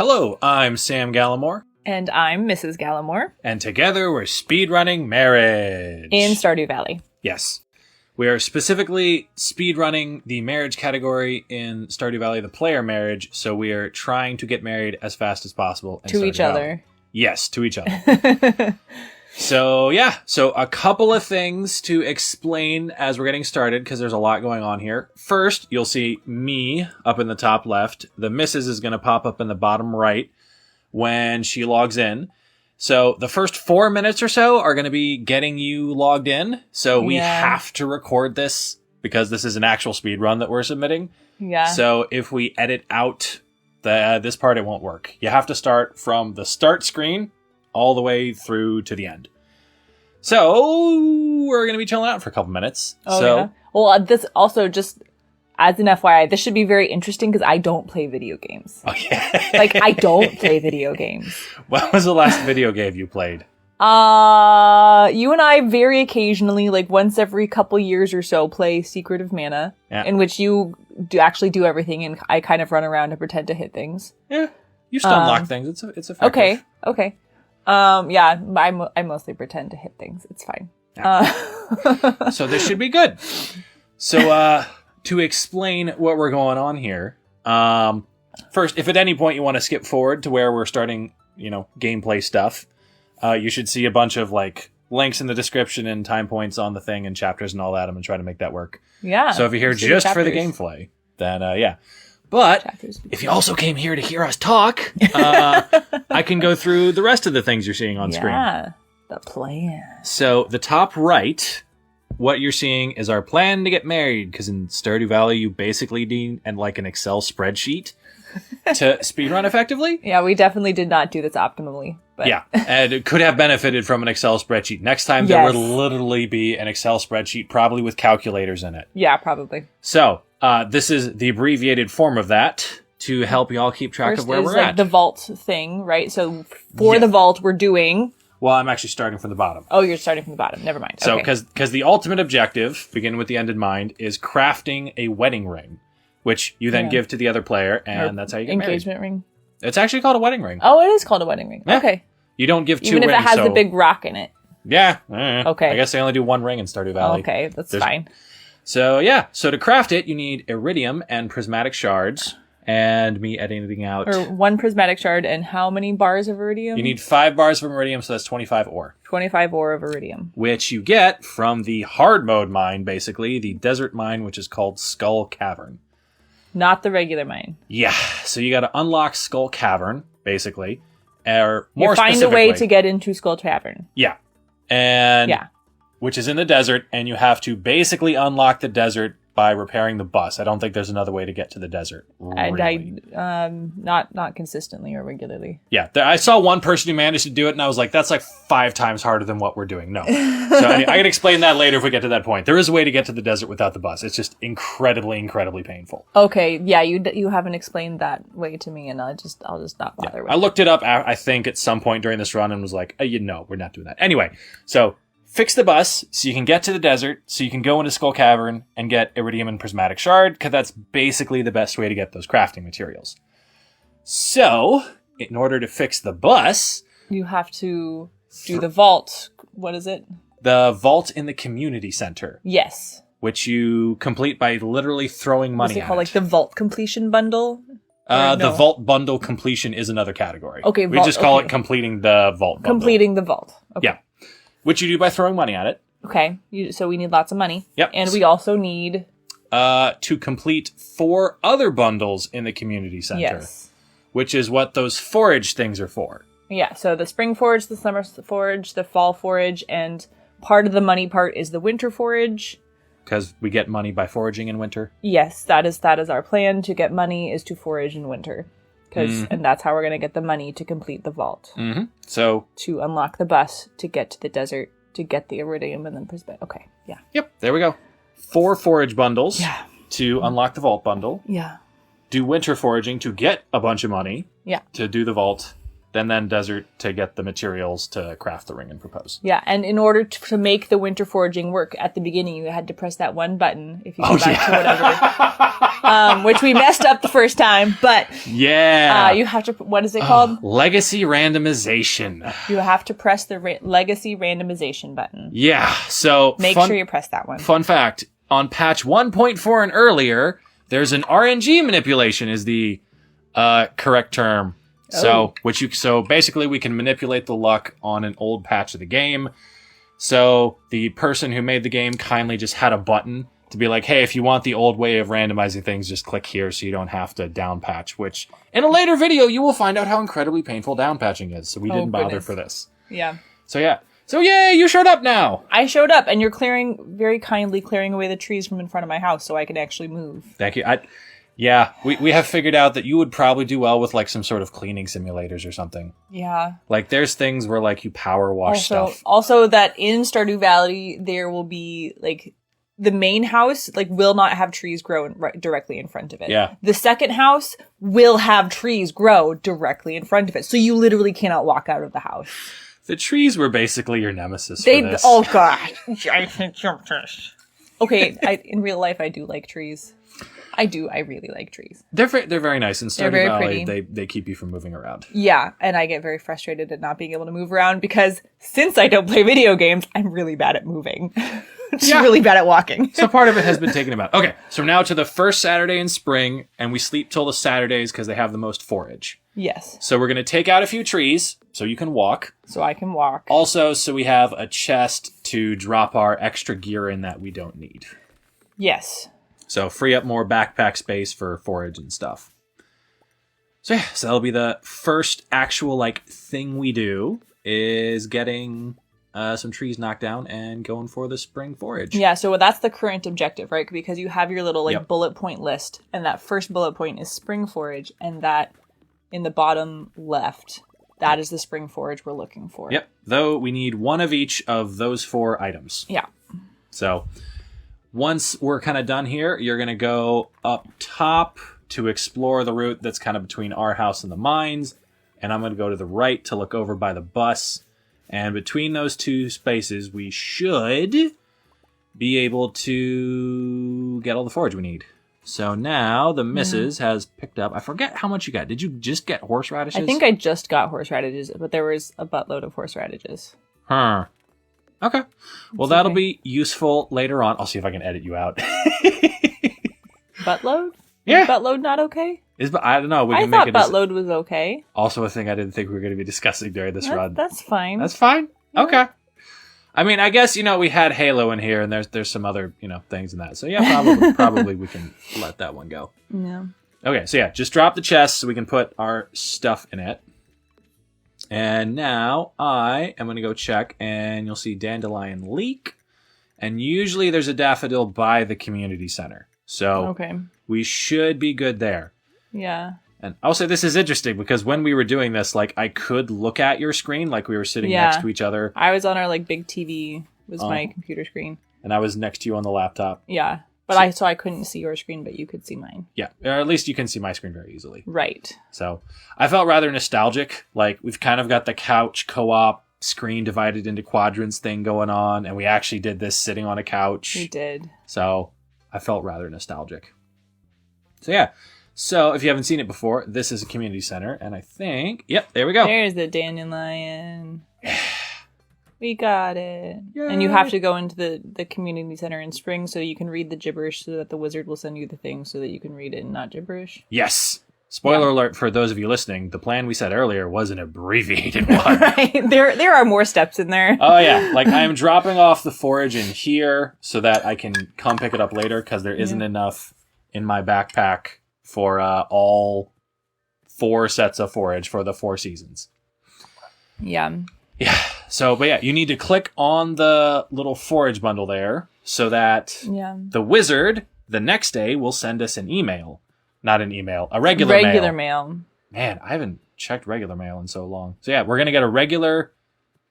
Hello, I'm Sam Galimore. And I'm Mrs. Galimore. And together we're speedrunning marriage. In Stardew Valley. Yes. We are specifically speedrunning the marriage category in Stardew Valley, the player marriage, so we are trying to get married as fast as possible. To each other. Yes, to each other. So a couple of things to explain as we're getting started, because there's a lot going on here. First, you'll see me up in the top left. The missus is going to pop up in the bottom right when she logs in. So the first 4 minutes or so are going to be getting you logged in. So we have to record this because this is an actual speed run that we're submitting. Yeah. So if we edit out this part, it won't work. You have to start from the start screen all the way through to the end. So we're going to be chilling out for a couple minutes. Yeah. Well, this also just as an FYI, this should be very interesting because I don't play video games. Oh, yeah. I don't play video games. When was the last video game you played? You and I very occasionally, once every couple years or so, play Secret of Mana, in which you actually do everything and I kind of run around and pretend to hit things. Yeah. You still unlock things. It's effective. Okay. I mostly pretend to hit things. It's fine. Yeah. So this should be good. So, to explain what we're going on here, first, if at any point you want to skip forward to where we're starting, gameplay stuff, you should see a bunch of links in the description and time points on the thing and chapters and all that. I'm going to try to make that work. Yeah. So if you're here just for the gameplay, then yeah. But if you also came here to hear us talk, I can go through the rest of the things you're seeing on screen. Yeah, the plan. So the top right, what you're seeing is our plan to get married, because in Stardew Valley, you basically need an Excel spreadsheet to speedrun effectively. Yeah, we definitely did not do this optimally. But. Yeah, and it could have benefited from an Excel spreadsheet. Next time, there would literally be an Excel spreadsheet, probably with calculators in it. Yeah, probably. So, this is the abbreviated form of that to help you all keep track of where we're at. The vault thing, right? So, for the vault, we're doing... Well, I'm actually starting from the bottom. Oh, you're starting from the bottom. Never mind. So, because the ultimate objective, beginning with the end in mind, is crafting a wedding ring, which you then give to the other player, and that's how you get married. Engagement ring? It's actually called a wedding ring. Oh, it is called a wedding ring. Yeah. Okay. You don't give two Even rings. Even if it has the big rock in it. Yeah. Okay. I guess they only do one ring in Stardew Valley. Okay, that's fine. So, yeah. So, to craft it, you need iridium and prismatic shards. And me editing out... Or one prismatic shard and how many bars of iridium? You need 5 bars of iridium, so that's 25 ore. 25 ore of iridium. Which you get from the hard mode mine, basically. The desert mine, which is called Skull Cavern. Not the regular mine. Yeah. So you got to unlock Skull Cavern, basically. Or more you find a way to get into Skull Cavern. Yeah. And... Yeah. Which is in the desert, and you have to basically unlock the desert by repairing the bus. I don't think there's another way to get to the desert. Really. Not consistently or regularly. Yeah, I saw one person who managed to do it, and I was like, that's 5 times harder than what we're doing. No. So I can explain that later if we get to that point. There is a way to get to the desert without the bus. It's just incredibly, incredibly painful. Okay, yeah, you haven't explained that way to me, and I'll just not bother with it. I looked it up, I think, at some point during this run, and was like, no, we're not doing that. Anyway, so... Fix the bus so you can get to the desert, so you can go into Skull Cavern and get iridium and prismatic shard, because that's basically the best way to get those crafting materials. So, in order to fix the bus... You have to do the vault. What is it? The vault in the community center. Yes. Which you complete by literally throwing money at it. What's it called, the vault completion bundle? The vault bundle completion is another category. Okay, we just call it completing the vault bundle. Completing the vault. Okay. Yeah. Which you do by throwing money at it. Okay, so we need lots of money. Yep. And we also need... to complete 4 other bundles in the community center. Yes. Which is what those forage things are for. Yeah, so the spring forage, the summer forage, the fall forage, and part of the money part is the winter forage. Because we get money by foraging in winter? Yes, that is our plan. To get money is to forage in winter. And that's how we're going to get the money to complete the vault. Mm-hmm. So to unlock the bus, to get to the desert, to get the iridium, and then prismatic. Okay, yeah. Yep, there we go. 4 forage bundles to unlock the vault bundle. Yeah. Do winter foraging to get a bunch of money. Yeah. To do the vault. then desert to get the materials to craft the ring and propose. Yeah, and in order to make the winter foraging work, at the beginning you had to press that one button if you go back to whatever. Which we messed up the first time, but you have to, what is it called? Legacy randomization. You have to press the legacy randomization button. Yeah, so make sure you press that one. Fun fact, on patch 1.4 and earlier, there's an RNG manipulation is the correct term. So basically we can manipulate the luck on an old patch of the game. So the person who made the game kindly just had a button to be like, hey, if you want the old way of randomizing things, just click here so you don't have to down patch, which in a later video you will find out how incredibly painful down patching is. So we didn't bother for this. Yeah. So yay, you showed up now. I showed up and you're very kindly clearing away the trees from in front of my house so I can actually move. Thank you. Yeah, we have figured out that you would probably do well with like some sort of cleaning simulators or something. Yeah. Like there's things where like you power wash stuff. Also that in Stardew Valley there will be like the main house like will not have trees grow directly in front of it. Yeah. The second house will have trees grow directly in front of it. So you literally cannot walk out of the house. The trees were basically your nemesis for this. Oh god. Okay, in real life I do like trees. I really like trees. They're very nice. In Stardew Valley, pretty. they keep you from moving around. Yeah, and I get very frustrated at not being able to move around because since I don't play video games, I'm really bad at moving. Just really bad at walking. So part of it has been taken about. Okay, so now to the first Saturday in spring, and we sleep till the Saturdays because they have the most forage. Yes. So we're going to take out a few trees so you can walk. So I can walk. Also, so we have a chest to drop our extra gear in that we don't need. Yes. So free up more backpack space for forage and stuff. So that'll be the first actual like thing we do is getting some trees knocked down and going for the spring forage. Yeah, so that's the current objective, right? Because you have your little bullet point list, and that first bullet point is spring forage, and that in the bottom left, that is the spring forage we're looking for. Yep, though we need one of each of those 4 items. Yeah. So once we're kind of done here, you're going to go up top to explore the route that's kind of between our house and the mines. And I'm going to go to the right to look over by the bus. And between those 2 spaces, we should be able to get all the forage we need. So now the missus has picked up... I forget how much you got. Did you just get horseradishes? I think I just got horseradishes, but there was a buttload of horseradishes. Huh. Okay. Well, that'll be useful later on. I'll see if I can edit you out. Buttload? Yeah. Is buttload not okay? I don't know. I thought buttload was okay. Also a thing I didn't think we were going to be discussing during this run. That's fine. That's fine? Yeah. Okay. I mean, I guess, we had Halo in here, and there's some other, things in that. So yeah, probably we can let that one go. Yeah. Okay, so just drop the chest so we can put our stuff in it. And now I am going to go check, and you'll see Dandelion Leak. And usually there's a daffodil by the community center. So we should be good there. Yeah. And I'll say this is interesting because when we were doing this, like I could look at your screen like we were sitting next to each other. I was on our big TV was my computer screen. And I was next to you on the laptop. Yeah. But I couldn't see your screen, but you could see mine. Yeah. Or at least you can see my screen very easily. Right. So I felt rather nostalgic. Like we've kind of got the couch co-op screen divided into quadrants thing going on. And we actually did this sitting on a couch. We did. So I felt rather nostalgic. So yeah. So if you haven't seen it before, this is a community center. And I think, there we go. There's the dandelion. We got it. Yay. And you have to go into the community center in spring so you can read the gibberish so that the wizard will send you the thing so that you can read it and not gibberish. Yes. Spoiler alert for those of you listening. The plan we said earlier was an abbreviated one. Right. There are more steps in there. Oh, yeah. Like I'm dropping off the forage in here so that I can come pick it up later because there isn't enough in my backpack for all 4 sets of forage for the 4 seasons. Yeah. Yeah. So, but you need to click on the little forage bundle there so that the wizard the next day will send us an email. Not an email, a regular mail. Man, I haven't checked regular mail in so long. So we're going to get a regular,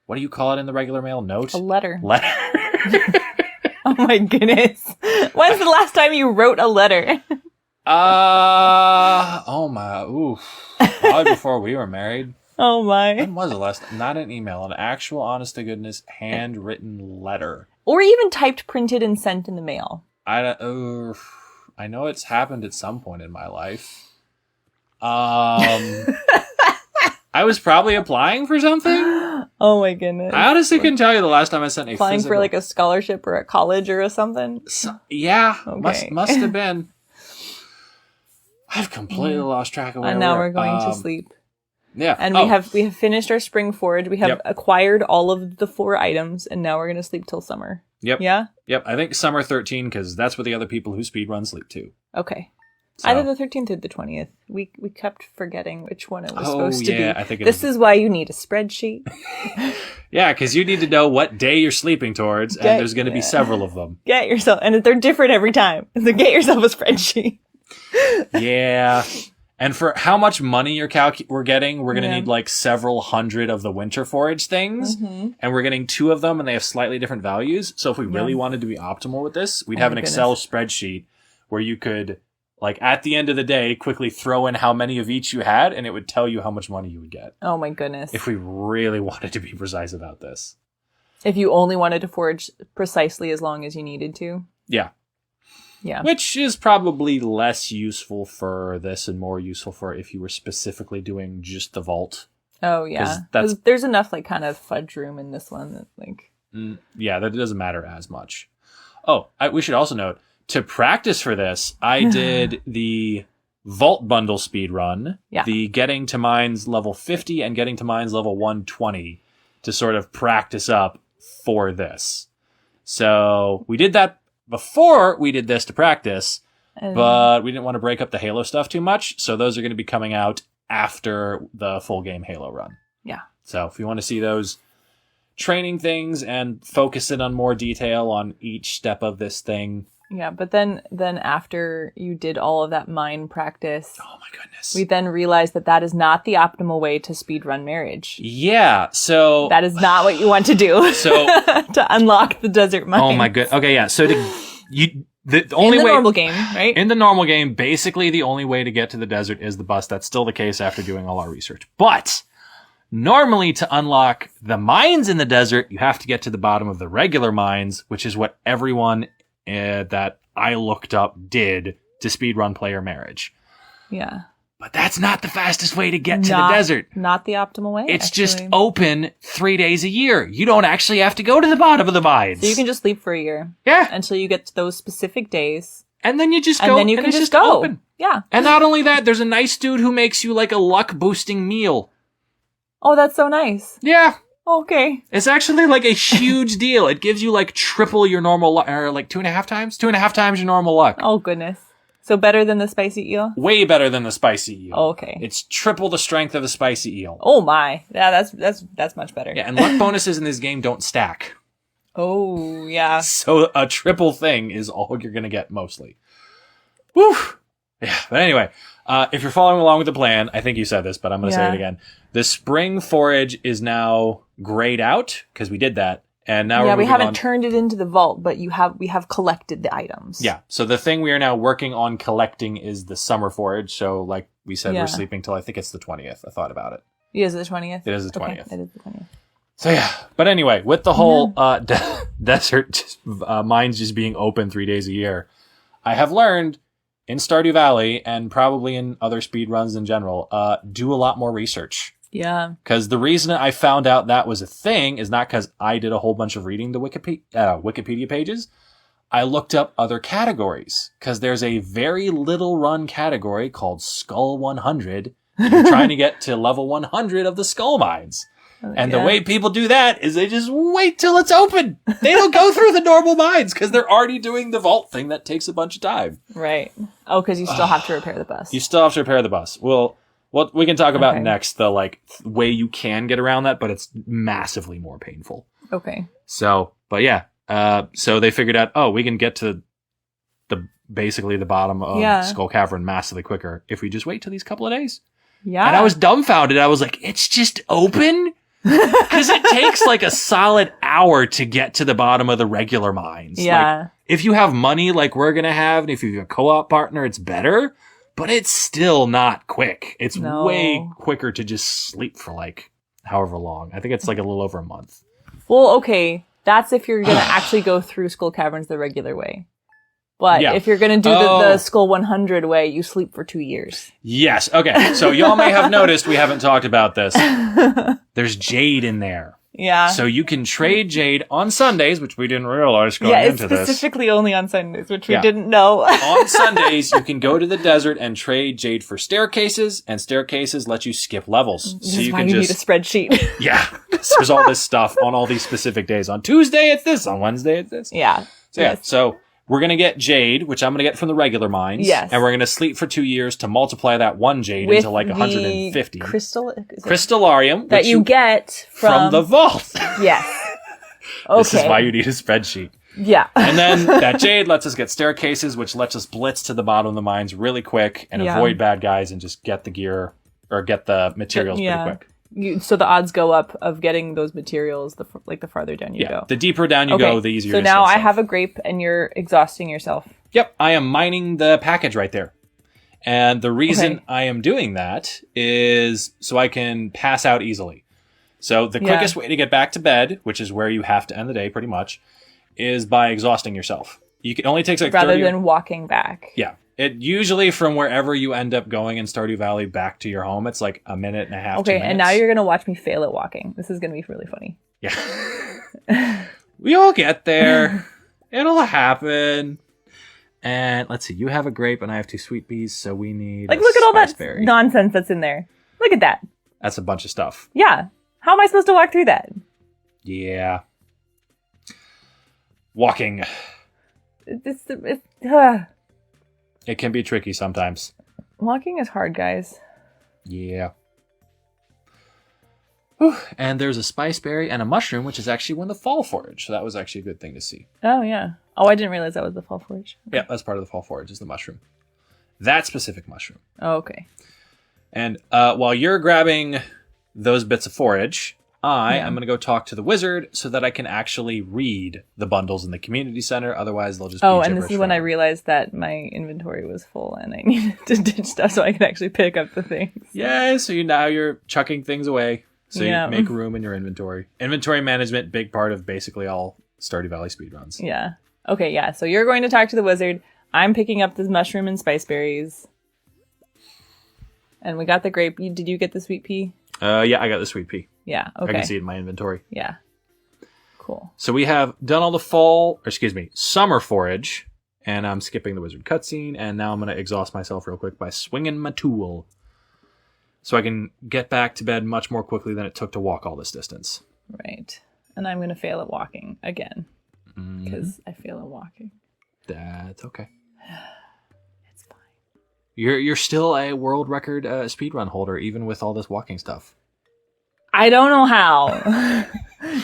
what do you call it in the regular mail? Note? A letter. Oh my goodness. When's the last time you wrote a letter? Probably before we were married. Oh my. When was the last? Not an email, an actual, honest to goodness, handwritten letter. Or even typed, printed, and sent in the mail. I know it's happened at some point in my life. I was probably applying for something. Oh my goodness. I honestly couldn't tell you the last time I sent a applying physical... for like a scholarship or a college or something? Yeah. Okay. Must have been. I've completely lost track of where and now we're going to sleep. Yeah. And we have finished our spring forage. We have acquired all of the 4 items, and now we're going to sleep till summer. Yep. Yeah? Yep. I think summer 13, because that's what the other people who speedrun sleep too. Okay. So. Either the 13th or the 20th. We kept forgetting which one it was supposed to be. I think this is why you need a spreadsheet. Yeah, because you need to know what day you're sleeping towards, and there's going to be several of them. Get yourself, and they're different every time. So get yourself a spreadsheet. Yeah. And for how much money we're getting, we're going to need like several hundred of the winter forage things. Mm-hmm. And we're getting 2 of them, and they have slightly different values. So if we really wanted to be optimal with this, we'd have an Excel spreadsheet where you could, like, at the end of the day, quickly throw in how many of each you had, and it would tell you how much money you would get. Oh my goodness. If we really wanted to be precise about this. If you only wanted to forage precisely as long as you needed to. Yeah. Yeah. Which is probably less useful for this and more useful for if you were specifically doing just the vault. Oh, yeah. There's enough, like, kind of fudge room in this one that, like... yeah, that doesn't matter as much. Oh, we should also note, to practice for this, I did the vault bundle speed run, the getting to mines level 50 and getting to mines level 120 to sort of practice up for this. So we did that before we did this to practice, but we didn't want to break up the Halo stuff too much, so those are going to be coming out after the full game Halo run. Yeah. So if you want to see those training things and focus in on more detail on each step of this thing. Yeah, but then after you did all of that mine practice... Oh my goodness. We then realized that is not the optimal way to speedrun marriage. Yeah, so... That is not what you want to do. So... to unlock the desert mine. Oh my god. Okay, yeah. So the only in the way... normal game, right? In the normal game, basically the only way to get to the desert is the bus. That's still the case after doing all our research. But... normally, to unlock the mines in the desert, you have to get to the bottom of the regular mines, which is what everyone that I looked up did to speedrun player marriage. Yeah. But that's not the fastest way to get to the desert. Not the optimal way. It's just open 3 days a year. You don't actually have to go to the bottom of the mines. So you can just sleep for a year. Yeah. Until you get to those specific days. And then you just go. And then you can just go. Open. Yeah. And not only that, there's a nice dude who makes you like a luck boosting meal. Oh, that's so nice. Yeah. Okay. It's actually like a huge deal. It gives you like triple your normal luck, or like 2.5 times? 2.5 times your normal luck. Oh, goodness. So better than the spicy eel? Way better than the spicy eel. Oh, okay. It's triple the strength of the spicy eel. Oh my. Yeah, that's much better. Yeah, and luck bonuses in this game don't stack. Oh, yeah. So a triple thing is all you're going to get mostly. Woo! Yeah, but anyway, if you're following along with the plan, I think you said this, but I'm going to say it again. The spring forage is now grayed out, because we did that. And now we haven't turned it into the vault, but we have collected the items. Yeah. So the thing we are now working on collecting is the summer forage. So like we said, we're sleeping till I think it's the 20th. I thought about it. Is it the 20th? It is the 20th. Okay, it is the 20th. So yeah. But anyway, with the whole desert mines just being open 3 days a year, I have learned in Stardew Valley and probably in other speedruns in general, do a lot more research. Yeah. Because the reason I found out that was a thing is not because I did a whole bunch of reading the Wikipedia pages. I looked up other categories. Because there's a very little run category called Skull 100. You're trying to get to level 100 of the skull mines. And the way people do that is they just wait till it's open. They don't go through the normal mines because they're already doing the vault thing that takes a bunch of time. Right. Oh, because you still have to repair the bus. You still have to repair the bus. Well, what we can talk about next, the way you can get around that, but it's massively more painful. Okay. So, but yeah. So they figured out, we can get to basically the bottom of Skull Cavern massively quicker if we just wait till these couple of days. Yeah. And I was dumbfounded. I was like, it's just open? Because it takes like a solid hour to get to the bottom of the regular mines. Yeah. Like, if you have money like we're going to have, and if you have a co-op partner, it's better. But it's still not quick. It's way quicker to just sleep for like however long. I think it's like a little over a month. Well, okay. That's if you're going to actually go through Skull Caverns the regular way. But if you're going to do the Skull 100 way, you sleep for 2 years. Yes. Okay. So y'all may have noticed we haven't talked about this. There's jade in there. Yeah. So you can trade jade on Sundays, which we didn't realize going into this. Yeah, it's specifically only on Sundays, which we didn't know. On Sundays, you can go to the desert and trade jade for staircases, and staircases let you skip levels. This is why you need a spreadsheet. Yeah. There's all this stuff on all these specific days. On Tuesday, it's this. On Wednesday, it's this. Yeah. So we're going to get jade, which I'm going to get from the regular mines. Yes. And we're going to sleep for 2 years to multiply that one jade into like 150. Crystallarium. That you get from the vault. Yes. Okay. This is why you need a spreadsheet. Yeah. And then that jade lets us get staircases, which lets us blitz to the bottom of the mines really quick and avoid bad guys and just get the gear or get the materials pretty quick. So the odds go up of getting those materials the farther down you go. The deeper down you go, the easier it is. So now I have a grape and you're exhausting yourself. Yep, I am mining the package right there. And the reason I am doing that is so I can pass out easily. So the quickest way to get back to bed, which is where you have to end the day pretty much, is by exhausting yourself. It only takes like 30... Rather than walking back. Yeah. It usually from wherever you end up going in Stardew Valley back to your home, it's like a minute and a half. Okay, and now you're going to watch me fail at walking. This is going to be really funny. Yeah. We'll get there. It'll happen. And let's see, you have a grape and I have 2 sweet peas, so we need look at all that nonsense that's in there. Look at that. That's a bunch of stuff. Yeah. How am I supposed to walk through that? Yeah. Walking. It can be tricky sometimes. Walking is hard, guys. Yeah. Whew. And there's a spiceberry and a mushroom, which is actually one of the fall forage. So that was actually a good thing to see. Oh, yeah. Oh, I didn't realize that was the fall forage. Okay. Yeah, that's part of the fall forage is the mushroom. That specific mushroom. Oh, okay. And while you're grabbing those bits of forage, I'm going to go talk to the wizard so that I can actually read the bundles in the community center. Otherwise, they'll just be and this is when I realized that my inventory was full and I needed to ditch stuff so I could actually pick up the things. Yeah, so now you're chucking things away. So you make room in your inventory. Inventory management, big part of basically all Stardew Valley speedruns. Yeah. Okay, yeah. So you're going to talk to the wizard. I'm picking up the mushroom and spiceberries. And we got the grape. Did you get the sweet pea? Yeah, I got the sweet pea. Yeah, okay. I can see it in my inventory. Yeah. Cool. So we have done all the summer forage, and I'm skipping the wizard cutscene, and now I'm going to exhaust myself real quick by swinging my tool. So I can get back to bed much more quickly than it took to walk all this distance. Right. And I'm going to fail at walking again. Because I fail at walking. That's okay. It's fine. You're still a world record speedrun holder, even with all this walking stuff. I don't know how.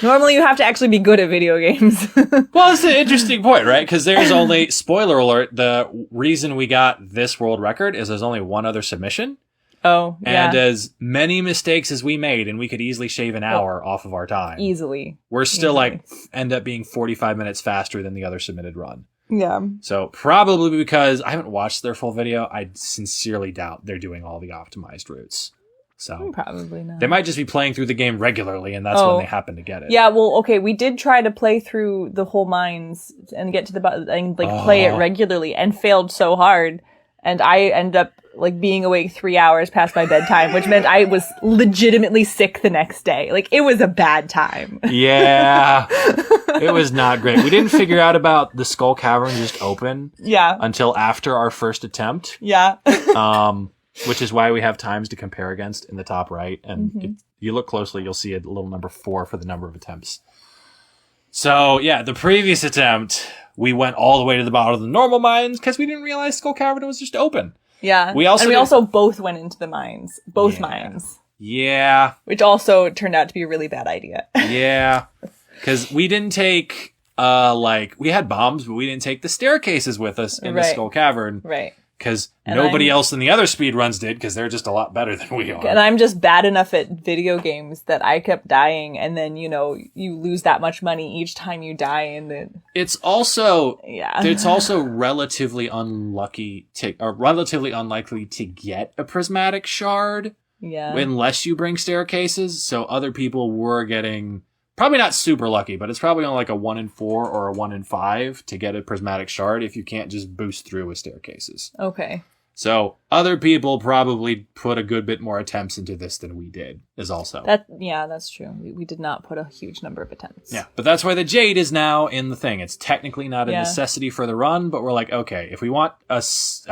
Normally you have to actually be good at video games. Well, it's an interesting point, right? Because there's only, spoiler alert, the reason we got this world record is there's only one other submission. Oh, yeah. And as many mistakes as we made, and we could easily shave an hour off of our time. Easily. We're still end up being 45 minutes faster than the other submitted run. Yeah. So probably because I haven't watched their full video, I sincerely doubt they're doing all the optimized routes. So probably not. They might just be playing through the game regularly, and that's when they happen to get it. Yeah, well, okay, we did try to play through the whole mines and get to the bottom and play it regularly, and failed so hard. And I ended up being awake 3 hours past my bedtime, which meant I was legitimately sick the next day. It was a bad time. Yeah, it was not great. We didn't figure out about the Skull Cavern just open. Yeah. Until after our first attempt. Yeah. Which is why we have times to compare against in the top right. And if you look closely, you'll see a little number 4 for the number of attempts. So, yeah, the previous attempt, we went all the way to the bottom of the normal mines because we didn't realize Skull Cavern was just open. Yeah. We also both went into the mines. Both mines. Yeah. Which also turned out to be a really bad idea. Yeah. Because we didn't take, we had bombs, but we didn't take the staircases with us in the Skull Cavern. Right. because nobody else in the other speedruns did, because they're just a lot better than we are. And I'm just bad enough at video games that I kept dying, and then, you lose that much money each time you die, and then... It's also relatively unlikely to get a prismatic shard. Yeah. Unless you bring staircases. So other people were getting... Probably not super lucky, but it's probably only like a 1 in 4 or a 1 in 5 to get a prismatic shard if you can't just boost through with staircases. Okay. So other people probably put a good bit more attempts into this than we did, is also. That's true. We did not put a huge number of attempts. Yeah, but that's why the Jade is now in the thing. It's technically not a necessity for the run, but we're like, okay, if we want a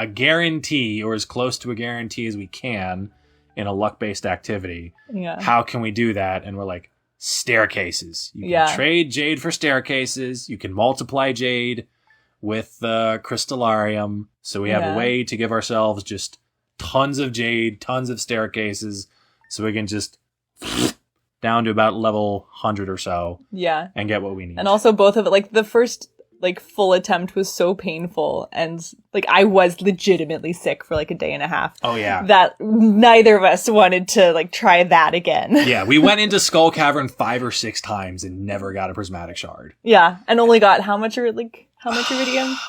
guarantee, or as close to a guarantee as we can in a luck-based activity, how can we do that? And we're like, staircases. You can trade Jade for staircases. You can multiply Jade with the Crystallarium. So we have a way to give ourselves just tons of Jade, tons of staircases, so we can just down to about level 100 or so. Yeah. And get what we need. And also both of it, like the first full attempt was so painful, and I was legitimately sick for a day and a half. Oh yeah. That neither of us wanted to try that again. Yeah, we went into Skull Cavern 5 or 6 times and never got a prismatic shard. Yeah, and only got how much iridium?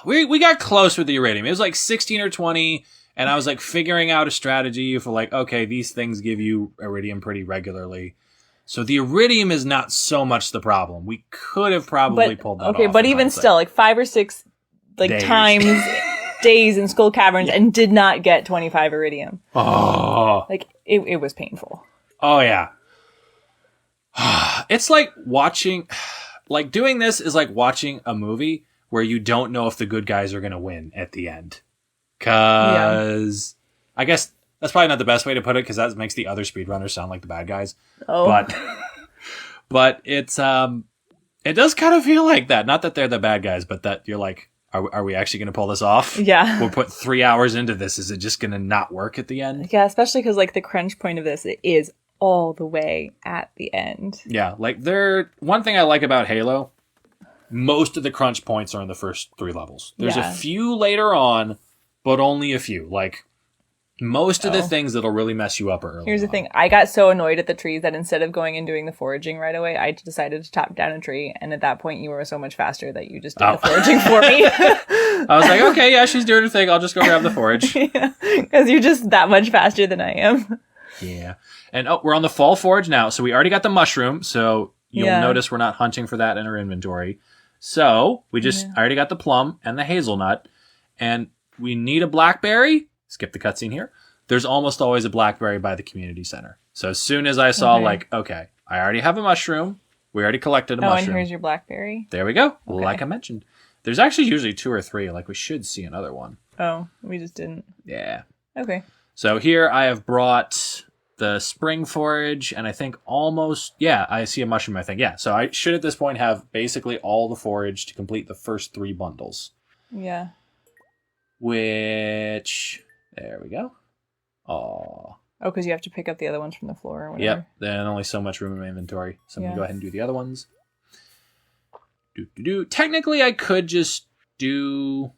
We got close with the iridium. It was 16 or 20, and I was figuring out a strategy for okay, these things give you iridium pretty regularly. So the iridium is not so much the problem. We could have probably pulled that off. Okay, but even still, 5 or 6 days. Days in Skull Caverns and did not get 25 iridium. Oh. It was painful. Oh, yeah. It's like watching... doing this is like watching a movie where you don't know if the good guys are going to win at the end. Because... I guess... That's probably not the best way to put it, because that makes the other speedrunners sound like the bad guys. Oh. But it's it does kind of feel like that. Not that they're the bad guys, but that you're like, are we actually going to pull this off? Yeah. We'll put 3 hours into this. Is it just going to not work at the end? Yeah, especially because the crunch point of this is all the way at the end. Yeah, one thing I like about Halo, most of the crunch points are in the first 3 levels. There's a few later on, but only a few. Most of the things that'll really mess you up are early. Here's the thing. I got so annoyed at the trees that instead of going and doing the foraging right away, I decided to chop down a tree. And at that point, you were so much faster that you just did the foraging for me. I was like, okay, yeah, she's doing her thing. I'll just go grab the forage. Because you're just that much faster than I am. Yeah. And we're on the fall forage now. So we already got the mushroom. So you'll notice we're not hunting for that in our inventory. So we I already got the plum and the hazelnut. And we need a blackberry. Skip the cutscene here. There's almost always a blackberry by the community center. So as soon as I saw, okay, I already have a mushroom. We already collected a mushroom. And here's your blackberry. There we go. Okay. Like I mentioned. There's actually usually 2 or 3. We should see another one. Oh, we just didn't. Yeah. Okay. So here I have brought the spring forage, and I think I see a mushroom, I think. Yeah, so I should at this point have basically all the forage to complete the first 3 bundles. Yeah. Which... There we go. Oh, because you have to pick up the other ones from the floor or whatever. Yep, then only so much room in my inventory. So I'm going to go ahead and do the other ones. Technically, I could just do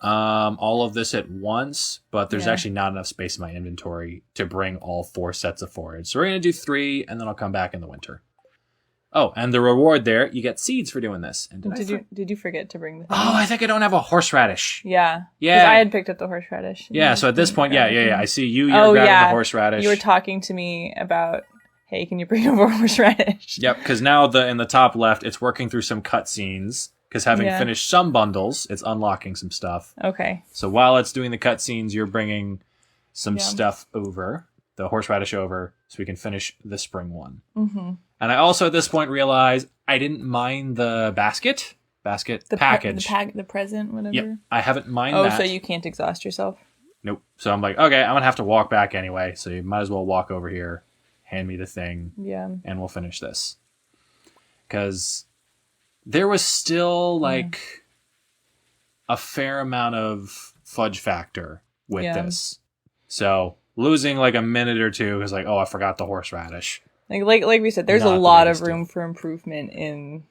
all of this at once, but there's actually not enough space in my inventory to bring all 4 sets of forage. So we're going to do 3, and then I'll come back in the winter. Oh, and the reward there, you get seeds for doing this. And did you forget to bring the thing? Oh, I think I don't have a horseradish. Yeah. Yeah. Because I had picked up the horseradish. Yeah, so at this point, I see you're grabbing the horseradish. You were talking to me about, hey, can you bring over horseradish? Yep, because now in the top left, it's working through some cutscenes. Because having finished some bundles, it's unlocking some stuff. Okay. So while it's doing the cutscenes, you're bringing some stuff over, the horseradish over, so we can finish the spring one. Mm-hmm. And I also at this point realized I didn't mine the package. The present, whatever. Yep, I haven't mined that. Oh, so you can't exhaust yourself? Nope. So I'm like, okay, I'm going to have to walk back anyway, so you might as well walk over here, hand me the thing, and we'll finish this. Because there was still, a fair amount of fudge factor with this. So losing, a minute or two is I forgot the horseradish. Like we said, there's a lot of room for improvement in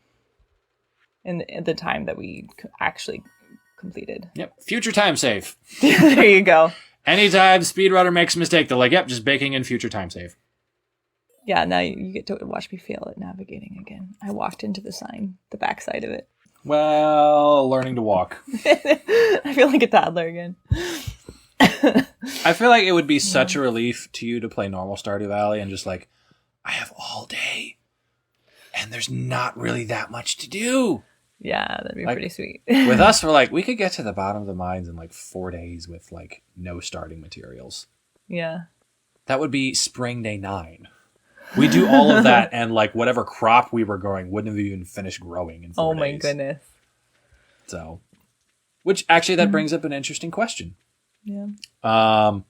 the time that we actually completed. Yep. Future time save. There you go. Anytime speedrunner makes a mistake, they're like, yep, just baking in future time save. Yeah, now you get to watch me fail at navigating again. I walked into the sign, the backside of it. Well, learning to walk. I feel like a toddler again. I feel like it would be such a relief to you to play normal Stardew Valley and just like, I have all day and there's not really that much to do. Yeah, that'd be pretty sweet. With us, we're like, we could get to the bottom of the mines in like 4 days with like no starting materials. Yeah. That would be spring day 9. We do all of that and like whatever crop we were growing wouldn't have even finished growing in 4 days. Oh my goodness. So, which actually that brings up an interesting question. Yeah. By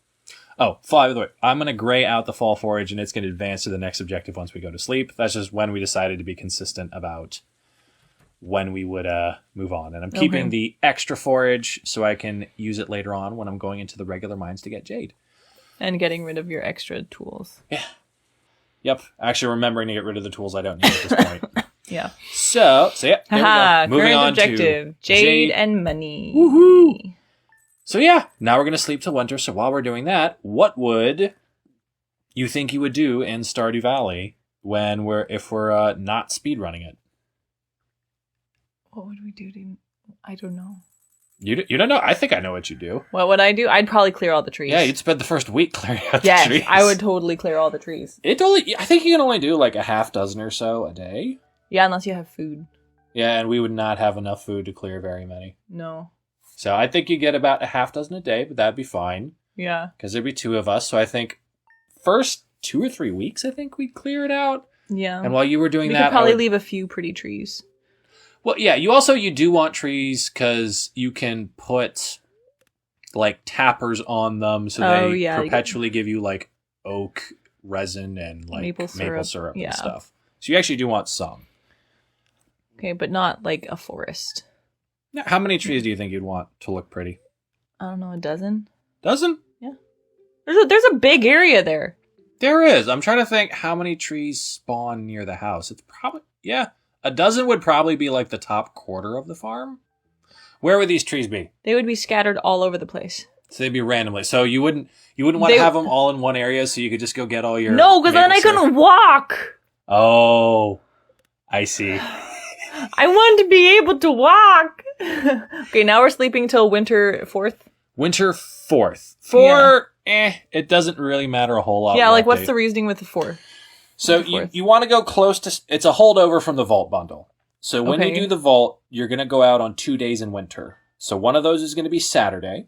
the way, I'm going to gray out the fall forage and it's going to advance to the next objective once we go to sleep. That's just when we decided to be consistent about when we would move on. And I'm keeping the extra forage so I can use it later on when I'm going into the regular mines to get jade. And getting rid of your extra tools. Yeah. Yep. Actually remembering to get rid of the tools I don't need at this point. Yeah. So yeah, there we go. Moving on objective, to jade and money. Woohoo! So yeah, now we're going to sleep till winter. So while we're doing that, what would you think you would do in Stardew Valley if we're not speedrunning it? What would we do? I don't know. You don't know? I think I know what you do. What would I do? I'd probably clear all the trees. Yeah, you'd spend the first week clearing out the trees. Yes, I would totally clear all the trees. I think you can only do like a half dozen or so a day. Yeah, unless you have food. Yeah, and we would not have enough food to clear very many. No. So I think you get about a half dozen a day, but that'd be fine. Yeah. Because there'd be 2 of us. So I think first 2 or 3 weeks, I think we'd clear it out. Yeah. And while you were doing we that, could probably leave a few pretty trees. Well, yeah, you do want trees because you can put like tappers on them so they perpetually give you like oak resin and like maple syrup and stuff. So you actually do want some. Okay, but not like a forest. Now, how many trees do you think you'd want to look pretty? I don't know, a dozen? Dozen? Yeah. There's a big area there. There is. I'm trying to think how many trees spawn near the house. It's probably, a dozen would probably be like the top quarter of the farm. Where would these trees be? They would be scattered all over the place. So they'd be randomly. So you wouldn't want to have them all in one area so you could just go get all your... No, because then I couldn't walk. Oh, I see. I want to be able to walk. Okay, now we're sleeping till winter 4th. Winter 4th. It doesn't really matter a whole lot. Yeah, like what's the reasoning with the 4? So you want to go close to... It's a holdover from the vault bundle. So when you do the vault, you're going to go out on 2 days in winter. So one of those is going to be Saturday.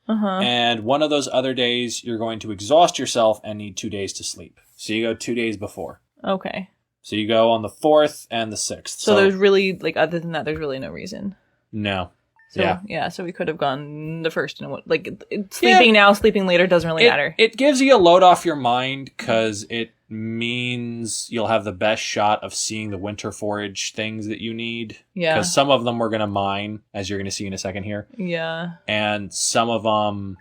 And one of those other days, you're going to exhaust yourself and need 2 days to sleep. So you go 2 days before. Okay. So you go on the 4th and the 6th. So there's really, like, other than that, there's really no reason. No. So, so we could have gone the first and sleeping now, sleeping later doesn't really matter. It gives you a load off your mind because it means you'll have the best shot of seeing the winter forage things that you need. Yeah. Because some of them we're going to mine, as you're going to see in a second here. Yeah. And some of them,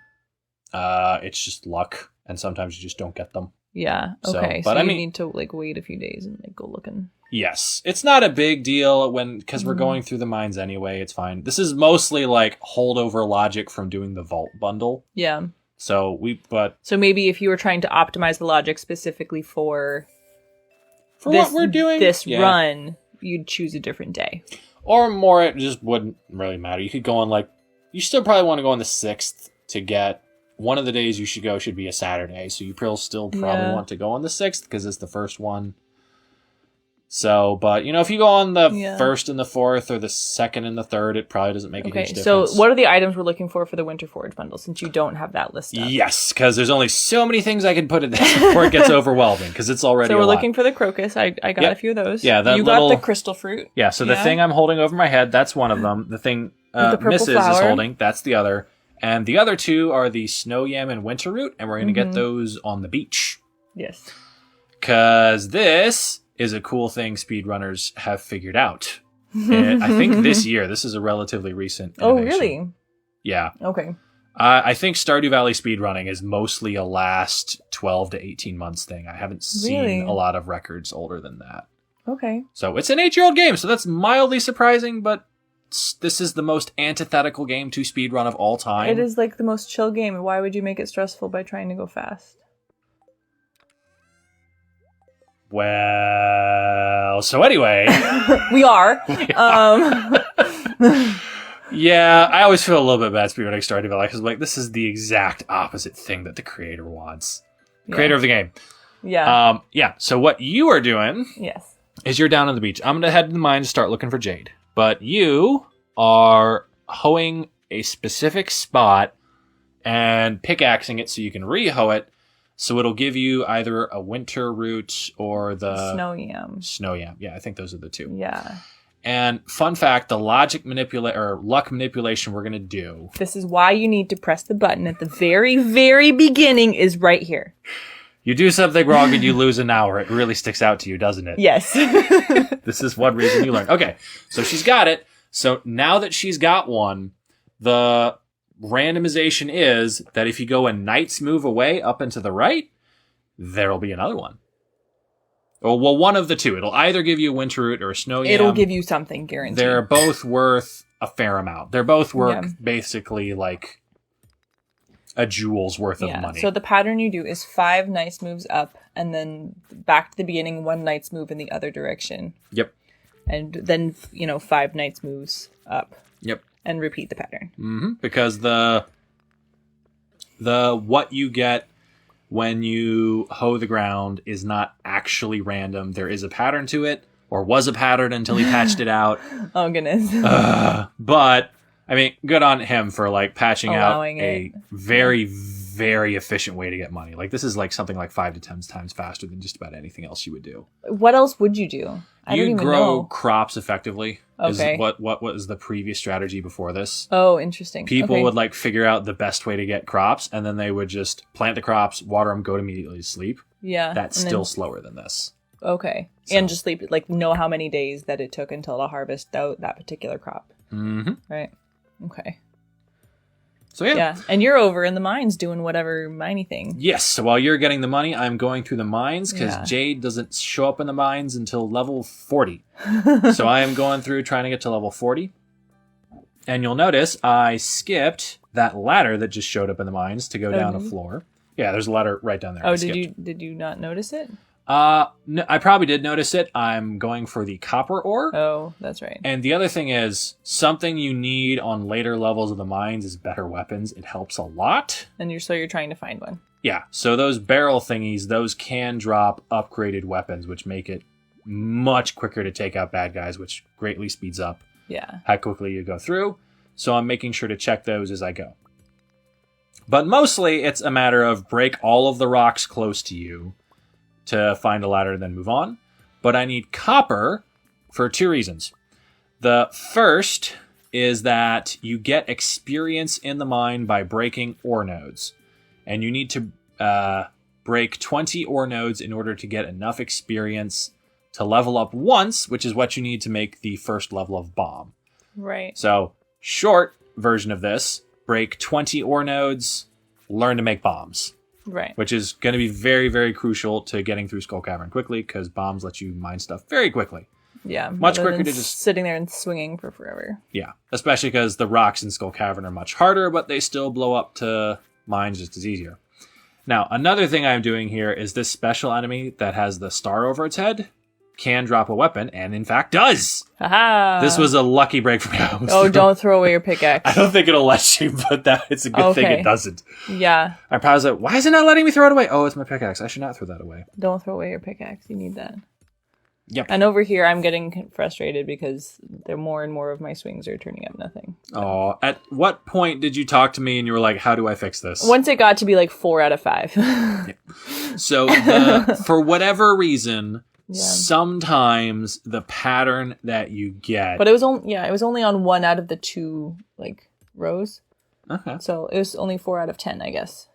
it's just luck, and sometimes you just don't get them. Yeah. Okay. So you need to wait a few days and go looking. Yes, it's not a big deal because we're going through the mines anyway. It's fine. This is mostly like holdover logic from doing the vault bundle. Yeah. So maybe if you were trying to optimize the logic specifically for what we're doing, this run, you'd choose a different day. Or more, it just wouldn't really matter. You could go on you still probably want to go on the 6th to get. One of the days you should go should be a Saturday, so you still probably want to go on the 6th because it's the first one. So, but, if you go on the 1st and the 4th or the 2nd and the 3rd, it probably doesn't make a huge difference. So what are the items we're looking for the Winter Forage bundle, since you don't have that list up? Yes, because there's only so many things I can put in there before it gets overwhelming, because it's already So we're looking for the crocus. I got a few of those. Yeah, you got the crystal fruit. Yeah, so the thing I'm holding over my head, that's one of them. The thing Mrs. is holding, that's the other. And the other 2 are the snow yam and winter root, and we're going to get those on the beach. Yes. Because this is a cool thing speedrunners have figured out. I think this year. This is a relatively recent innovation. Oh, really? Yeah. Okay. I think Stardew Valley speedrunning is mostly a last 12 to 18 months thing. I haven't seen a lot of records older than that. Okay. So it's an 8-year-old game, so that's mildly surprising, but this is the most antithetical game to speedrun of all time. It is like the most chill game. Why would you make it stressful by trying to go fast? Well, so anyway. We are. Yeah, I always feel a little bit bad speedrunning Stardew Valley because like this is the exact opposite thing that the creator wants. Yeah. Creator of the game. Yeah. Yeah. So what you are doing is you're down on the beach. I'm going to head to the mine to start looking for jade. But you are hoeing a specific spot and pickaxing it so you can re-hoe it. So it'll give you either a winter root or the... Snow yam. Snow yam. Yeah, I think those are the two. Yeah. And fun fact, the luck manipulation we're going to do... This is why you need to press the button at the very, very beginning is right here. You do something wrong and you lose an hour. It really sticks out to you, doesn't it? Yes. This is one reason you learn. Okay, so she's got it. So now that she's got one, the randomization is that if you go a knight's move away up and to the right, there'll be another one. Well, one of the two. It'll either give you a winter root or a snow yam. It'll give you something, guaranteed. They're both worth a fair amount. They're both worth basically like a jewel's worth of money. So the pattern you do is 5 nice moves up and then back to the beginning, 1 knight's move in the other direction. Yep. And then, 5 knight's moves up. Yep. And repeat the pattern. Mm-hmm. Because the what you get when you hoe the ground is not actually random. There is a pattern to it, or was a pattern until he patched it out. Oh, goodness. But, I mean, good on him for, like, patching Allowing out a very, very efficient way to get money. Like, this is, like, something like 5 to 10 times faster than just about anything else you would do. What else would you do? I don't even know. You grow crops effectively. Okay. Is what was the previous strategy before this. Oh, interesting. People would, like, figure out the best way to get crops, and then they would just plant the crops, water them, go immediately to sleep. Yeah. That's still slower than this. Okay. So. And just sleep, like, know how many days that it took until to harvest out that particular crop. Mm-hmm. Right. Okay. So yeah. And you're over in the mines doing whatever miney thing. Yes. So while you're getting the money, I'm going through the mines because Jade doesn't show up in the mines until level 40. So I am going through trying to get to level 40. And you'll notice I skipped that ladder that just showed up in the mines to go down a floor. Yeah, there's a ladder right down there. Oh, did you not notice it? No, I probably did notice it. I'm going for the copper ore. Oh, that's right. And the other thing is, something you need on later levels of the mines is better weapons. It helps a lot. And you're trying to find one. Yeah, so those barrel thingies, those can drop upgraded weapons, which make it much quicker to take out bad guys, which greatly speeds up how quickly you go through. So I'm making sure to check those as I go. But mostly, it's a matter of break all of the rocks close to you to find a ladder, then move on. But I need copper for 2 reasons. The first is that you get experience in the mine by breaking ore nodes. And you need to break 20 ore nodes in order to get enough experience to level up once, which is what you need to make the first level of bomb. Right. So, short version of this, break 20 ore nodes, learn to make bombs. Right. Which is going to be very, very crucial to getting through Skull Cavern quickly, because bombs let you mine stuff very quickly. Yeah. Much quicker to just... sitting there and swinging for forever. Yeah. Especially because the rocks in Skull Cavern are much harder, but they still blow up to mines just as easier. Now, another thing I'm doing here is this special enemy that has the star over its head can drop a weapon, and in fact does. Aha! This was a lucky break for me. Don't throw away your pickaxe. I don't think it'll let you, but it's a good thing it doesn't. Yeah. I paused it. Why is it not letting me throw it away? Oh, it's my pickaxe. I should not throw that away. Don't throw away your pickaxe. You need that. Yep. And over here, I'm getting frustrated because more and more of my swings are turning up nothing. Oh, at what point did you talk to me and you were like, how do I fix this? Once it got to be like 4 out of 5. Yeah. So for whatever reason... Yeah. Sometimes the pattern that you get, but it was only on 1 out of the 2 like rows. Okay, so it was only 4 out of 10, I guess.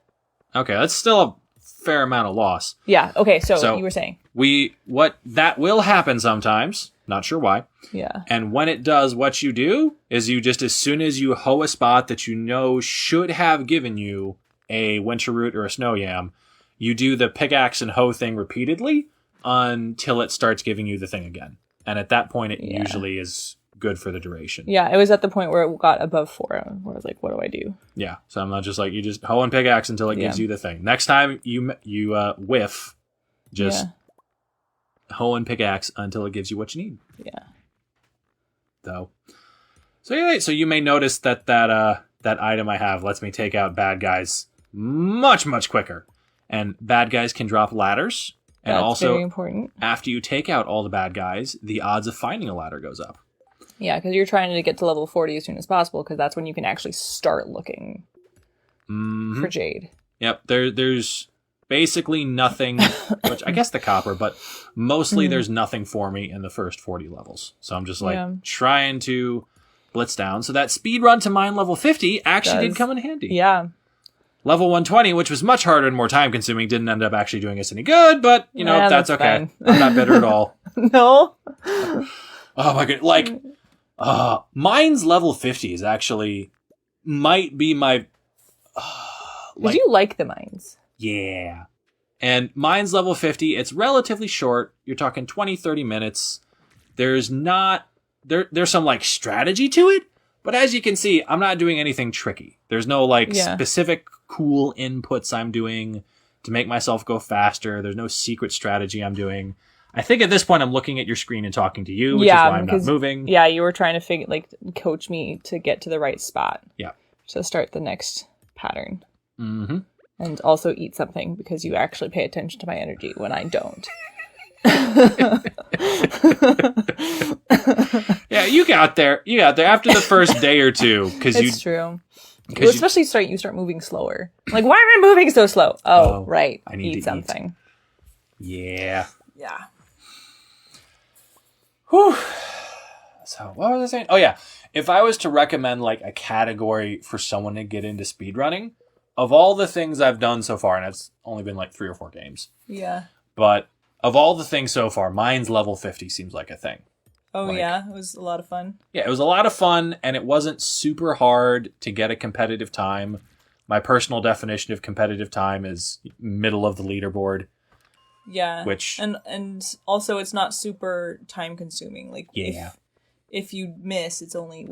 Okay, that's still a fair amount of loss. Yeah. Okay. So you were saying that will happen sometimes. Not sure why. Yeah. And when it does, what you do is you just, as soon as you hoe a spot that you know should have given you a winter root or a snow yam, you do the pickaxe and hoe thing repeatedly until it starts giving you the thing again. And at that point, it usually is good for the duration. Yeah, it was at the point where it got above 4, where I was like, what do I do? Yeah, so I'm not just like, you just hoe and pickaxe until it gives you the thing. Next time you whiff, just hoe and pickaxe until it gives you what you need. Yeah. So you may notice that item I have lets me take out bad guys much, much quicker. And bad guys can drop ladders. And That's also, very important. After you take out all the bad guys, the odds of finding a ladder goes up. Yeah, because you're trying to get to level 40 as soon as possible, because that's when you can actually start looking for jade. Yep, there's basically nothing, which I guess the copper, but mostly there's nothing for me in the first 40 levels. So I'm just trying to blitz down. So that speed run to mine level 50 actually did come in handy. Yeah. Level 120, which was much harder and more time consuming, didn't end up actually doing us any good, but that's okay. Fine. I'm not bitter at all. No. Oh my god, mine's level 50 is actually might be my Did you like the mines? Yeah. And mine's level 50, it's relatively short. You're talking 20-30 minutes. There's some strategy to it, but as you can see, I'm not doing anything tricky. There's no specific cool inputs I'm doing to make myself go faster. There's no secret strategy I'm doing. I think at this point I'm looking at your screen and talking to you, which is why I'm not moving. Yeah, you were trying to coach me to get to the right spot. Yeah. To start the next pattern. Mm-hmm. And also eat something, because you actually pay attention to my energy when I don't. Yeah, you got there. After the first day or two. It's true. Well, especially you start moving slower. Like, why am I moving so slow? Oh, right. I need to eat something. Yeah. Yeah. Whew. So, what was I saying? Oh, yeah. If I was to recommend, a category for someone to get into speedrunning, of all the things I've done so far, and it's only been 3 or 4 games. Yeah. But of all the things so far, mine's level 50 seems like a thing. Oh, yeah? It was a lot of fun? Yeah, it was a lot of fun, and it wasn't super hard to get a competitive time. My personal definition of competitive time is middle of the leaderboard. Yeah. Which... And also, it's not super time-consuming. If you miss, it's only,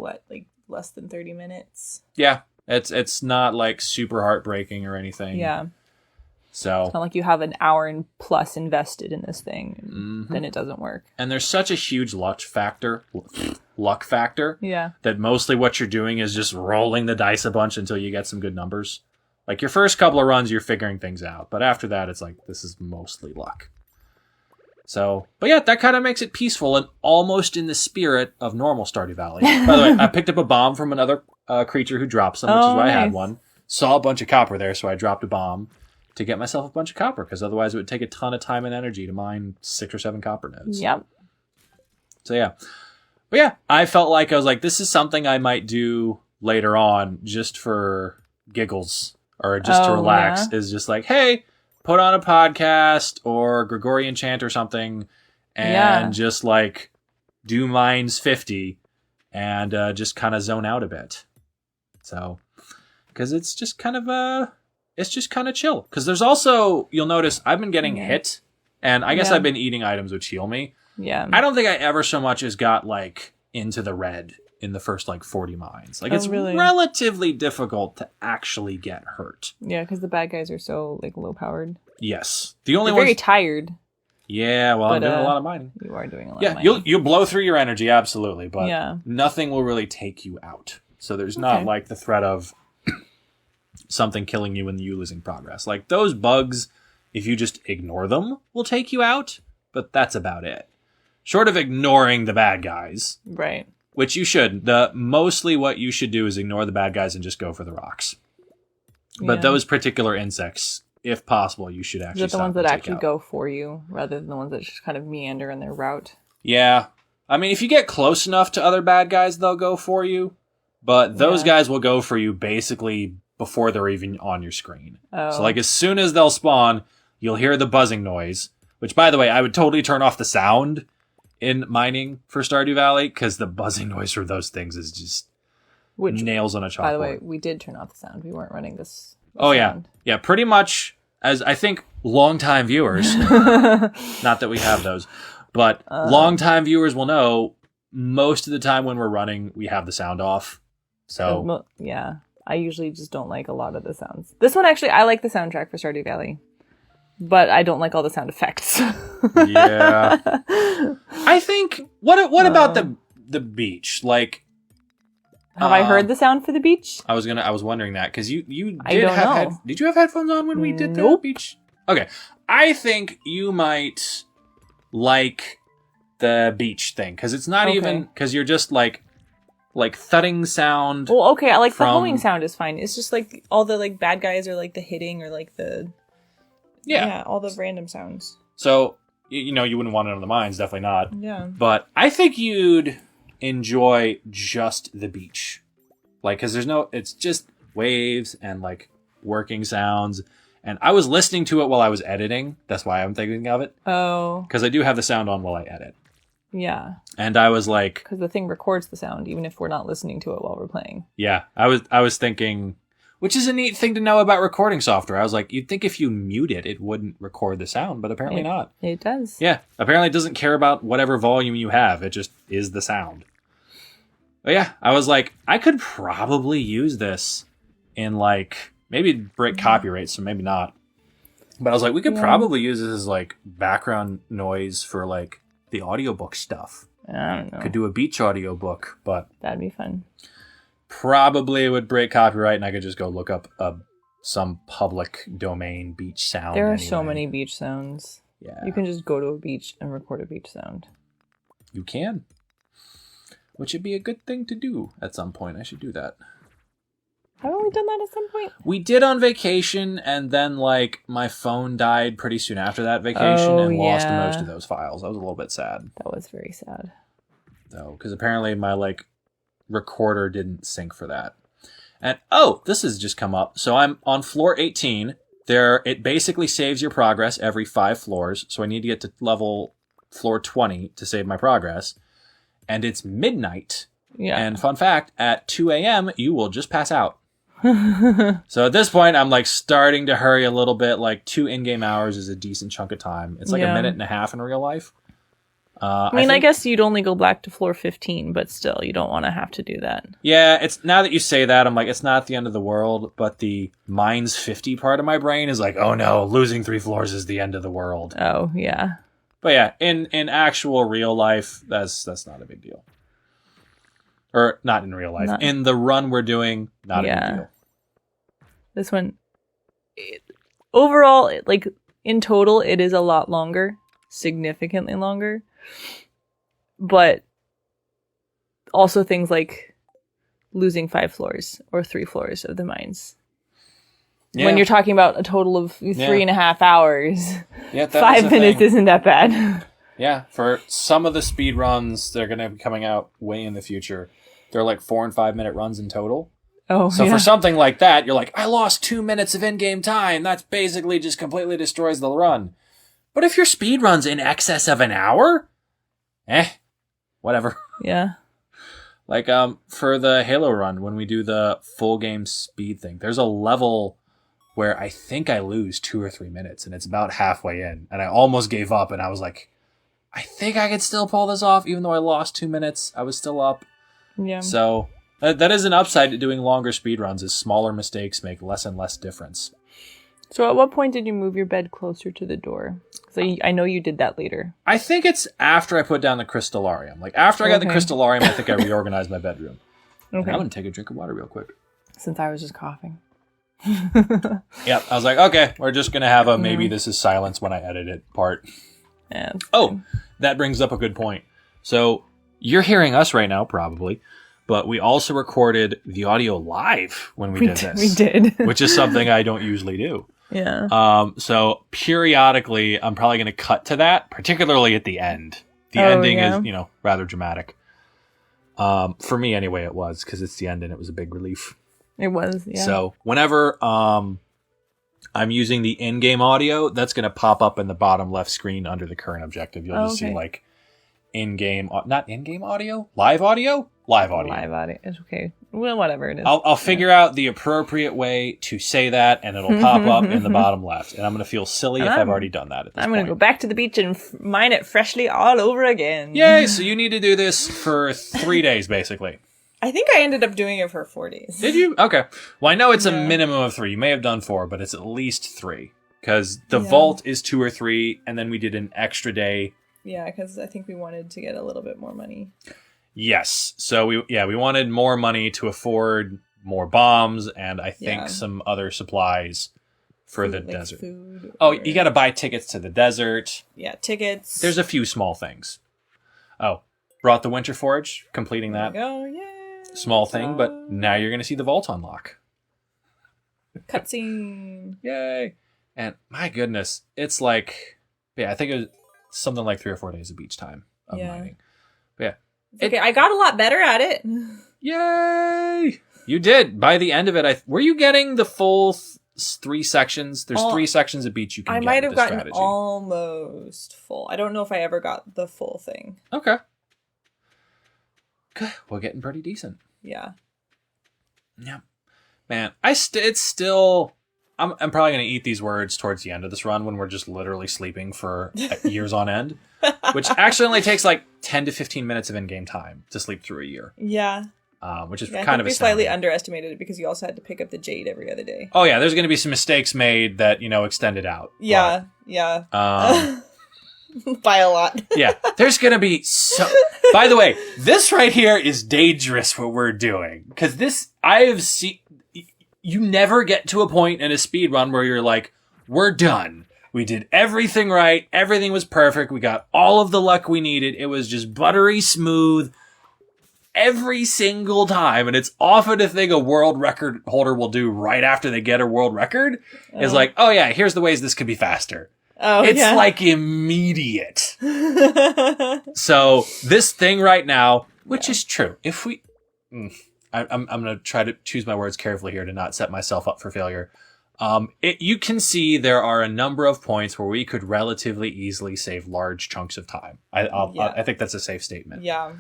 less than 30 minutes? Yeah. It's not, super heartbreaking or anything. Yeah. So it's not like you have an hour and plus invested in this thing, and then it doesn't work. And there's such a huge luck factor. Yeah. That mostly what you're doing is just rolling the dice a bunch until you get some good numbers. Your first couple of runs, you're figuring things out. But after that, it's this is mostly luck. So, but yeah, that kind of makes it peaceful and almost in the spirit of normal Stardew Valley. By the way, I picked up a bomb from another creature who drops them, which is why I had one. Saw a bunch of copper there, so I dropped a bomb to get myself a bunch of copper, because otherwise it would take a ton of time and energy to mine 6 or 7 copper nodes. Yep. So yeah. But yeah, I felt like I was this is something I might do later on just for giggles or just to relax. Yeah. Is just hey, put on a podcast or Gregorian chant or something and just do mines 50 and just kind of zone out a bit. So, because it's just kind of chill. Because there's also, you'll notice I've been getting hit, and I guess I've been eating items which heal me. Yeah. I don't think I ever so much as got into the red in the first 40 mines. It's really relatively difficult to actually get hurt. Yeah, because the bad guys are so low powered. Yes. The only ones very tired. Yeah, well, I'm doing a lot of mining. You are doing a lot of mining. Yeah, you'll blow through your energy, absolutely, but nothing will really take you out. So there's not the threat of something killing you and you losing progress. Those bugs, if you just ignore them, will take you out, but that's about it. Short of ignoring the bad guys. Right. Which you should. Mostly what you should do is ignore the bad guys and just go for the rocks. Yeah. But those particular insects, if possible, you should actually stop. The ones that actually go for you, rather than the ones that just kind of meander in their route. Yeah. I mean, if you get close enough to other bad guys, they'll go for you. But those guys will go for you basically before they're even on your screen. Oh. So as soon as they'll spawn, you'll hear the buzzing noise. Which, by the way, I would totally turn off the sound in mining for Stardew Valley, because the buzzing noise for those things is just nails on a chalkboard. By the way, we did turn off the sound. We weren't running this sound. Yeah, pretty much, as I think longtime viewers, not that we have those, but longtime viewers will know, most of the time when we're running, we have the sound off. So yeah, I usually just don't like a lot of the sounds. This one actually, I like the soundtrack for Stardew Valley, but I don't like all the sound effects. Yeah, I think what about the beach? Like, have I heard the sound for the beach? I was wondering that because you did I don't know. Did you have headphones on when we did the beach? Okay, I think you might like the beach thing because it's not even because you're just like thudding sound. Well, okay, I like the humming sound is fine. It's just like all the like bad guys or like the hitting or like the all the random sounds. So you wouldn't want it on the mines, definitely not. Yeah, but I think you'd enjoy just the beach, like because it's just waves and like working sounds. And I was listening to it while I was editing. That's why I'm thinking of it. Oh. Because I do have the sound on while I edit. Yeah. And I was like... Because the thing records the sound, even if we're not listening to it while we're playing. Yeah. I was thinking... Which is a neat thing to know about recording software. I was like, you'd think if you mute it, it wouldn't record the sound, but apparently not. It does. Yeah. Apparently it doesn't care about whatever volume you have. It just is the sound. But yeah, I was like, I could probably use this in like... Maybe break copyright, so maybe not. But I was like, we could probably use this as like background noise for like the audiobook stuff. I don't know. Could do a beach audiobook, but that'd be fun. Probably it would break copyright, and I could just go look up some public domain beach sound. There are so many beach sounds. Yeah. You can just go to a beach and record a beach sound. You can. Which would be a good thing to do at some point. I should do that. Haven't we done that at some point? We did on vacation, and then, like, my phone died pretty soon after that vacation and lost most of those files. I was a little bit sad. That was very sad. Though, because apparently my, like, recorder didn't sync for that. And, this has just come up. So I'm on floor 18. It basically saves your progress every 5 floors, so I need to get to level floor 20 to save my progress. And it's midnight. Yeah. And fun fact, at 2 a.m., you will just pass out. So at this point, I'm like starting to hurry a little bit. Like 2 in-game hours is a decent chunk of time. It's like a minute and a half in real life. I guess you'd only go back to floor 15, but still, you don't want to have to do that. Yeah, it's now that you say that, I'm like, it's not the end of the world, but the mines 50 part of my brain is like, oh no, losing 3 floors is the end of the world. Oh, yeah. But yeah, in actual real life, that's not a big deal. Or not in real life. In the run we're doing, not a big deal. This one, overall, like in total, it is a lot longer, significantly longer. But also things like losing 5 floors or 3 floors of the mines. Yeah. When you're talking about a total of 3.5 hours, 5 minutes isn't that bad. Yeah, for some of the speed runs, they're going to be coming out way in the future. They're like 4 and 5 minute runs in total. Oh, so for something like that, you're like, I lost 2 minutes of in-game time. That's basically just completely destroys the run. But if your speed run's in excess of an hour, whatever. Yeah. Like for the Halo run, when we do the full game speed thing, there's a level where I think I lose 2 or 3 minutes, and it's about halfway in, and I almost gave up, and I was like, I think I could still pull this off, even though I lost 2 minutes. I was still up. Yeah. So that is an upside to doing longer speedruns, is smaller mistakes make less and less difference. So at what point did you move your bed closer to the door? So I know you did that later. I think it's after I put down the crystallarium. Like after I got the crystallarium, I think I reorganized my bedroom. Okay. And I'm going to take a drink of water real quick. Since I was just coughing. Yep. I was like, okay, we're just going to have a maybe this is silence when I edit it part. Yeah, that brings up a good point. So you're hearing us right now, probably, but we also recorded the audio live when we did this. We did. Which is something I don't usually do. Yeah. So periodically, I'm probably going to cut to that, particularly at the end. The ending is, rather dramatic. For me, anyway, it was, because it's the end and it was a big relief. It was, yeah. So whenever I'm using the in-game audio, that's going to pop up in the bottom left screen under the current objective. You'll just see, like, in-game, not in-game audio, live audio. Live audio. It's okay. Well, whatever it is. I'll figure out the appropriate way to say that, and it'll pop up in the bottom left. And I'm going to feel silly if I've already done that at this I'm going to go back to the beach and mine it freshly all over again. Yay! So you need to do this for 3 days, basically. I think I ended up doing it for 4 days. Did you? Okay. Well, I know it's a minimum of 3. You may have done 4, but it's at least 3. Because the vault is 2 or 3, and then we did an extra day. Yeah, because I think we wanted to get a little bit more money. Yes. So we wanted more money to afford more bombs and I think some other supplies for the desert. You got to buy tickets to the desert. Yeah, tickets. There's a few small things. Oh, brought the winter forage, completing that. Oh, yeah. Small thing, but now you're going to see the vault unlock. Cutscene. Yay. And my goodness, it's like, I think it was something like 3 or 4 days of beach time of mining. But yeah. Okay, I got a lot better at it. Yay! You did. By the end of it, were you getting the full 3 sections? There's 3 sections of beach you can get. I might have gotten almost full. I don't know if I ever got the full thing. Okay. Good. Well, getting pretty decent. Yeah. Yeah. Man, it's still... I'm probably going to eat these words towards the end of this run when we're just literally sleeping for years on end, which actually only takes like 10 to 15 minutes of in-game time to sleep through a year. Yeah. Which is kind of astounding. Slightly underestimated it because you also had to pick up the jade every other day. Oh yeah, there's going to be some mistakes made that, extended out. Yeah, by a lot. Yeah, there's going to be so... By the way, this right here is dangerous what we're doing. Because this, I have seen... You never get to a point in a speed run where you're like, we're done. We did everything right. Everything was perfect. We got all of the luck we needed. It was just buttery smooth every single time. And it's often a thing a world record holder will do right after they get a world record. Is like, oh yeah, here's the ways this could be faster. Oh, it's like immediate. So this thing right now, which is true. If we... I'm going to try to choose my words carefully here to not set myself up for failure. You can see there are a number of points where we could relatively easily save large chunks of time. I think that's a safe statement. Yeah.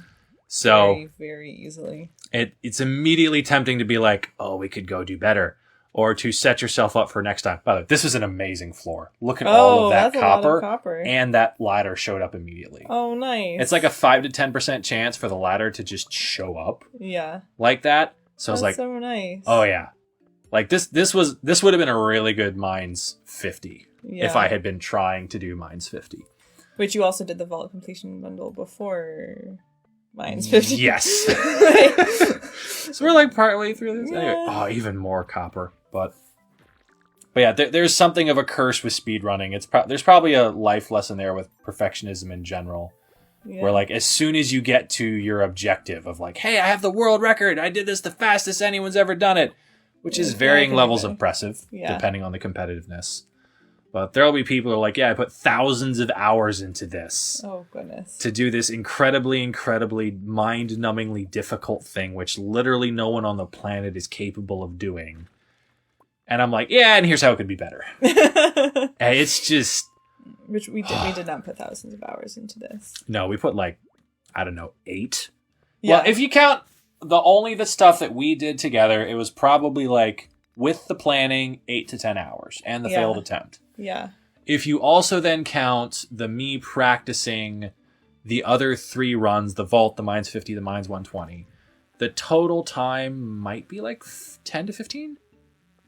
So very, very easily. It's immediately tempting to be like, oh, we could go do better. Or to set yourself up for next time. By the way, this is an amazing floor. Look at all of that copper. And that ladder showed up immediately. Oh, nice. It's like a 5 to 10% chance for the ladder to just show up. Yeah. Like that. So it's like, so nice. Oh yeah. Like this would have been a really good Mines 50 if I had been trying to do Mines 50. Which you also did the vault completion bundle before Mines 50. Yes. So we're like partway through this. Anyway, even more copper. But yeah, there's something of a curse with speedrunning. There's probably a life lesson there with perfectionism in general. Yeah. Where like as soon as you get to your objective of like, hey, I have the world record. I did this the fastest anyone's ever done it. Which is varying levels of impressive, depending on the competitiveness. But there'll be people who are like, yeah, I put thousands of hours into this. Oh, goodness. To do this incredibly, incredibly mind-numbingly difficult thing, which literally no one on the planet is capable of doing. And I'm like, yeah, and here's how it could be better. And it's just... Which we did not put thousands of hours into this. No, we put like, I don't know, 8? Yeah. Well, if you count the stuff that we did together, it was probably like, with the planning, 8 to 10 hours. And the failed attempt. Yeah. If you also then count me practicing the other 3 runs, the Vault, the Mines 50, the Mines 120, the total time might be like 10 to 15?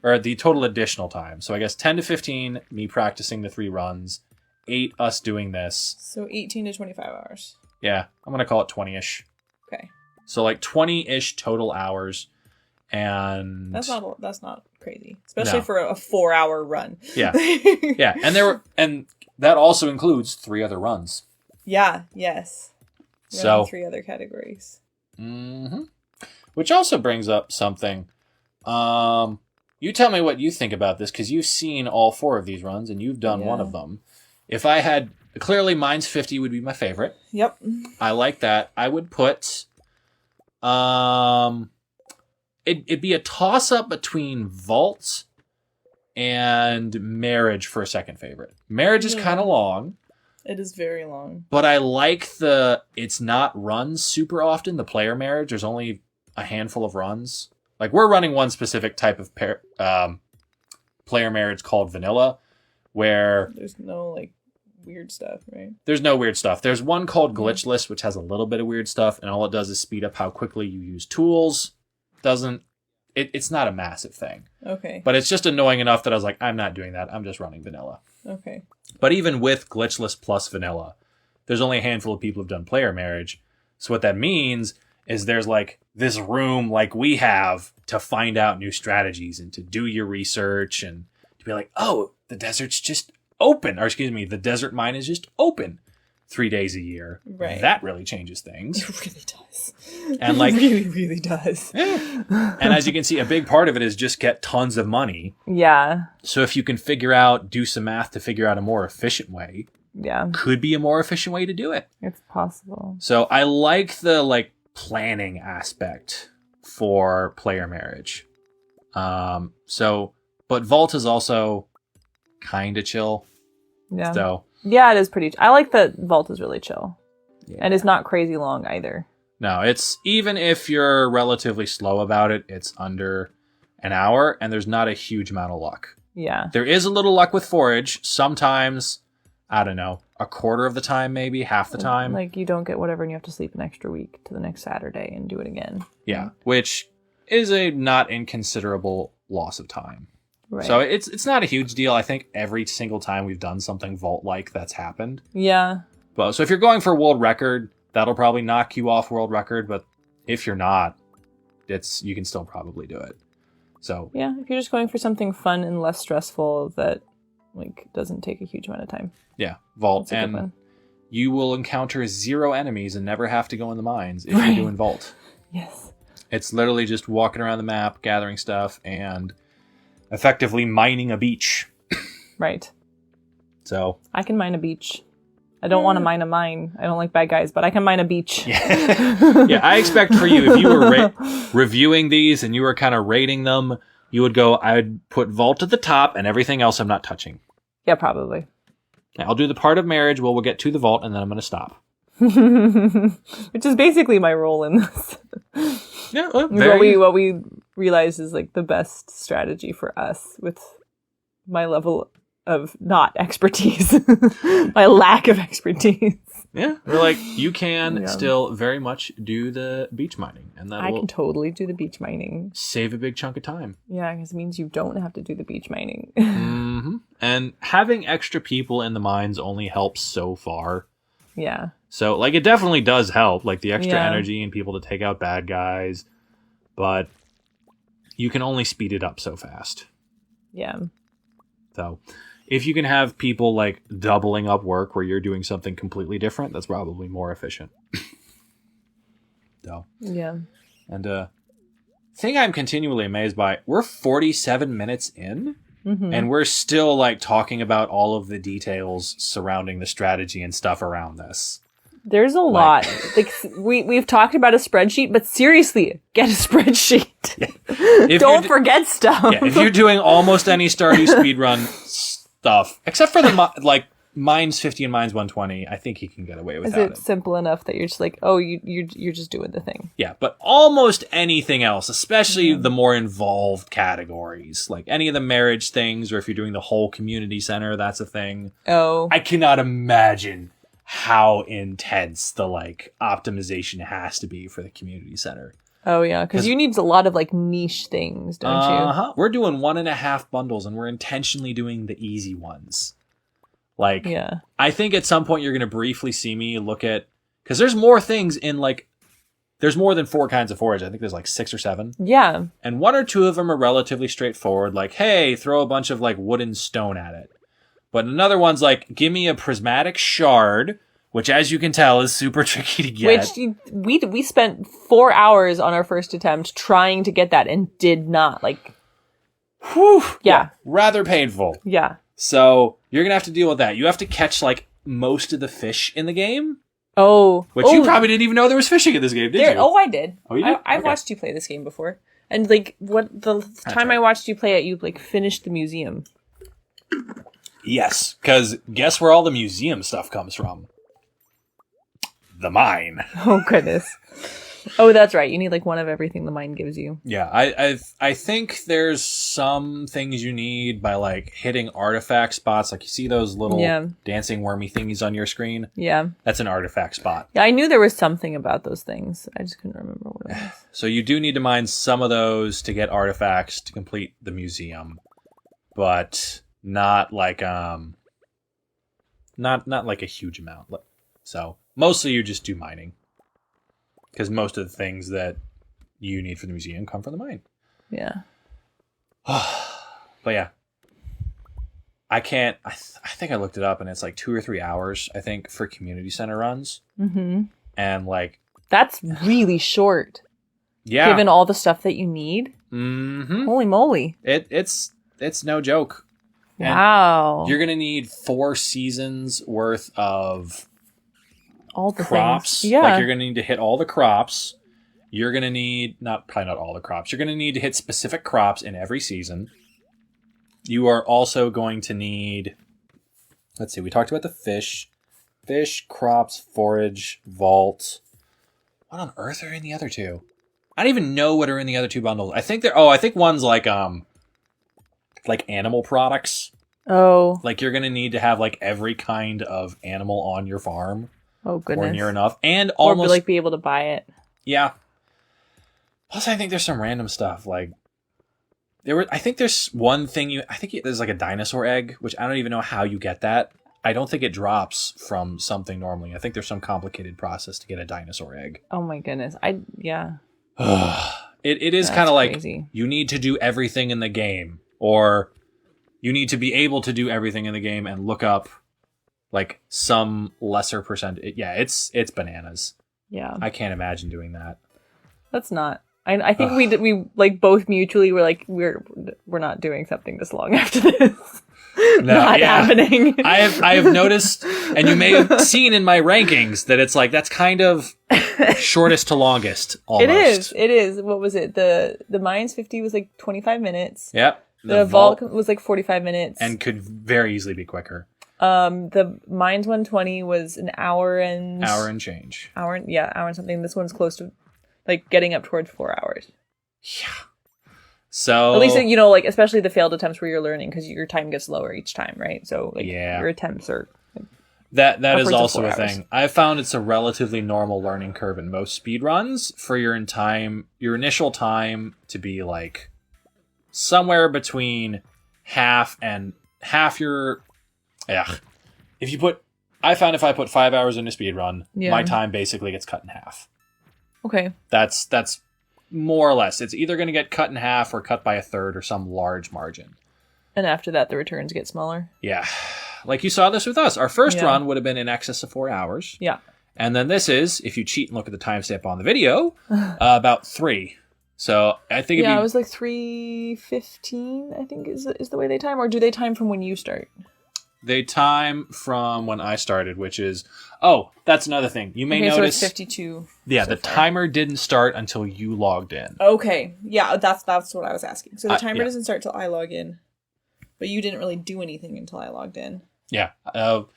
Or the total additional time. So I guess 10 to 15, me practicing the 3 runs, 8 us doing this. So 18 to 25 hours. Yeah, I'm going to call it 20-ish. Okay. So like 20-ish total hours. And that's not crazy, especially for a 4-hour run. Yeah. Yeah, and that also includes 3 other runs. Yeah, yes. So 3 other categories. Mhm. Which also brings up something. You tell me what you think about this, because you've seen all 4 of these runs, and you've done one of them. If I had... Clearly, Mines 50 would be my favorite. Yep. I like that. I would put... It'd be a toss-up between Vault and Marriage for a second favorite. Marriage is kind of long, It is very long. But I like it's not runs super often, the player marriage. There's only a handful of runs. Like, we're running one specific type of player marriage called vanilla, where... There's no, like, weird stuff, right? There's no weird stuff. There's one called glitchless, which has a little bit of weird stuff, and all it does is speed up how quickly you use tools. It's not a massive thing. Okay. But it's just annoying enough that I was like, I'm not doing that. I'm just running vanilla. Okay. But even with glitchless plus vanilla, there's only a handful of people who've done player marriage. So what that means is there's like this room like we have to find out new strategies and to do your research and to be like, oh, the desert's just open. Or excuse me, the desert mine is just open 3 days a year. Right. That really changes things. It really does. And like, it really, really does. Yeah. And as you can see, a big part of it is just get tons of money. Yeah. So if you can do some math to figure out a more efficient way, could be a more efficient way to do it. It's possible. So I like the planning aspect for player marriage. But Vault is also kind of chill. Yeah. So yeah, it is pretty. I like that Vault is really chill, and it's not crazy long either. No, it's even if you're relatively slow about it, it's under an hour, and there's not a huge amount of luck. Yeah, there is a little luck with forage. Sometimes, I don't know, a quarter of the time, maybe half the time. Like you don't get whatever, and you have to sleep an extra week to the next Saturday and do it again. Yeah, which is a not inconsiderable loss of time. Right. So it's not a huge deal. I think every single time we've done something Vault-like, that's happened. Yeah. But so if you're going for world record, that'll probably knock you off world record. But if you're not, you can still probably do it. So yeah, if you're just going for something fun and less stressful that doesn't take a huge amount of time. Yeah, Vault, and you will encounter 0 enemies and never have to go in the mines if you're doing Vault. Yes. It's literally just walking around the map, gathering stuff, and effectively mining a beach. Right. So I can mine a beach. I don't want to mine a mine. I don't like bad guys, but I can mine a beach. Yeah, I expect for you, if you were reviewing these and you were kind of rating them, you would go, I would put Vault at the top and everything else I'm not touching. Yeah, probably. I'll do the part of marriage where we'll get to the Vault and then I'm going to stop. Which is basically my role in this. Yeah, what we realize is the best strategy for us with my level of not expertise, my lack of expertise. Yeah, we're like, you can still very much do the beach mining, and that I can totally do the beach mining. Save a big chunk of time. Yeah, because it means you don't have to do the beach mining. Mm-hmm. And having extra people in the mines only helps so far. Yeah. So, it definitely does help, the extra energy and people to take out bad guys, but you can only speed it up so fast. Yeah. So, if you can have people, doubling up work where you're doing something completely different, that's probably more efficient. So. Yeah. And, thing I'm continually amazed by, we're 47 minutes in, and we're still, talking about all of the details surrounding the strategy and stuff around this. There's a lot. We've talked about a spreadsheet, but seriously, get a spreadsheet. Yeah. Don't forget stuff. Yeah, if you're doing almost any Stardew speedrun stuff, except for the Mines 50 and Mines 120, I think you can get away with that. Is it simple enough that you're just you're just doing the thing? Yeah, but almost anything else, especially the more involved categories, like any of the marriage things, or if you're doing the whole community center, that's a thing. Oh. I cannot imagine how intense the optimization has to be for the community center. Oh yeah, because you need a lot of niche things, don't you? Uh-huh. We're doing 1.5 bundles, and we're intentionally doing the easy ones. I think at some point you're going to briefly see me look at, because there's more things in there's more than 4 kinds of forage. I think there's 6 or 7. Yeah. And 1 or 2 of them are relatively straightforward. Hey, throw a bunch of wood and stone at it. But another one's give me a prismatic shard, which, as you can tell, is super tricky to get. Which we spent 4 hours on our first attempt trying to get that and did not Whew. Yeah. Rather painful. Yeah. So you're gonna have to deal with that. You have to catch most of the fish in the game. Oh. Which you probably didn't even know there was fishing in this game, did you? Oh, I did. Oh, you did? I've watched you play this game before, and what the time I watched you play it, you finished the museum. Yes, because guess where all the museum stuff comes from? The mine. Oh, goodness. Oh, that's right. You need like one of everything the mine gives you. Yeah, I think there's some things you need by like hitting artifact spots. Like you see those little dancing wormy thingies on your screen? Yeah. That's an artifact spot. Yeah, I knew there was something about those things. I just couldn't remember what it was. So you do need to mine some of those to get artifacts to complete the museum. But not like not like a huge amount. So mostly you just do mining. Because most of the things that you need for the museum come from the mine. Yeah. But yeah. I can't... I think I looked it up and it's like 2 or 3 hours, I think, for community center runs. Mm-hmm. And like... That's really short. Yeah. Given all the stuff that you need. Mm-hmm. Holy moly. It's no joke. Wow. And you're going to need 4 seasons worth of... all the crops. Things. Yeah. Like you're going to need to hit all the crops. You're going to need, probably not all the crops. You're going to need to hit specific crops in every season. You are also going to need, let's see, we talked about the fish. Fish, crops, forage, vault. What on earth are in the other two? I don't even know what are in the other 2 bundles. I think I think one's like animal products. Oh. Like you're going to need to have like every kind of animal on your farm. Oh, goodness. Or near enough. And almost... Or be able to buy it. Yeah. Plus, I think there's some random stuff. Like, I think there's one thing I think there's like a dinosaur egg, which I don't even know how you get that. I don't think it drops from something normally. I think there's some complicated process to get a dinosaur egg. Oh, my goodness. Yeah. It is kind of like, you need to do everything in the game. Or you need to be able to do everything in the game and look up like some lesser percentage. Yeah, it's bananas. Yeah. I can't imagine doing that. That's not. I think we like both mutually were like we're not doing something this long after this. Not happening. I have noticed, and you may have seen in my rankings that it's like that's kind of shortest to longest. Almost. It is. What was it? The Mines 50 was like 25 minutes. Yep. The vault was like 45 minutes, and could very easily be quicker. The Mines 120 was an hour and change. Hour and something. This one's close to like getting up towards 4 hours. Yeah. So at least like especially the failed attempts where you're learning because your time gets lower each time, right? So like your attempts are that is also a thing. I've found it's a relatively normal learning curve in most speedruns for your initial time to be like somewhere between half your I found if I put 5 hours into speedrun, my time basically gets cut in half. Okay. That's more or less. It's either going to get cut in half or cut by a third or some large margin. And after that, the returns get smaller? Yeah. Like you saw this with us. Our first run would have been in excess of 4 hours. Yeah. And then this is, if you cheat and look at the timestamp on the video, about 3. So I think it was like 3:15, I think is the way they time. Or do they time from when you start? They time from when I started, which is... Oh, that's another thing. You may notice... So it's 52. Yeah, the timer didn't start until you logged in. Okay. Yeah, that's what I was asking. So the timer doesn't start till I log in. But you didn't really do anything until I logged in. Yeah. So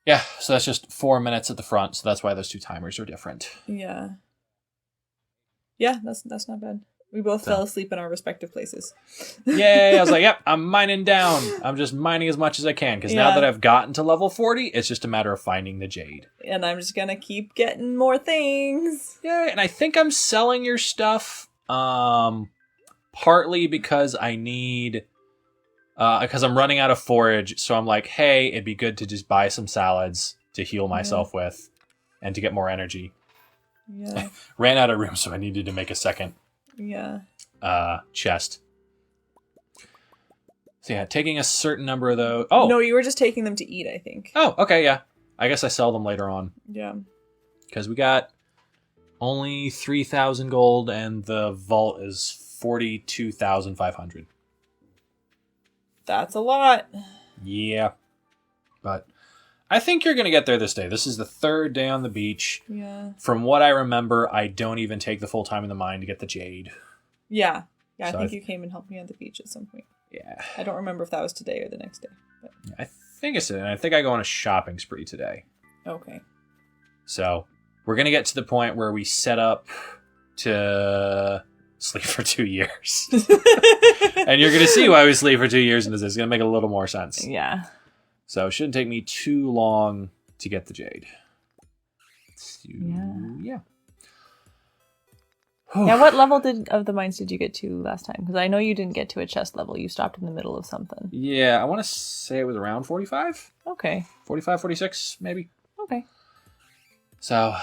that's just 4 minutes at the front. So that's why those 2 timers are different. Yeah. Yeah, that's not bad. We both fell asleep in our respective places. Yay! I was like, yep, I'm mining down. I'm just mining as much as I can. Because now that I've gotten to level 40, it's just a matter of finding the jade. And I'm just going to keep getting more things. Yeah, and I think I'm selling your stuff partly because I need... because I'm running out of forage. So I'm like, hey, it'd be good to just buy some salads to heal myself with and to get more energy. Yeah. Ran out of room, so I needed to make a second. Yeah. Chest. So yeah, taking a certain number of those. Oh no, you were just taking them to eat, I think. Oh, okay, yeah. I guess I sell them later on. Yeah. Because we got only 3,000 gold, and the vault is 42,500. That's a lot. Yeah, but I think you're gonna get there this day. This is the 3rd day on the beach. Yeah. From what I remember, I don't even take the full time in the mine to get the jade. Yeah. Yeah, so I think you came and helped me on the beach at some point. Yeah. I don't remember if that was today or the next day. But... I think it's today. And I think I go on a shopping spree today. Okay. So we're going to get to the point where we set up to sleep for 2 years. And you're going to see why we sleep for 2 years, and this is going to make a little more sense. Yeah. So it shouldn't take me too long to get the jade. So, yeah. Yeah, what level of the mines did you get to last time? Because I know you didn't get to a chest level. You stopped in the middle of something. Yeah, I want to say it was around 45. Okay. 45, 46, maybe. Okay. So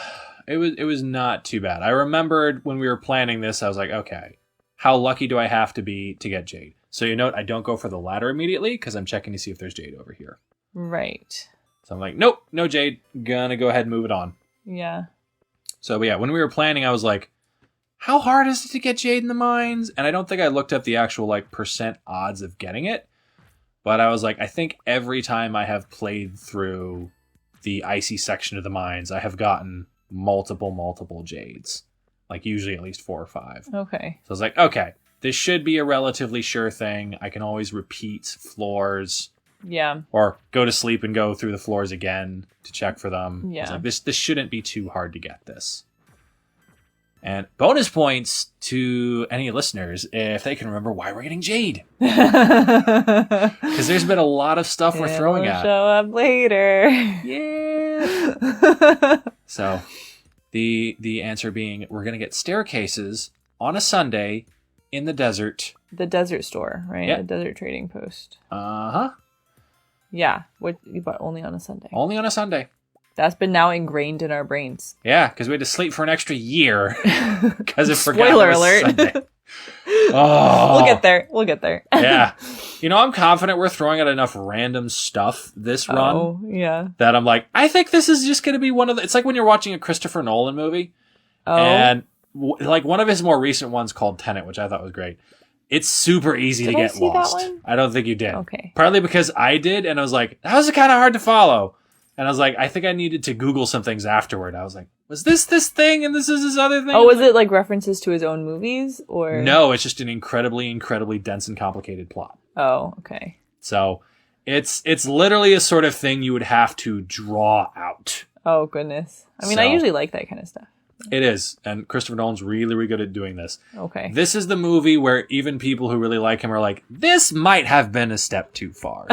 it was not too bad. I remembered when we were planning this, I was like, okay, how lucky do I have to be to get jade? So you note I don't go for the ladder immediately because I'm checking to see if there's jade over here. Right. So I'm like, nope, no jade. Gonna go ahead and move it on. Yeah. So but yeah, when we were planning, I was like, how hard is it to get jade in the mines? And I don't think I looked up the actual like percent odds of getting it. But I was like, I think every time I have played through the icy section of the mines, I have gotten multiple jades. Like usually at least 4 or 5. Okay. So I was like, okay, this should be a relatively sure thing. I can always repeat floors. Yeah. Or go to sleep and go through the floors again to check for them. Yeah. Like, this shouldn't be too hard to get this. And bonus points to any listeners if they can remember why we're getting jade. Because there's been a lot of stuff we're throwing at. Show up later. Yeah. So the answer being we're going to get staircases on a Sunday in the desert. The desert store, right? Yep. The desert trading post. Uh-huh. Yeah. But only on a Sunday. Only on a Sunday. That's been now ingrained in our brains. Yeah, because we had to sleep for an extra year because it forgot. Spoiler alert. Oh. We'll get there. Yeah. You know, I'm confident we're throwing out enough random stuff this run. Oh, yeah. That I'm like, I think this is just going to be one of the... It's like when you're watching a Christopher Nolan movie. Oh. And like one of his more recent ones called Tenet, which I thought was great. It's super easy to get lost. That one? I don't think you did. Okay. Partly because I did, and I was like, that was kind of hard to follow. And I was like, I think I needed to Google some things afterward. I was like, was this thing and this is this other thing? Oh, was it like references to his own movies or? No, it's just an incredibly dense and complicated plot. Oh, okay. So it's literally a sort of thing you would have to draw out. Oh, goodness. I mean, I usually like that kind of stuff. It is. And Christopher Nolan's really, really good at doing this. Okay. This is the movie where even people who really like him are like, this might have been a step too far.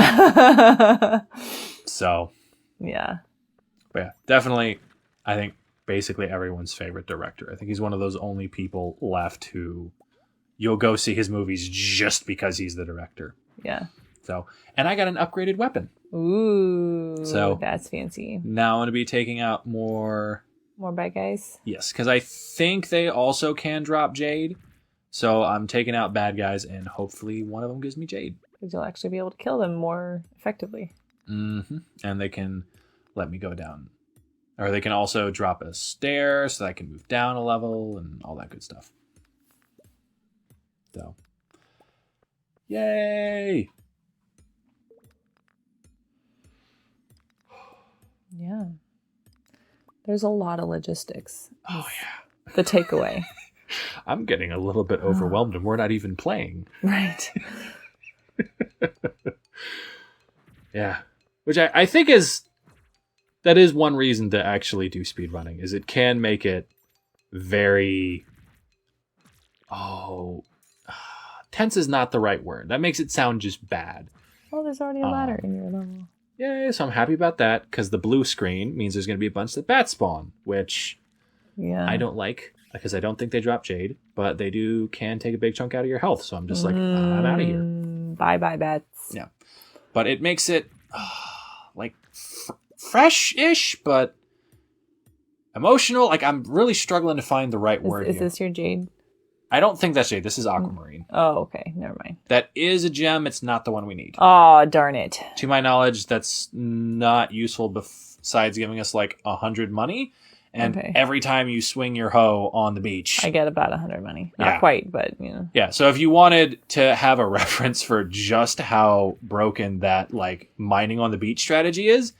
So... Yeah. But yeah, definitely, I think basically everyone's favorite director. I think he's one of those only people left who you'll go see his movies just because he's the director. Yeah. So, and I got an upgraded weapon. Ooh. So that's fancy. Now I'm going to be taking out more... More bad guys? Yes, because I think they also can drop jade. So I'm taking out bad guys and hopefully one of them gives me jade. Because you'll actually be able to kill them more effectively. Mm-hmm. And they can let me go down. Or they can also drop a stair so that I can move down a level and all that good stuff. So. Yay! Yeah. There's a lot of logistics. Oh, yeah. The takeaway. I'm getting a little bit overwhelmed and we're not even playing. Right. Yeah. Which I think that is one reason to actually do speedrunning, is it can make it very... tense is not the right word. That makes it sound just bad. Well, there's already a ladder in your level. Yay, so I'm happy about that, because the blue screen means there's going to be a bunch that bat spawn, which I don't like, because I don't think they drop jade, but they can take a big chunk out of your health, so I'm just like, I'm out of here. Bye-bye, bats. Yeah. But it makes it... like fresh-ish, but emotional. Like I'm really struggling to find the right word. Is this your jade? I don't think that's jade. This is aquamarine. Oh, okay. Never mind. That is a gem. It's not the one we need. Oh, darn it. To my knowledge, that's not useful besides giving us like 100 money. And every time you swing your hoe on the beach, I get about 100 money. Not quite, but you know. Yeah. So if you wanted to have a reference for just how broken that like mining on the beach strategy is,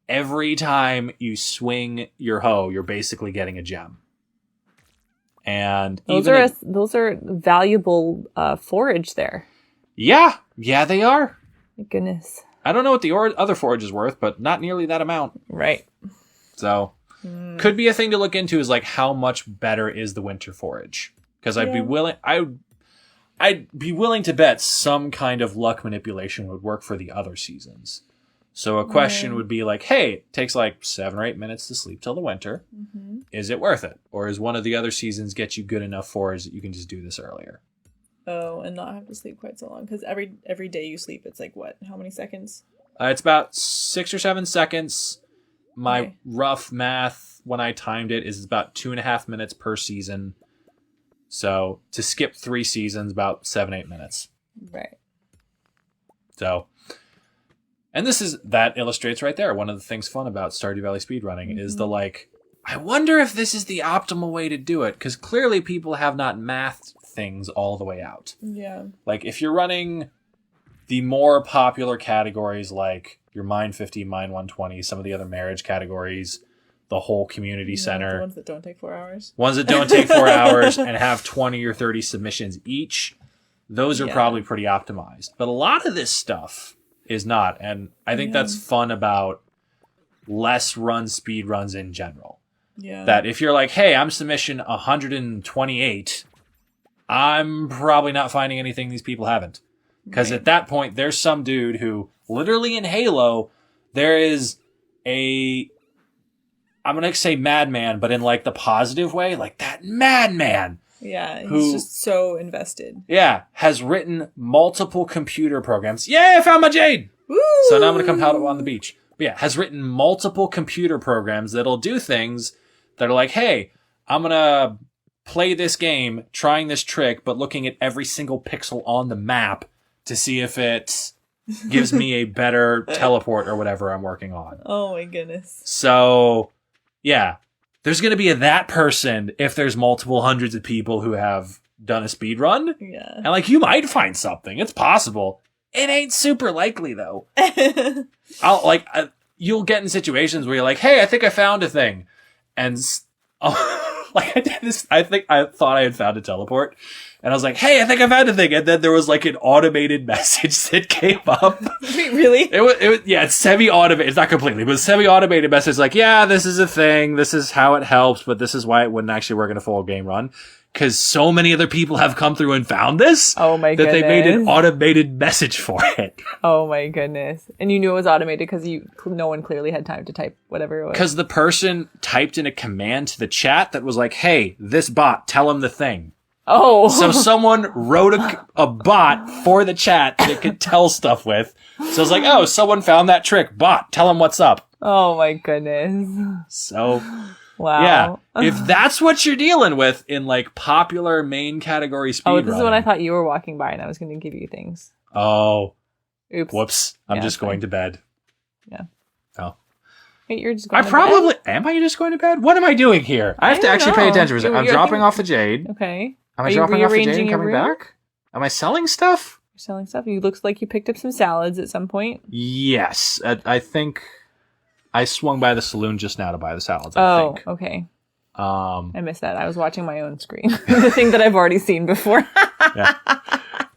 every time you swing your hoe, you're basically getting a gem. And those are valuable forage there. Yeah, they are. My goodness. I don't know what the other forage is worth, but not nearly that amount. Right. So, could be a thing to look into is like how much better is the winter forage? Because I'd be willing to bet some kind of luck manipulation would work for the other seasons. So a question would be like, hey, it takes like 7 or 8 minutes to sleep till the winter. Mm-hmm. Is it worth it? Or is one of the other seasons get you good enough forage that you can just do this earlier? Oh, and not have to sleep quite so long. Because every day you sleep, it's like what? How many seconds? It's about 6 or 7 seconds. My rough math, when I timed it, is about 2.5 minutes per season. So to skip 3 seasons, about 7-8 minutes. Right. So, and that illustrates right there. One of the things fun about Stardew Valley speedrunning is the like, I wonder if this is the optimal way to do it. Because clearly people have not mathed things all the way out. Yeah. Like if you're running the more popular categories like your Mine 50, Mine 120, some of the other marriage categories, the whole community center. The ones that don't take 4 hours. Ones that don't take 4 hours and have 20 or 30 submissions each. Those are probably pretty optimized. But a lot of this stuff is not. And I think that's fun about less run speed runs in general. Yeah. That if you're like, hey, I'm submission 128, I'm probably not finding anything these people haven't. Because at that point, there's some dude who, literally in Halo, there is I'm going to say madman, but in like the positive way, like that madman. Yeah, he's just so invested. Yeah, has written multiple computer programs. Yeah, I found my jade! Woo! So now I'm going to come out on the beach. But yeah, has written multiple computer programs that'll do things that are like, hey, I'm going to play this game, trying this trick, but looking at every single pixel on the map to see if it gives me a better teleport or whatever I'm working on. Oh my goodness. So, yeah. There's going to be that person if there's multiple hundreds of people who have done a speed run. Yeah. And like, you might find something. It's possible. It ain't super likely though. You'll get in situations where you're like, hey, I think I found a thing. And like I did this, I thought I had found a teleport. And I was like, hey, I think I found a thing. And then there was like an automated message that came up. Wait, really? It was it's semi-automated. It's not completely, but semi-automated message like, yeah, this is a thing. This is how it helps, but this is why it wouldn't actually work in a full game run. Because so many other people have come through and found this. Oh my goodness. That they made an automated message for it. Oh my goodness. And you knew it was automated because no one clearly had time to type whatever it was. Because the person typed in a command to the chat that was like, hey, this bot, tell him the thing. Oh. So someone wrote a bot for the chat that it could tell stuff with. So it's like, oh, someone found that trick. Bot, tell him what's up. Oh my goodness. So, wow. Yeah. If that's what you're dealing with in like popular main category speedrunning. Oh, this is when I thought you were walking by and I was going to give you things. Oh. Oops. Whoops. I'm just going to bed. Yeah. Oh. Wait, you're just going to bed? Am I just going to bed? What am I doing here? I have to actually pay attention. I'm dropping off the jade. Okay. Am I dropping off the jade and coming back? Am I selling stuff? You're selling stuff. You looks like you picked up some salads at some point. Yes. I think I swung by the saloon just now to buy the salads, I think. Oh, okay. I missed that. I was watching my own screen. The thing that I've already seen before. Yeah.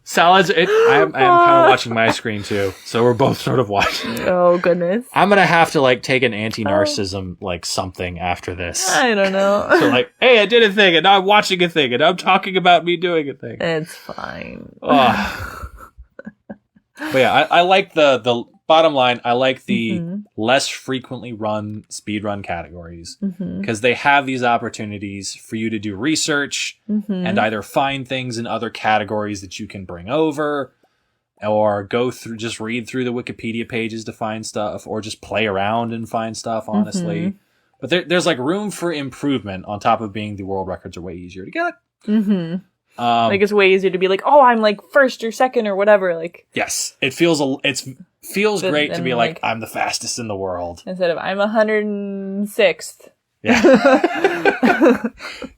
Salads, I am kind of watching my screen too. So we're both sort of watching. Oh, goodness. I'm going to have to like take an anti-narcissism like something after this. I don't know. So like, hey, I did a thing and now I'm watching a thing and I'm talking about me doing a thing. It's fine. But yeah, I like the bottom line. I like the less frequently run speedrun categories because they have these opportunities for you to do research and either find things in other categories that you can bring over or just read through the Wikipedia pages to find stuff or just play around and find stuff, honestly. But there's like room for improvement on top of being the world records are way easier to get. Like it's way easier to be like, oh, I'm like first or second or whatever. Like, yes, it feels great to be like I'm the fastest in the world instead of I'm 106th. Yeah,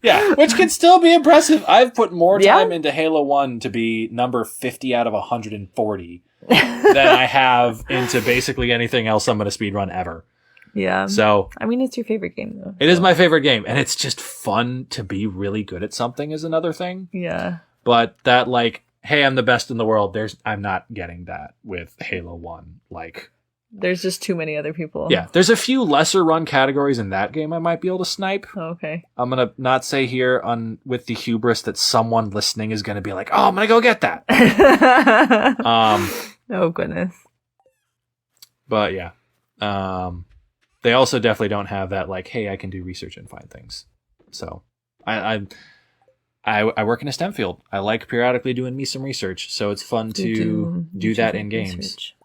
yeah, which can still be impressive. I've put more time into Halo 1 to be number 50 out of 140 than I have into basically anything else I'm going to speedrun ever. Yeah. So, I mean, it's your favorite game, though. It is my favorite game, and it's just fun to be really good at something is another thing. Yeah. But that, like, hey, I'm the best in the world. I'm not getting that with Halo 1. Like, there's just too many other people. Yeah, there's a few lesser run categories in that game I might be able to snipe. Okay. I'm going to not say here with the hubris that someone listening is going to be like, oh, I'm going to go get that. Oh, goodness. But yeah. They also definitely don't have that, like, hey, I can do research and find things. So I work in a STEM field. I like periodically doing me some research. So it's fun to do that in games. Research.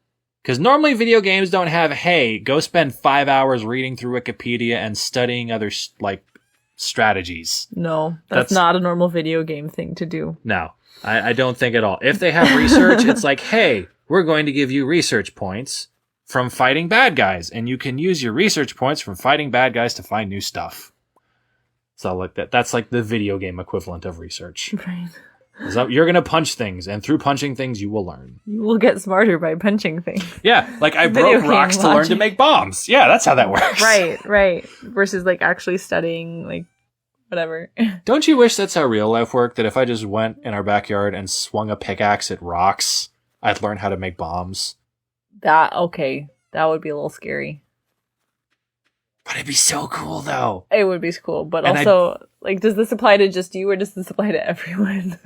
Because normally video games don't have, hey, go spend 5 hours reading through Wikipedia and studying other, like, strategies. No, that's not a normal video game thing to do. No, I don't think at all. If they have research, it's like, hey, we're going to give you research points from fighting bad guys, and you can use your research points from fighting bad guys to find new stuff. So like that's like the video game equivalent of research. Right. So you're going to punch things, and through punching things, you will learn. You will get smarter by punching things. Yeah, like I broke rocks to learn to make bombs. Yeah, that's how that works. Right. Versus like actually studying, like, whatever. Don't you wish that's how real life worked? That if I just went in our backyard and swung a pickaxe at rocks, I'd learn how to make bombs? That would be a little scary. But it'd be so cool, though. It would be cool, but and also, like, does this apply to just you, or does this apply to everyone?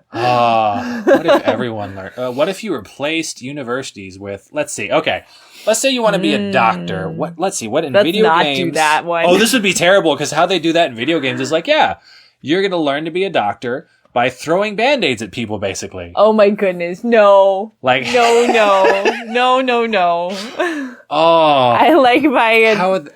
What if everyone learned? What if you replaced universities with, let's say you want to be a doctor. Let's see, what in Let's video not games? Do that one. Oh, this would be terrible, because how they do that in video games is like, yeah, you're going to learn to be a doctor by throwing Band-Aids at people, basically. Oh my goodness, no. Like, no. Oh. I like my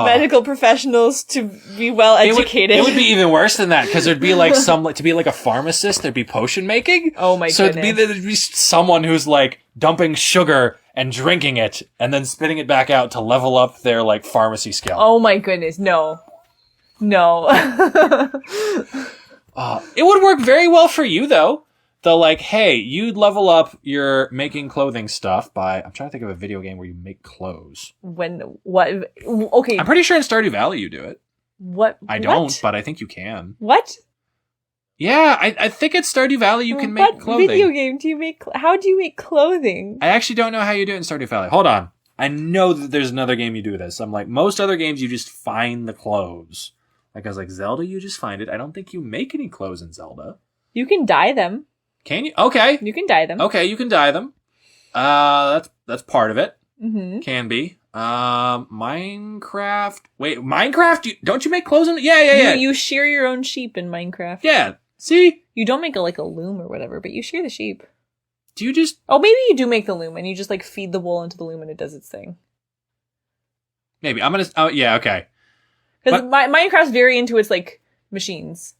medical professionals to be well educated. It would be even worse than that, because there'd be like to be like a pharmacist, there'd be potion making. Oh my goodness. So there'd be someone who's like dumping sugar and drinking it and then spitting it back out to level up their like pharmacy skill. Oh my goodness, no. It would work very well for you, though. The like, hey, you'd level up your making clothing stuff by... I'm trying to think of a video game where you make clothes. What? Okay. I'm pretty sure in Stardew Valley you do it. What? I don't, but I think you can. What? Yeah, I think at Stardew Valley you can make clothing. What video game do you make... How do you make clothing? I actually don't know how you do it in Stardew Valley. Hold on. I know that there's another game you do this. I'm like, most other games you just find the clothes. Like, I was like, Zelda, you just find it. I don't think you make any clothes in Zelda. You can dye them. Can you? Okay. You can dye them. Okay, you can dye them. That's part of it. Mm-hmm. Can be. Minecraft. Wait, Minecraft? Don't you make clothes in it? Yeah. You shear your own sheep in Minecraft. Yeah. See? You don't make a loom or whatever, but you shear the sheep. Do you just... Oh, maybe you do make the loom, and you just, like, feed the wool into the loom and it does its thing. Maybe. I'm gonna... Oh, yeah, okay. Because Minecraft's very into its, like, machines.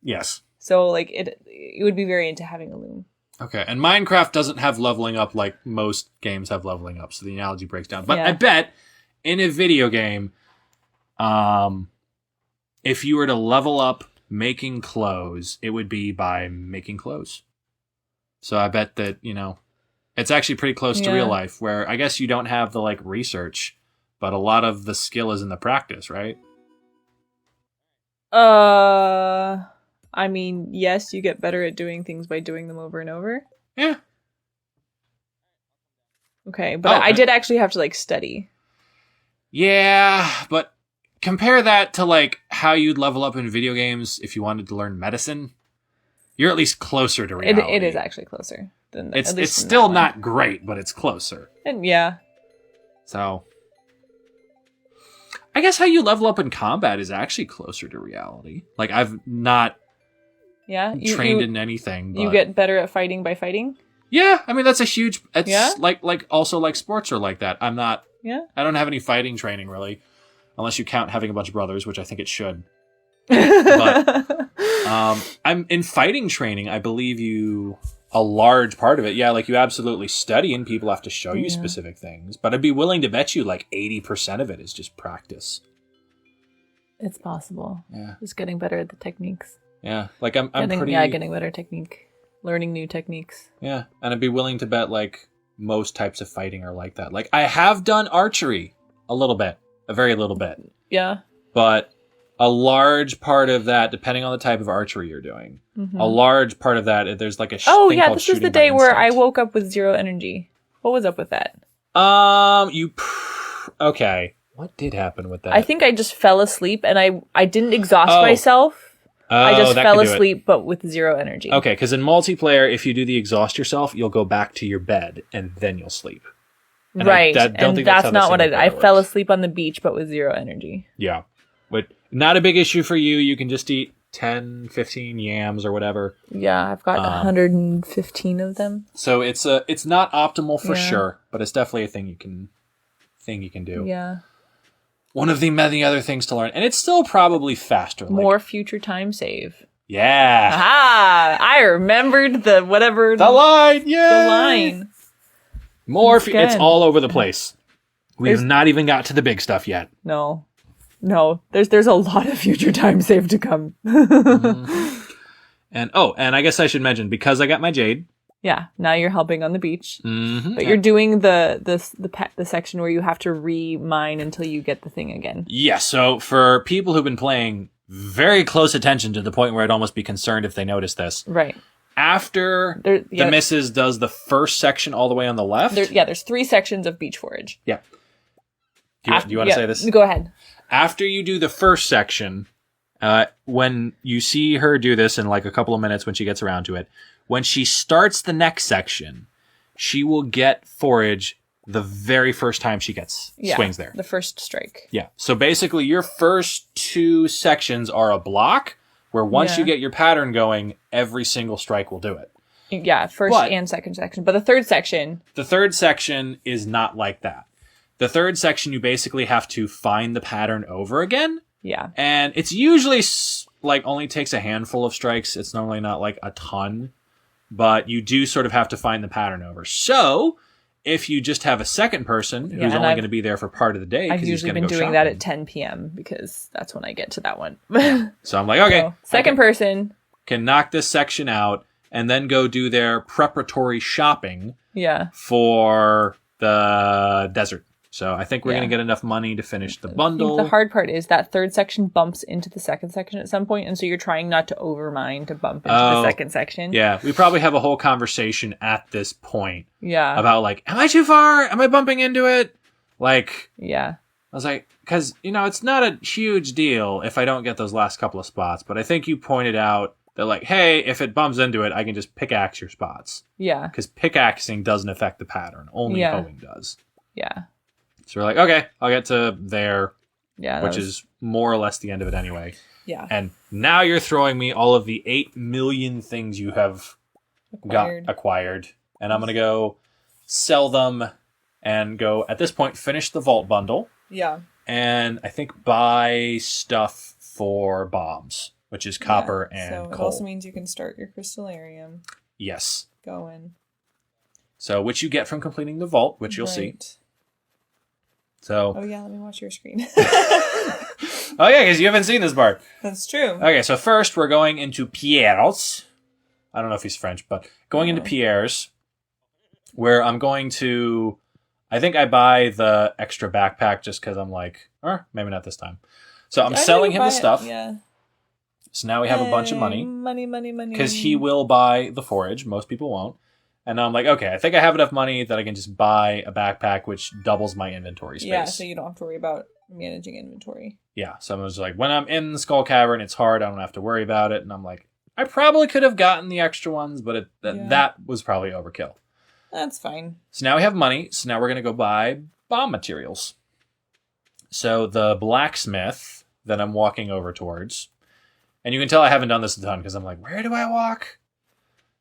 Yes. So, like, it would be very into having a loom. Okay, and Minecraft doesn't have leveling up like most games have leveling up, so the analogy breaks down. But yeah. I bet in a video game, if you were to level up making clothes, it would be by making clothes. So I bet that, it's actually pretty close to real life, where I guess you don't have the, like, research, but a lot of the skill is in the practice, right? I mean, yes, you get better at doing things by doing them over and over. Yeah. Okay, but I did actually have to, like, study. Yeah, but compare that to, like, how you'd level up in video games if you wanted to learn medicine. You're at least closer to reality. It is actually closer. It's still not great, but it's closer. And yeah. So... I guess how you level up in combat is actually closer to reality. Like, I've not trained in anything. But... You get better at fighting by fighting? Yeah, I mean, that's a huge... It's like also like sports are like that. I'm not... Yeah? I don't have any fighting training, really. Unless you count having a bunch of brothers, which I think it should. But I'm in fighting training, I believe a large part of it, like you absolutely study and people have to show you specific things. But I'd be willing to bet you like 80% of it is just practice. It's possible. Yeah. Just getting better at the techniques. Yeah. Like I'm pretty... Yeah, getting better technique. Learning new techniques. Yeah. And I'd be willing to bet like most types of fighting are like that. Like I have done archery a little bit. A very little bit. Yeah. But a large part of that, depending on the type of archery you're doing, a large part of that, there's like a thing called this was the day where I woke up with 0 energy. What was up with that? Okay. What did happen with that? I think I just fell asleep, and I didn't exhaust myself. I just fell asleep, but with 0 energy. Okay, because in multiplayer, if you do the exhaust yourself, you'll go back to your bed, and then you'll sleep. And right, that's not what I did. I fell asleep on the beach, but with 0 energy. Yeah. But not a big issue for you. You can just eat 10, 15 yams or whatever. Yeah, I've got 115 of them. So it's not optimal for sure, but it's definitely a thing you can do. Yeah. One of the many other things to learn, and it's still probably faster. More future time save. Yeah. Aha! I remembered the line. Yeah. The line. It's all over the place. We've not even got to the big stuff yet. No. There's a lot of future time save to come. And I guess I should mention, because I got my jade. Yeah, now you're helping on the beach, but you're doing the section where you have to re-mine until you get the thing again. Yeah, so for people who've been playing very close attention to the point where I'd almost be concerned if they noticed this. Right. After the missus does the first section all the way on the left. There's 3 sections of beach forage. Yeah. Do you want to say this? Go ahead. After you do the first section, when you see her do this in like a couple of minutes when she gets around to it, when she starts the next section, she will get forage the very first time she swings there. The first strike. Yeah. So basically your first 2 sections are a block where once you get your pattern going, every single strike will do it. Yeah, first and second section. But the third section... The third section is not like that. The third section, you basically have to find the pattern over again. Yeah. And it's usually like only takes a handful of strikes. It's normally not like a ton. But you do sort of have to find the pattern over. So, if you just have a second person who's only going to be there for part of the day, I've usually been doing that at 10 p.m. because that's when I get to that one. So I'm like, okay. So, second person can knock this section out and then go do their preparatory shopping for the desert. So I think we're going to get enough money to finish the bundle. I think the hard part is that third section bumps into the second section at some point, and so you're trying not to overmine to bump into the second section. Yeah, we probably have a whole conversation at this point. Yeah. About like, am I too far? Am I bumping into it? Like, yeah. I was like, because, it's not a huge deal if I don't get those last couple of spots, but I think you pointed out that like, hey, if it bumps into it, I can just pickaxe your spots. Yeah. Because pickaxing doesn't affect the pattern. Only hoeing does. Yeah. So we're like, okay, I'll get to there, which is more or less the end of it anyway. Yeah. And now you're throwing me all of the 8 million things you have acquired. And I'm going to go sell them and go, at this point, finish the vault bundle. Yeah. And I think buy stuff for bombs, which is copper and coal. It also means you can start your crystallarium. Yes. Going. So, which you get from completing the vault, which you'll see. So. Oh, yeah, let me watch your screen. Oh, yeah, because you haven't seen this part. That's true. Okay, so first we're going into Pierre's. I don't know if he's French, but going into Pierre's, where I'm going to... I think I buy the extra backpack just because I'm like, maybe not this time. So I'm selling him the stuff. Yeah. So now we have a bunch of money. Money. Because he will buy the forage. Most people won't. And I'm like, okay, I think I have enough money that I can just buy a backpack, which doubles my inventory space. Yeah, so you don't have to worry about managing inventory. Yeah, so I was like, when I'm in the Skull Cavern, it's hard. I don't have to worry about it. And I'm like, I probably could have gotten the extra ones, but that was probably overkill. That's fine. So now we have money. So now we're going to go buy bomb materials. So the blacksmith that I'm walking over towards, and you can tell I haven't done this a ton because I'm like, where do I walk?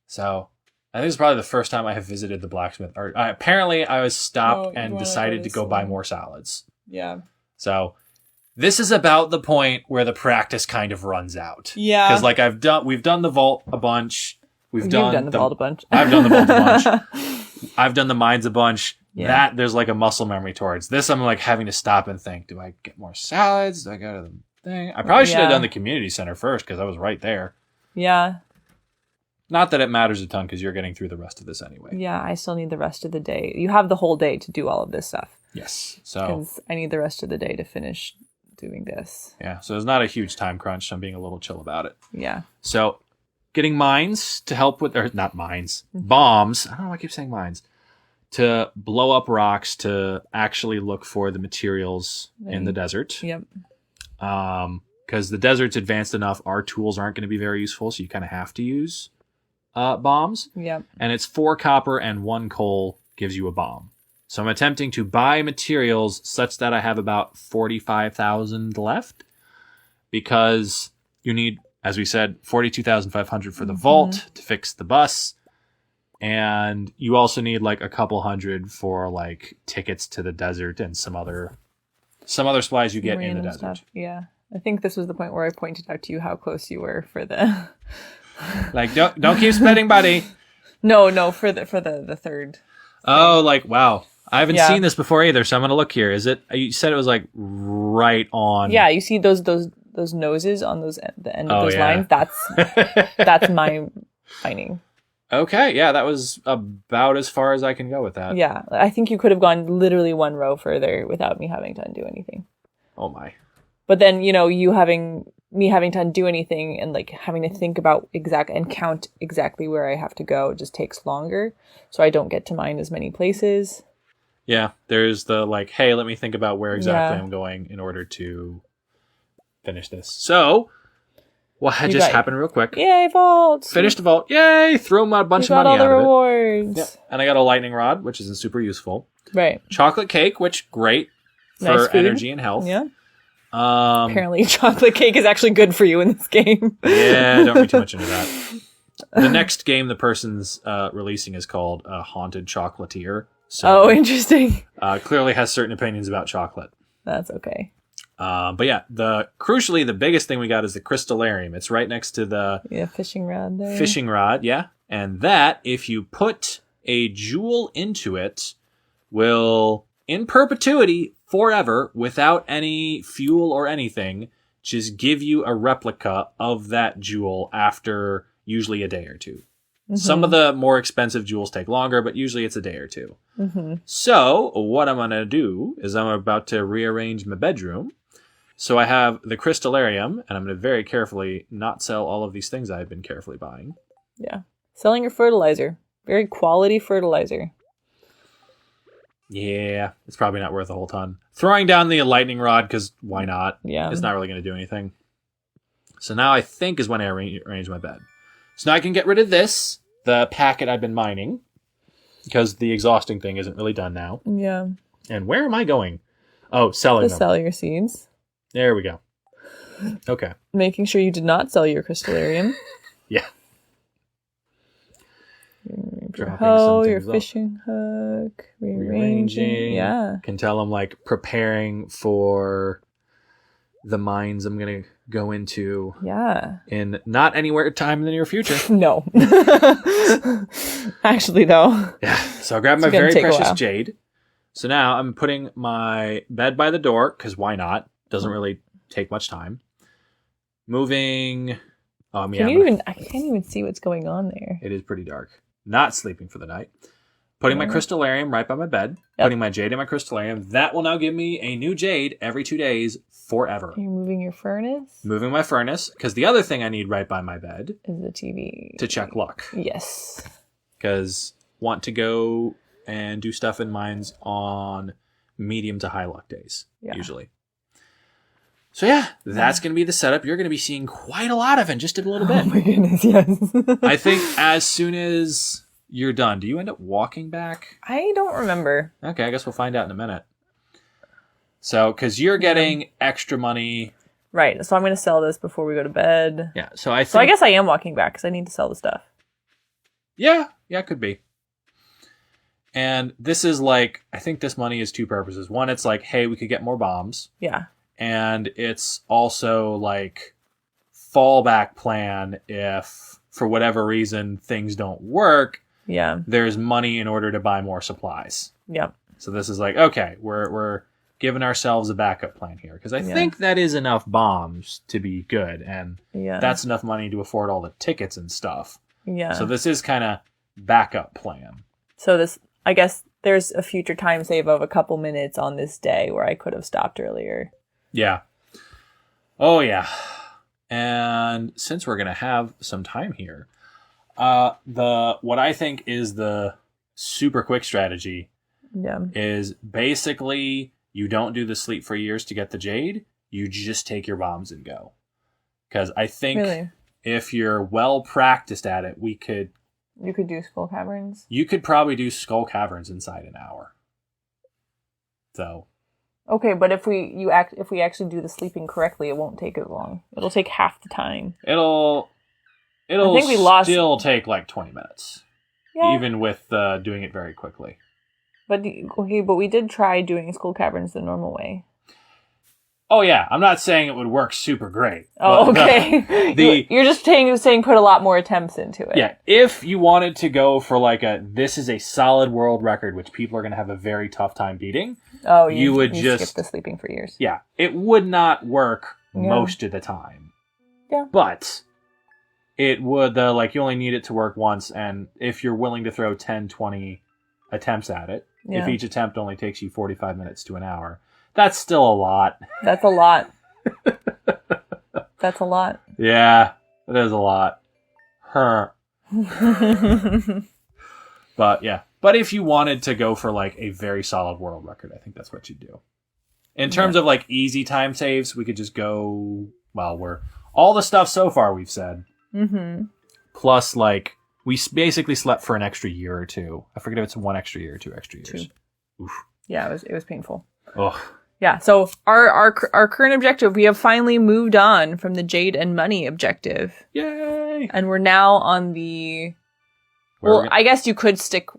So I think it's probably the first time I have visited the blacksmith. Or apparently I was stopped and decided to go buy more salads. Yeah. So this is about the point where the practice kind of runs out. Yeah. Because like we've done the vault a bunch. You've done the vault a bunch. I've done the vault a bunch. I've done the mines a bunch. Yeah. There's like a muscle memory towards. This I'm like having to stop and think, do I get more salads? Do I go to the thing? I probably should have done the community center first because I was right there. Yeah. Not that it matters a ton because you're getting through the rest of this anyway. Yeah, I still need the rest of the day. You have the whole day to do all of this stuff. Yes. So because I need the rest of the day to finish doing this. Yeah, so there's not a huge time crunch. So I'm being a little chill about it. Yeah. So getting mines to help with, or not mines, bombs. I don't know why I keep saying mines. To blow up rocks to actually look for the materials in the desert. Yep. Because the desert's advanced enough, our tools aren't going to be very useful, so you kind of have to use bombs. Yep. And it's 4 copper and 1 coal gives you a bomb. So I'm attempting to buy materials such that I have about 45,000 left, because you need, as we said, 42,500 for the vault to fix the bus. And you also need like a couple hundred for like tickets to the desert and some other supplies you get in the desert. Stuff. Yeah. I think this was the point where I pointed out to you how close you were for the like don't keep spitting, buddy. No, for the third. Oh, like wow. I haven't seen this before either, so I'm gonna look here. Is it, you said it was like right on? Yeah, you see those noses on the end of those lines? That's my finding. Okay, yeah, that was about as far as I can go with that. Yeah, I think you could have gone literally 1 row further without me having to undo anything. Oh my. But then, you having to undo anything and like having to think about and count exactly where I have to go just takes longer. So I don't get to mine as many places. Yeah, there's the like, hey, let me think about where exactly I'm going in order to finish this. So, what had just happened real quick? Yay, vault! Finished the vault. Yay! Threw a bunch of money out of it. Got all the rewards. Yep. And I got a lightning rod, which isn't super useful. Right. Chocolate cake, which great for nice energy and health. Yeah. Apparently chocolate cake is actually good for you in this game. Yeah, don't read too much into that. The next game the person's releasing is called Haunted Chocolatier. So, interesting. Clearly has certain opinions about chocolate. That's okay. But yeah, crucially, the biggest thing we got is the crystallarium. It's right next to the fishing rod there. Fishing rod, yeah. And that, if you put a jewel into it, will, in perpetuity, forever, without any fuel or anything, just give you a replica of that jewel after usually a day or two. Mm-hmm. Some of the more expensive jewels take longer, but usually it's a day or two. Mm-hmm. So what I'm going to do is I'm about to rearrange my bedroom. So I have the crystallarium, and I'm going to very carefully not sell all of these things I've been carefully buying. Yeah. Selling your fertilizer. Very quality fertilizer. Yeah, it's probably not worth a whole ton. Throwing down the lightning rod, because why not? Yeah. It's not really going to do anything. So now I think is when I arrange my bed. So now I can get rid of this, the packet I've been mining, because the exhausting thing isn't really done now. Yeah. And where am I going? Oh, selling them. Sell your seeds. There we go. Okay. Making sure you did not sell your crystallarium. Yeah. Your hoe, your fishing hook, rearranging. Yeah. Can tell I'm like preparing for the mines I'm going to go into. Yeah. In not anywhere time in the near future. No. Actually, though. Yeah. So I grabbed my very precious jade. So now I'm putting my bed by the door, because why not? Doesn't really take much time. Moving. I can't even see what's going on there. It is pretty dark. Not sleeping for the night. Putting my crystallarium right by my bed. Yep. Putting my jade in my crystallarium. That will now give me a new jade every 2 days forever. You're moving your furnace? Moving my furnace. Because the other thing I need right by my bed is the TV. To check luck. Yes. Because want to go and do stuff in mines on medium to high luck days. Yeah. Usually. So yeah, that's going to be the setup. You're going to be seeing quite a lot of it in just a little bit. Oh my goodness, yes. I think as soon as you're done, do you end up walking back? I don't remember. Okay, I guess we'll find out in a minute. So, because you're getting extra money. Right, so I'm going to sell this before we go to bed. Yeah, so I guess I am walking back because I need to sell the stuff. Yeah, it could be. And this is like, I think this money is 2 purposes. One, it's like, hey, we could get more bombs. Yeah. And it's also like fallback plan if for whatever reason things don't work. Yeah. There's money in order to buy more supplies. Yep. So this is like, okay, we're giving ourselves a backup plan here, because I think that is enough bombs to be good, and that's enough money to afford all the tickets and stuff. Yeah. So this is kind of backup plan. So this, I guess there's a future time save of a couple minutes on this day where I could have stopped earlier. Yeah. Oh, yeah. And since we're going to have some time here, what I think is the super quick strategy is basically you don't do the sleep for years to get the jade. You just take your bombs and go. Because I think if you're well practiced at it, you could do skull caverns. You could probably do skull caverns inside an hour. So. Okay, but if we actually do the sleeping correctly, it won't take as long. It'll take half the time. It'll still take like 20 minutes. Yeah. Even with doing it very quickly. But we did try doing skull caverns the normal way. Oh yeah, I'm not saying it would work super great. Oh, okay. You're just saying put a lot more attempts into it. Yeah, if you wanted to go for like this is a solid world record, which people are going to have a very tough time beating. Oh, you would just skip the sleeping for years. Yeah, it would not work most of the time. Yeah, but it would. You only need it to work once, and if you're willing to throw 10, 20 attempts at it, if each attempt only takes you 45 minutes to an hour. That's still a lot. That's a lot. That's a lot. Yeah, it is a lot. But yeah. But if you wanted to go for like a very solid world record, I think that's what you'd do. In terms of like easy time saves, we could just go, all the stuff so far we've said. Mm-hmm. Plus like, we basically slept for an extra year or two. I forget if it's 1 extra year or 2 extra years. 2. Oof. Yeah, it was painful. Ugh. Yeah, so our current objective, we have finally moved on from the jade and money objective. Yay! And we're now on the... I guess you could stick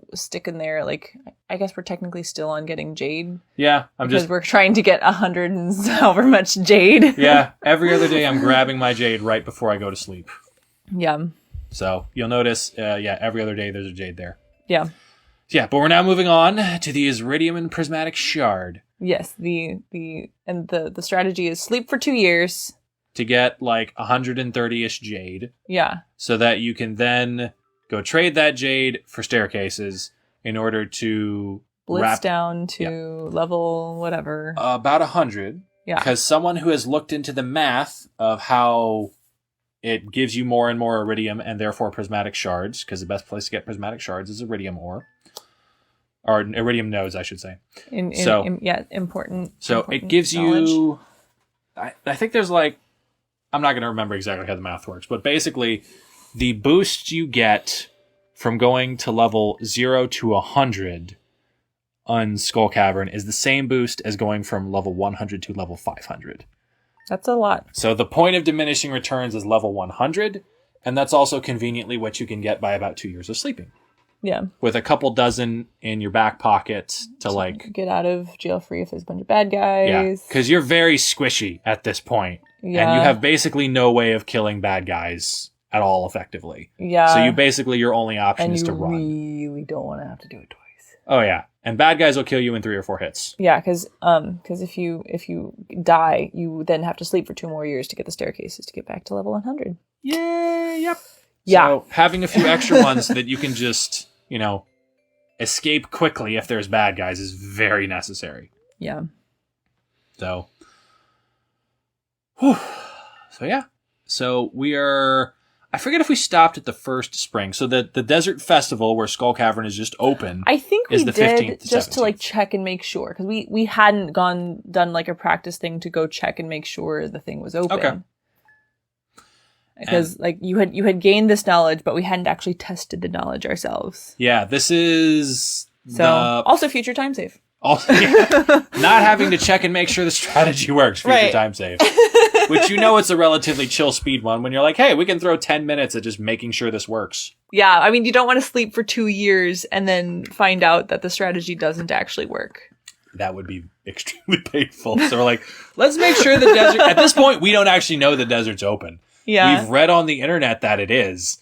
in there, like, I guess we're technically still on getting jade. Yeah, because we're trying to get 100 and however much jade. Yeah, every other day I'm grabbing my jade right before I go to sleep. Yeah. So, you'll notice, every other day there's a jade there. Yeah. Yeah, but we're now moving on to the Iridium and Prismatic Shard. Yes, the strategy is sleep for 2 years. To get like 130-ish jade. Yeah. So that you can then go trade that jade for staircases in order to blitz down to level whatever. About 100. Yeah. Because someone who has looked into the math of how it gives you more and more iridium and therefore prismatic shards, because the best place to get prismatic shards is iridium ore. Or iridium nodes, I should say. Important. So it gives you... I think there's like... I'm not going to remember exactly how the math works, but basically, the boost you get from going to level 0 to 100 on Skull Cavern is the same boost as going from level 100 to level 500. That's a lot. So the point of diminishing returns is level 100, and that's also conveniently what you can get by about 2 years of sleeping. Yeah. With a couple dozen in your back pocket to get out of jail free if there's a bunch of bad guys. Yeah, because you're very squishy at this point. Yeah. And you have basically no way of killing bad guys at all effectively. Yeah. So your only option is to run. And you really don't want to have to do it twice. Oh yeah. And bad guys will kill you in 3 or 4 hits. Yeah, because if you die, you then have to sleep for 2 more years to get the staircases to get back to level 100. Yay, yep. Yeah. So having a few extra ones that you can just... escape quickly if there's bad guys is very necessary. Yeah. So, yeah. So we are... I forget if we stopped at the first spring. So the Desert Festival, where Skull Cavern is just open, I think we is the did 15th to just 17th. To check and make sure. Because we hadn't done a practice thing to go check and make sure the thing was open. Okay. Because you had gained this knowledge, but we hadn't actually tested the knowledge ourselves. Yeah, this is also future time save. Also, not having to check and make sure the strategy works. Future time save, which it's a relatively chill speed one when you're like, hey, we can throw 10 minutes at just making sure this works. Yeah, I mean, you don't want to sleep for 2 years and then find out that the strategy doesn't actually work. That would be extremely painful. So we're like, let's make sure the desert. At this point, we don't actually know the desert's open. Yeah. We've read on the internet that it is,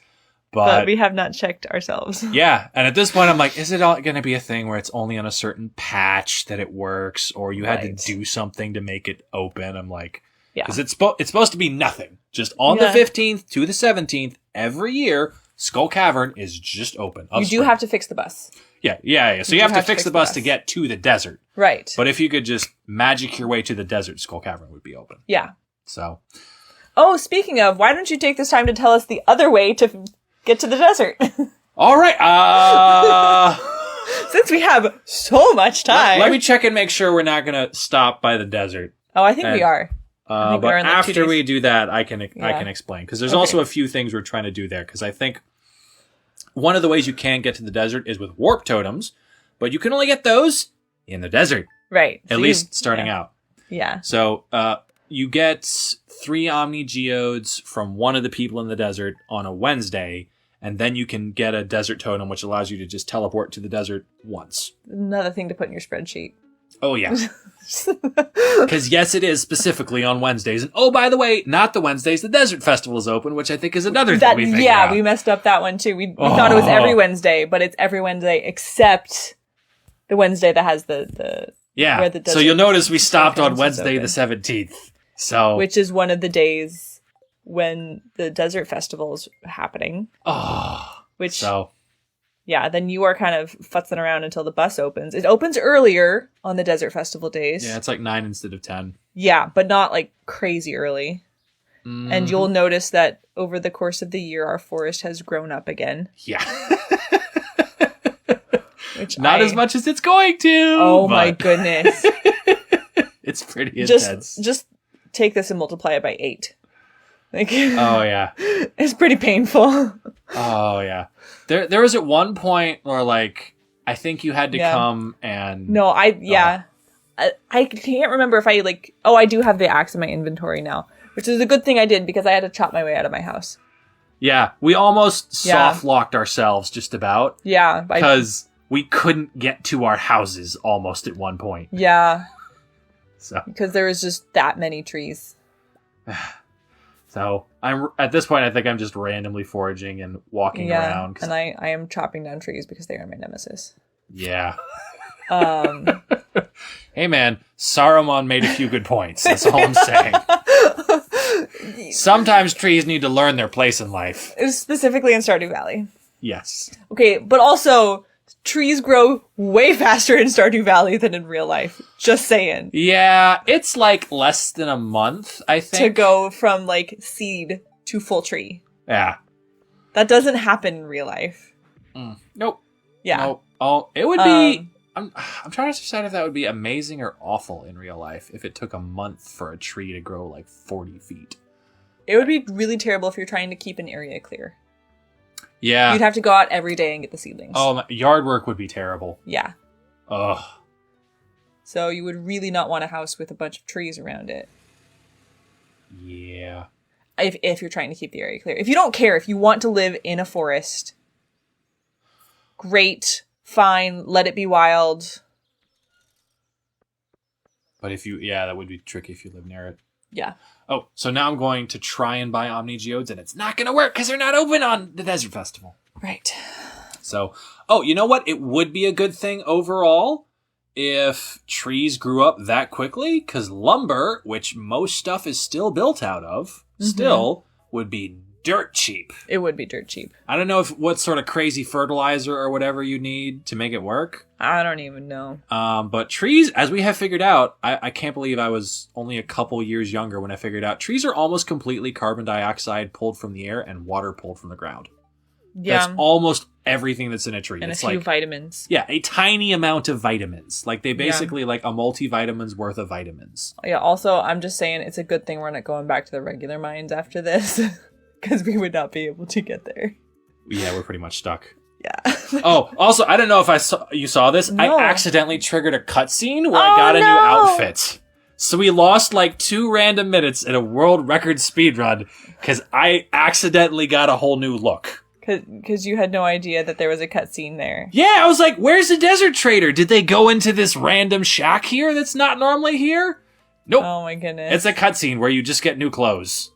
but we have not checked ourselves. Yeah. And at this point, I'm like, is it all going to be a thing where it's only on a certain patch that it works, or you had to do something to make it open? I'm like, because it's supposed to be nothing. Just on the 15th to the 17th every year, Skull Cavern is just open. You do have to fix the bus. Yeah. So you have to fix the bus to get to the desert. Right. But if you could just magic your way to the desert, Skull Cavern would be open. Yeah. So. Oh, speaking of, why don't you take this time to tell us the other way to get to the desert? All right. Since we have so much time. Let me check and make sure we're not going to stop by the desert. Oh, I think we are. But after we do that, I can explain. Because there's also a few things we're trying to do there. Because I think one of the ways you can get to the desert is with warp totems. But you can only get those in the desert. Right. At least starting out. Yeah. So you get 3 Omni Geodes from one of the people in the desert on a Wednesday. And then you can get a desert totem, which allows you to just teleport to the desert once. Another thing to put in your spreadsheet. Oh, yeah. Because, yes, it is specifically on Wednesdays. And, oh, by the way, not the Wednesdays. The Desert Festival is open, which I think is another thing we figured out. We messed up that one, too. We thought it was every Wednesday, but it's every Wednesday except the Wednesday that has the yeah. So you'll notice we stopped on Wednesday the 17th. So which is one of the days when the Desert Festival is happening. Oh. Yeah, then you are kind of futzing around until the bus opens. It opens earlier on the Desert Festival days. Yeah, it's like 9 instead of 10. Yeah, but not like crazy early. Mm-hmm. And you'll notice that over the course of the year, our forest has grown up again. Yeah. Not as much as it's going to. Oh my goodness. It's pretty intense. Just take this and multiply it by 8. Like, oh yeah, it's pretty painful. Oh yeah, there was at one point where like I think you had to come and I can't remember if I I do have the axe in my inventory now, which is a good thing I did because I had to chop my way out of my house. Yeah, we almost soft locked ourselves just about. Yeah, because we couldn't get to our houses almost at one point. Yeah, so because there was just that many trees. So I'm at this point. I think I'm just randomly foraging and walking around. And I am chopping down trees because they are my nemesis. Yeah. Hey man, Saruman made a few good points. That's all I'm saying. Sometimes trees need to learn their place in life. Specifically in Stardew Valley. Yes. Okay, but also trees grow way faster in Stardew Valley than in real life. Just saying. Yeah, it's like less than a month, I think. To go from like seed to full tree. Yeah. That doesn't happen in real life. Nope. Yeah. Nope. Oh, it would be... I'm trying to decide if that would be amazing or awful in real life if it took a month for a tree to grow like 40 feet. It would be really terrible if you're trying to keep an area clear. Yeah. You'd have to go out every day and get the seedlings. Oh, yard work would be terrible. Yeah. Ugh. So you would really not want a house with a bunch of trees around it. Yeah. If you're trying to keep the area clear. If you don't care, if you want to live in a forest, great, fine, let it be wild. But that would be tricky if you live near it. Yeah. Oh, so now I'm going to try and buy Omni Geodes, and it's not going to work because they're not open on the Desert Festival. Right. So, you know what? It would be a good thing overall if trees grew up that quickly, because lumber, which most stuff is still built out of, still would be dirt cheap. It would be dirt cheap. I don't know what sort of crazy fertilizer or whatever you need to make it work. I don't even know. But trees, as we have figured out, I can't believe I was only a couple years younger when I figured out trees are almost completely carbon dioxide pulled from the air and water pulled from the ground. Yeah. That's almost everything that's in a tree. And it's a few vitamins. Yeah, a tiny amount of vitamins. Like they basically like a multivitamin's worth of vitamins. Yeah, also, I'm just saying it's a good thing we're not going back to the regular mines after this. Because we would not be able to get there. Yeah, we're pretty much stuck. Yeah. Oh, also, I don't know if you saw this. No. I accidentally triggered a cutscene where I got a new outfit. So we lost like 2 random minutes in a world record speedrun because I accidentally got a whole new look. Because you had no idea that there was a cutscene there. Yeah, I was like, where's the desert trader? Did they go into this random shack here that's not normally here? Nope. Oh my goodness. It's a cutscene where you just get new clothes.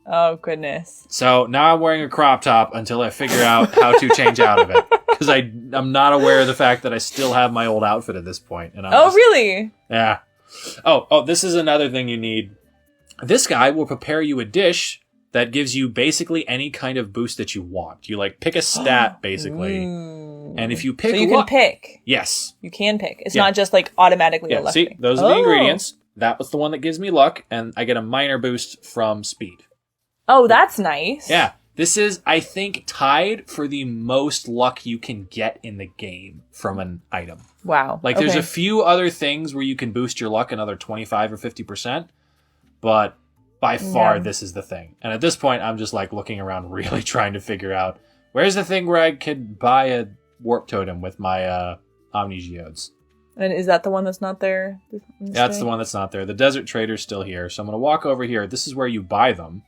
Oh, goodness. So now I'm wearing a crop top until I figure out how to change out of it. Because I'm not aware of the fact that I still have my old outfit at this point. And really? Yeah. Oh, this is another thing you need. This guy will prepare you a dish that gives you basically any kind of boost that you want. You pick a stat, basically. Ooh. And if you pick... So you can pick. Yes. You can pick. It's not just automatically a luck see, thing. those are the ingredients. that was the one that gives me luck, and I get a minor boost from speed. Oh, that's nice. Yeah. This is, I think, tied for the most luck you can get in the game from an item. Wow. Like, there's a few other things where you can boost your luck another 25 or 50%, but by far, this is the thing. And at this point, I'm just, like, looking around really trying to figure out, where's the thing where I could buy a warp totem with my Omni Geodes? And is that the one that's not there? That's the one that's not there. The Desert Trader's still here, so I'm going to walk over here. This is where you buy them.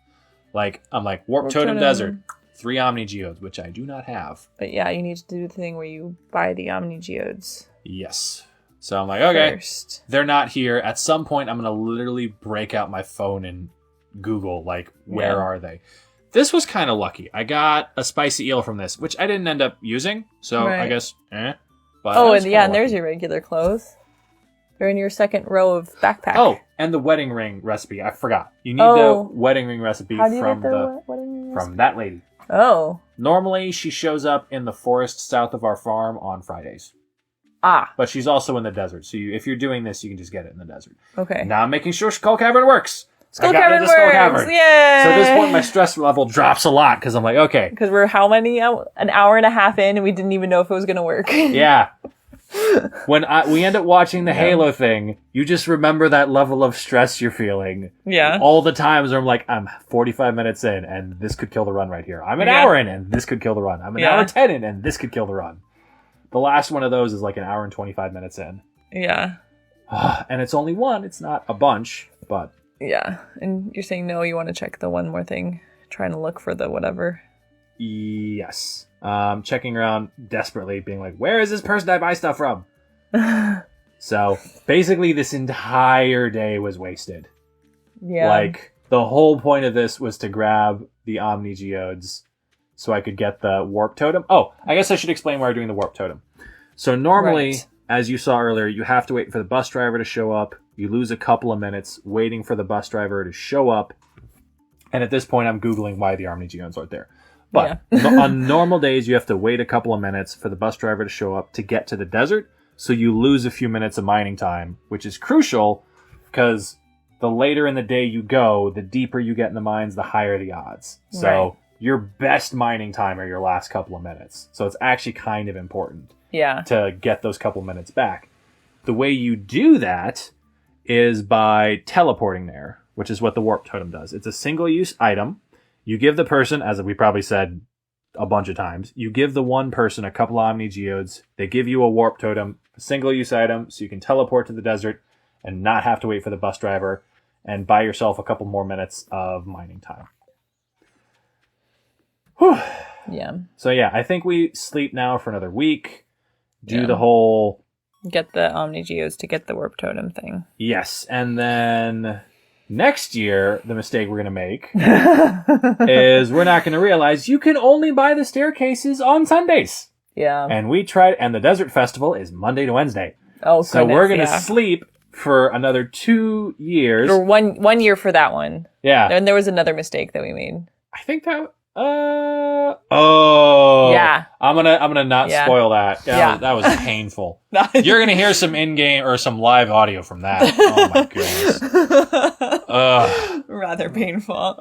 Like, I'm like, Warp Totem Desert, 3 Omni Geodes, which I do not have. But yeah, you need to do the thing where you buy the Omni Geodes. Yes. So I'm like, okay, they're not here. At some point, I'm going to literally break out my phone and Google, like, where are they? This was kind of lucky. I got a spicy eel from this, which I didn't end up using, so I guess, But and there's your regular clothes. They're in your second row of backpack. Oh, and the wedding ring recipe. I forgot. You need the wedding ring recipe from that lady. Oh. Normally, she shows up in the forest south of our farm on Fridays. Ah. But she's also in the desert. So if you're doing this, you can just get it in the desert. Okay. Now I'm making sure Skull Cavern works. Skull Cavern works! Skull Cavern. Yay! So at this point, my stress level drops a lot because I'm like, okay. Because we're how many? An hour and a half in and we didn't even know if it was going to work. Yeah. When we end up watching the Halo thing, you just remember that level of stress you're feeling. Yeah. All the times where I'm like, I'm 45 minutes in and this could kill the run right here. I'm an hour in and this could kill the run. I'm an hour 10 in and this could kill the run. The last one of those is like an hour and 25 minutes in. Yeah. And it's only one. It's not a bunch, but... Yeah. And you're saying no, you want to check the one more thing. Trying to look for the whatever. Yes. Checking around desperately, being like, where is this person I buy stuff from? So, basically, this entire day was wasted. Yeah. Like, the whole point of this was to grab the Omni Geodes so I could get the Warp Totem. Oh, I guess I should explain why we're doing the Warp Totem. So, normally, as you saw earlier, you have to wait for the bus driver to show up. You lose a couple of minutes waiting for the bus driver to show up. And at this point, I'm Googling why the Omni Geodes aren't there. But on normal days, you have to wait a couple of minutes for the bus driver to show up to get to the desert. So you lose a few minutes of mining time, which is crucial because the later in the day you go, the deeper you get in the mines, the higher the odds. So your best mining time are your last couple of minutes. So it's actually kind of important to get those couple minutes back. The way you do that is by teleporting there, which is what the Warp Totem does. It's a single-use item. You give the person, as we probably said a bunch of times, you give the one person a couple of Omni Geodes. They give you a Warp Totem, a single-use item, so you can teleport to the desert and not have to wait for the bus driver and buy yourself a couple more minutes of mining time. Whew. Yeah. So yeah, I think we sleep now for another week. Do the whole... Get the Omni Geodes to get the Warp Totem thing. Yes, and then... Next year, the mistake we're going to make is we're not going to realize you can only buy the staircases on Sundays. Yeah. And we tried, and the Desert Festival is Monday to Wednesday. Oh, so goodness, we're going to sleep for another 2 years. Or one year for that one. Yeah. And there was another mistake that we made. I think that... Yeah. I'm gonna not spoil that. That was painful. You're gonna hear some in-game or some live audio from that. Oh my goodness. Rather painful.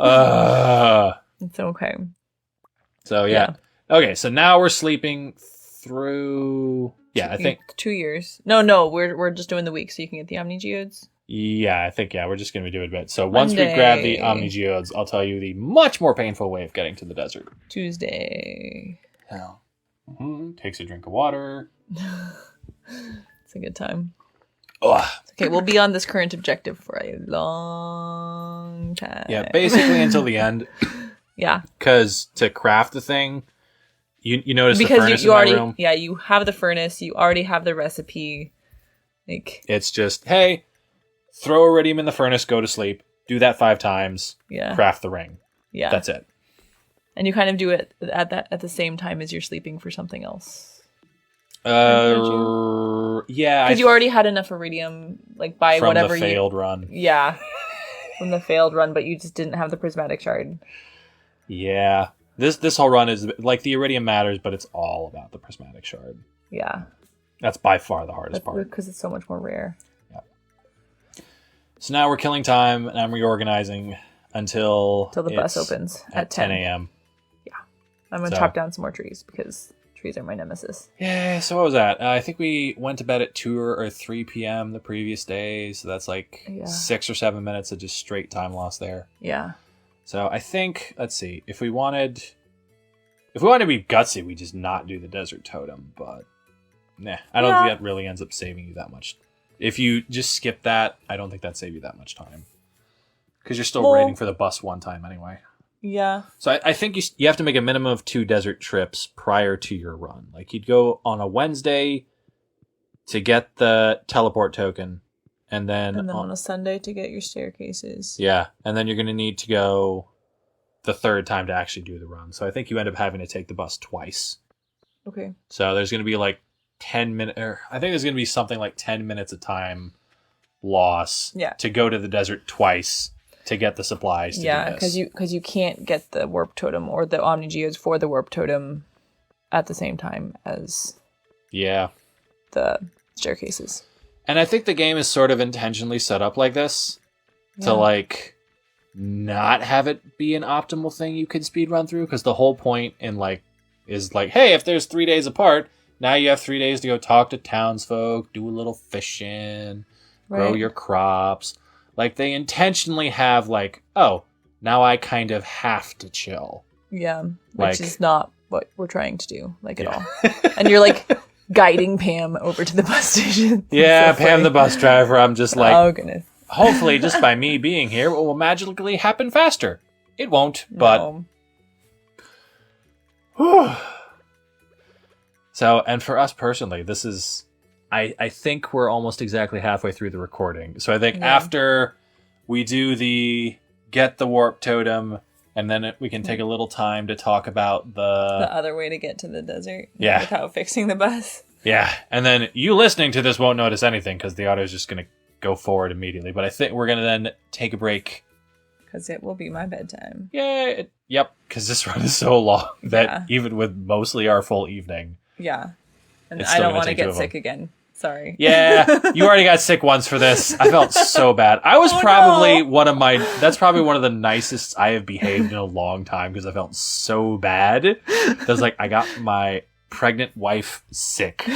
It's okay. So yeah. Okay, so now we're sleeping through I think 2 years. No, we're just doing the week so you can get the Omni Geodes. Yeah, I think we're just going to do it a bit. So once we grab the Omni Geodes, I'll tell you the much more painful way of getting to the desert. Tuesday. Yeah. Takes a drink of water. It's a good time. Ugh. Okay, we'll be on this current objective for a long time. Yeah, basically until the end. Yeah. Because to craft the thing, you notice because the furnace you already, in my room? Yeah, you have the furnace. You already have the recipe. Like it's just, hey... Throw iridium in the furnace, go to sleep, do that 5 times, craft the ring. Yeah. That's it. And you kind of do it at the same time as you're sleeping for something else. Yeah. Because you already had enough iridium, like by from whatever the failed run. Yeah. From the failed run, but you just didn't have the prismatic shard. Yeah. This whole run is, like, the iridium matters, but it's all about the prismatic shard. Yeah. That's by far the hardest part. Because it's so much more rare. So now we're killing time, and I'm reorganizing until the bus opens at 10 a.m. Yeah. I'm going to chop down some more trees because trees are my nemesis. Yeah, so what was that? I think we went to bed at 2 or 3 p.m. the previous day, so that's like 6 or 7 minutes of just straight time loss there. Yeah. So I think, let's see, if we wanted to be gutsy, we just not do the desert totem, but I don't think that really ends up saving you that much. If you just skip that, I don't think that'd save you that much time. Because you're still waiting for the bus one time anyway. Yeah. So I think you have to make a minimum of 2 desert trips prior to your run. Like you'd go on a Wednesday to get the teleport token, and then on a Sunday to get your staircases. Yeah, and then you're going to need to go the third time to actually do the run. So I think you end up having to take the bus twice. Okay. So there's going to be like 10 minutes, or I think there's going to be something like 10 minutes of time loss to go to the desert twice to get the supplies to do this. because you can't get the warp totem or the Omni Geodes for the warp totem at the same time as the staircases. And I think the game is sort of intentionally set up like this to like not have it be an optimal thing you could speedrun through, because the whole point in is hey, if there's 3 days apart, now you have 3 days to go talk to townsfolk, do a little fishing, grow your crops. Like, they intentionally have, now I kind of have to chill. Yeah, which is not what we're trying to do, at all. And you're, guiding Pam over to the bus station. Yeah, so Pam, the bus driver, I'm just oh, goodness. Hopefully, just by me being here, it will magically happen faster. It won't, but... No. So, and for us personally, this is... I think we're almost exactly halfway through the recording. So I think after we do get the warp totem, and then we can take a little time to talk about the other way to get to the desert. Yeah. Without fixing the bus. Yeah. And then you listening to this won't notice anything because the auto is just going to go forward immediately. But I think we're going to then take a break. Because it will be my bedtime. Yeah. Yep. Because this run is so long that even with mostly our full evening. Yeah. And I don't want to get sick again. Sorry. Yeah, you already got sick once for this. I felt so bad. I was probably that's probably one of the nicest I have behaved in a long time because I felt so bad. I was I got my pregnant wife sick.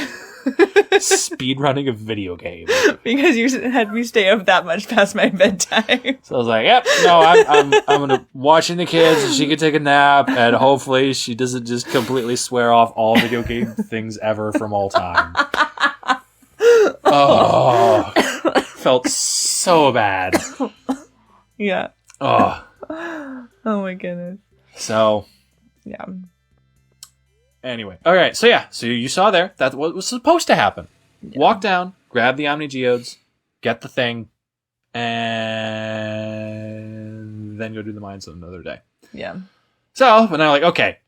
Speedrunning a video game. Because you had me stay up that much past my bedtime. So I was yep, no, I'm gonna watching the kids and she can take a nap and hopefully she doesn't just completely swear off all video game things ever from all time. Oh, felt so bad. Yeah. Oh. Oh my goodness. So. Yeah. Anyway. Alright, so you saw there. That's what was supposed to happen. Yeah. Walk down, grab the Omni Geodes, get the thing, and then go do the mines another day. Yeah. So, but now okay,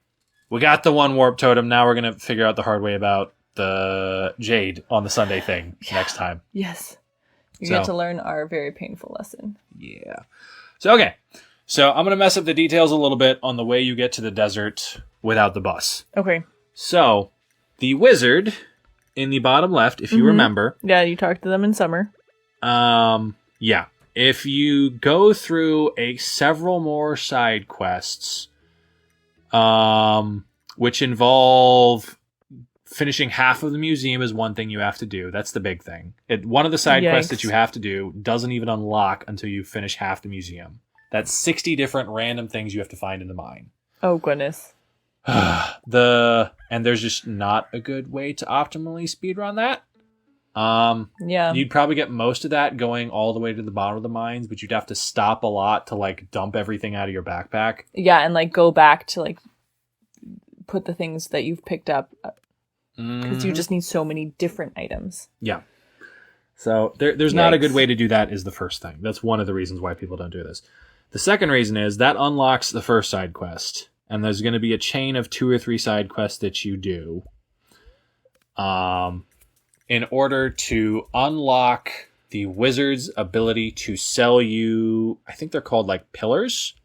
we got the one warp totem, now we're going to figure out the hard way about the Jade on the Sunday thing next time. Yes. You get to learn our very painful lesson. Yeah. So, okay. So, I'm going to mess up the details a little bit on the way you get to the desert without the bus. Okay. So, the wizard in the bottom left, if you remember. Yeah, you talked to them in summer. Yeah. If you go through several more side quests, which involve... finishing half of the museum is one thing you have to do. That's the big thing. One of the side quests that you have to do doesn't even unlock until you finish half the museum. That's 60 different random things you have to find in the mine. Oh, goodness. And there's just not a good way to optimally speedrun that. Yeah. You'd probably get most of that going all the way to the bottom of the mines, but you'd have to stop a lot to dump everything out of your backpack. Yeah, and go back to put the things that you've picked up. Because you just need so many different items. Yeah. So there's not a good way to do that is the first thing. That's one of the reasons why people don't do this. The second reason is that unlocks the first side quest. And there's going to be a chain of 2 or 3 side quests that you do. In order to unlock the wizard's ability to sell you, I think they're called pillars.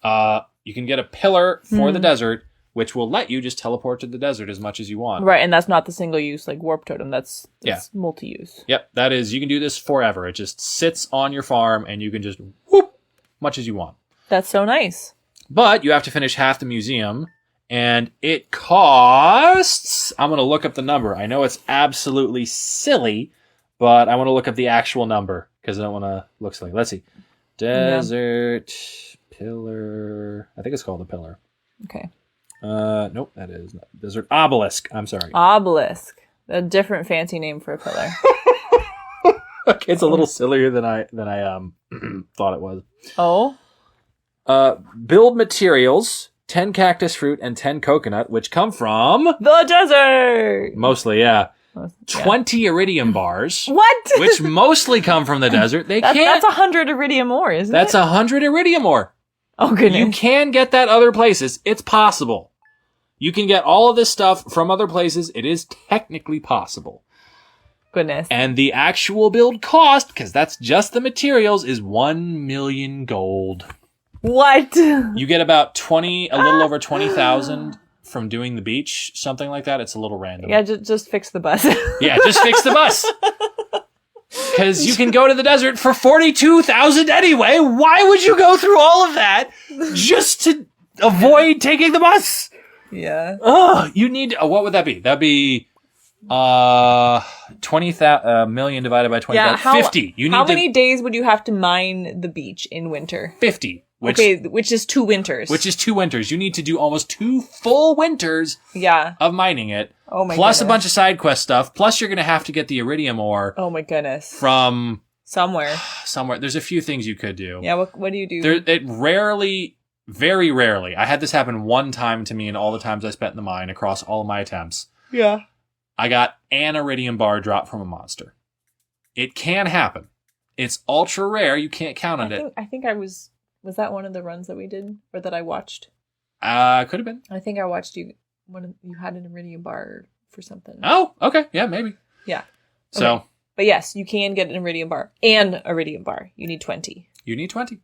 You can get a pillar for the desert, which will let you just teleport to the desert as much as you want. Right, and that's not the single use like warp totem. That's multi-use. Yep, that is, you can do this forever. It just sits on your farm and you can just whoop much as you want. That's so nice. But you have to finish half the museum, and it costs... I'm going to look up the number. I know it's absolutely silly, but I want to look up the actual number because I don't want to look silly. Let's see. Desert Pillar. I think it's called the Pillar. Okay. Nope, that is not. Desert Obelisk. I'm sorry. Obelisk. A different fancy name for a pillar. Okay, it's a little sillier than I thought it was. Oh. Build materials, 10 cactus fruit and 10 coconut, which come from the desert. Mostly, yeah. 20 iridium bars. What? Which mostly come from the desert. That's 100 iridium ore, isn't it? That's 100 iridium ore. Oh, goodness. You can get that other places. It's possible. You can get all of this stuff from other places. It is technically possible. Goodness. And the actual build cost, because that's just the materials, is 1 million gold. What? You get about a little over 20,000 from doing the beach, something like that. It's a little random. Yeah, just fix the bus. Yeah, just fix the bus. Because you can go to the desert for 42,000 anyway. Why would you go through all of that just to avoid taking the bus? Yeah. Oh, you need... what would that be? That'd be 20 million divided by 20,000. 50. How many days would you have to mine the beach in winter? 50. Which is 2 winters. Which is 2 winters. You need to do almost 2 full winters of mining it. Oh my plus goodness. A bunch of side quest stuff. Plus you're going to have to get the iridium ore. Oh my goodness. From... Somewhere. There's a few things you could do. Yeah, what do you do? Very rarely. I had this happen one time to me in all the times I spent in the mine across all of my attempts. Yeah. I got an iridium bar drop from a monster. It can happen. It's ultra rare. You can't count on it. I think I was... Was that one of the runs that we did or that I watched? Could have been. I think I watched you you had an iridium bar for something. Oh, okay. Yeah, maybe. Yeah. Okay. So, but yes, you can get an iridium bar and iridium bar. You need 20. You need 20.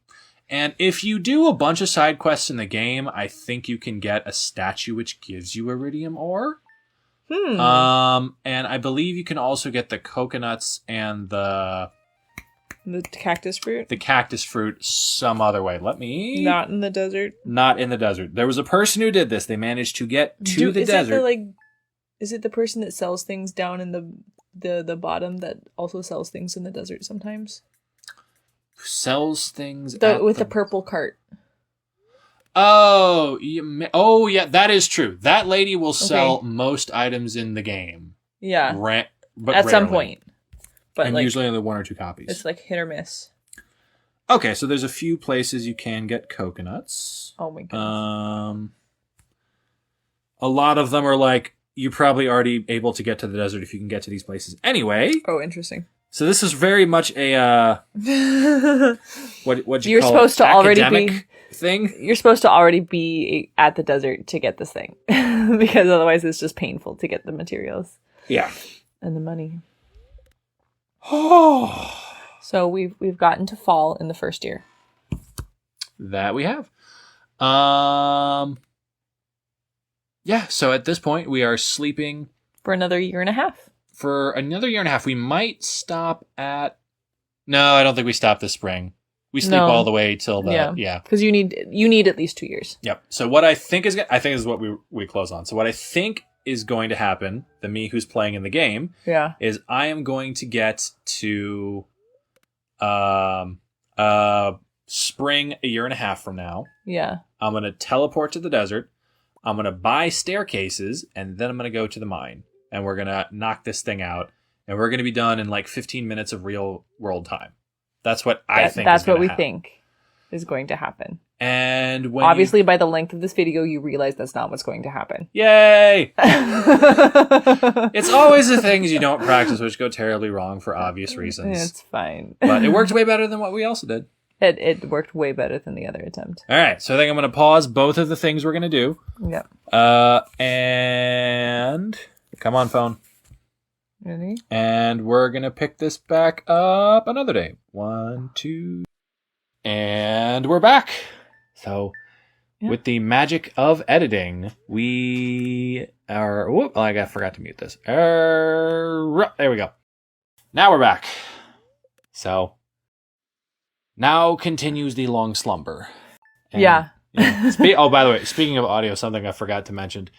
And if you do a bunch of side quests in the game, I think you can get a statue which gives you iridium ore. And I believe you can also get the coconuts and the cactus fruit? The cactus fruit some other way. Not in the desert? Not in the desert. There was a person who did this. They managed to get to the desert. Is it the person that sells things down in the bottom that also sells things in the desert sometimes? Sells things with the purple cart. Oh, yeah, that is true. That lady will sell most items in the game. Yeah. But at rarely. some point. But and usually only 1 or 2 copies. It's like hit or miss. Okay, so there's a few places you can get coconuts. Oh my goodness. A lot of them are like, you're probably already able to get to the desert if you can get to these places anyway. Oh, interesting. So this is very much a you're supposed to already be thing. You're supposed to already be at the desert to get this thing, because otherwise it's just painful to get the materials. Yeah, and the money. Oh, so we've gotten to fall in the first year. That we have. Yeah. So at this point, we are sleeping for another year and a half. For another year and a half, we might stop at... No, I don't think we stop this spring. We sleep all the way till the... Yeah. Because you need at least 2 years. Yep. So what I think is what we close on. So what I think is going to happen, the me who's playing in the game, is I am going to get to spring a year and a half from now. Yeah. I'm going to teleport to the desert. I'm going to buy staircases, and then I'm going to go to the mine. And we're going to knock this thing out. And we're going to be done in like 15 minutes of real world time. That's what I think That's what we think is going to happen. And when obviously, by the length of this video, you realize that's not what's going to happen. Yay! It's always the things you don't practice which go terribly wrong for obvious reasons. It's fine. But it worked way better than what we also did. It worked way better than the other attempt. All right, so I think I'm going to pause both of the things we're going to do. Yep. And... Come on, phone. Ready? And we're going to pick this back up another day. 1, 2. And we're back. So with the magic of editing, we are... Whoop, I forgot to mute this. There we go. Now we're back. So, now continues the long slumber. And, by the way, speaking of audio, something I forgot to mention.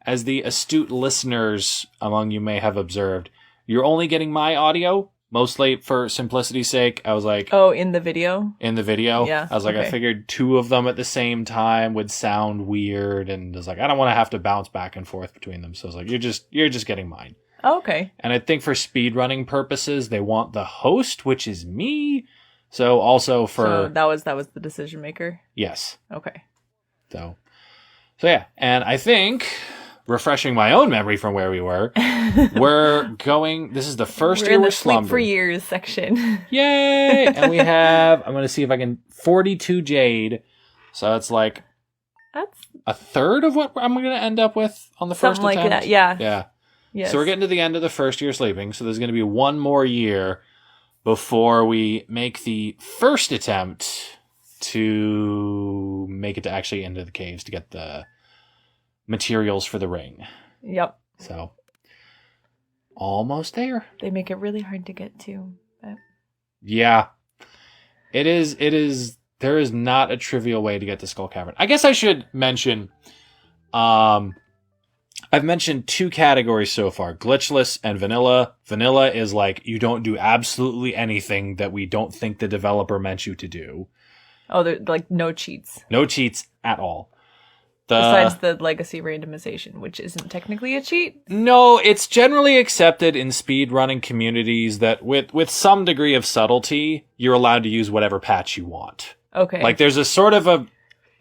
As the astute listeners among you may have observed, you're only getting my audio. Mostly for simplicity's sake, I was like... Oh, in the video? In the video? Yeah. I was like, I figured two of them at the same time would sound weird, and I was like, I don't want to have to bounce back and forth between them. So I was like, you're just getting mine. Oh, okay. And I think for speedrunning purposes, they want the host, which is me. So also for... So that was the decision maker? Yes. Okay. So yeah. And I think... refreshing my own memory from where we were, we're going... This is the first year we're slumbering. Sleep for years section. Yay! And we have... I'm going to see if I can... 42 jade. So that's like... That's... a third of what I'm going to end up with on the first attempt. Something like that, yeah. Yeah. Yes. So we're getting to the end of the first year sleeping. So there's going to be one more year before we make the first attempt to make it to actually into the caves to get the... materials for the ring. Yep. So, almost there. They make it really hard to get to. But... yeah. It is, there is not a trivial way to get to Skull Cavern. I guess I should mention, I've mentioned two categories so far, glitchless and vanilla. Vanilla is like, you don't do absolutely anything that we don't think the developer meant you to do. Oh, they're like no cheats. No cheats at all. Besides the legacy randomization, which isn't technically a cheat? No, it's generally accepted in speedrunning communities that with some degree of subtlety, you're allowed to use whatever patch you want. Okay. Like there's a sort of a,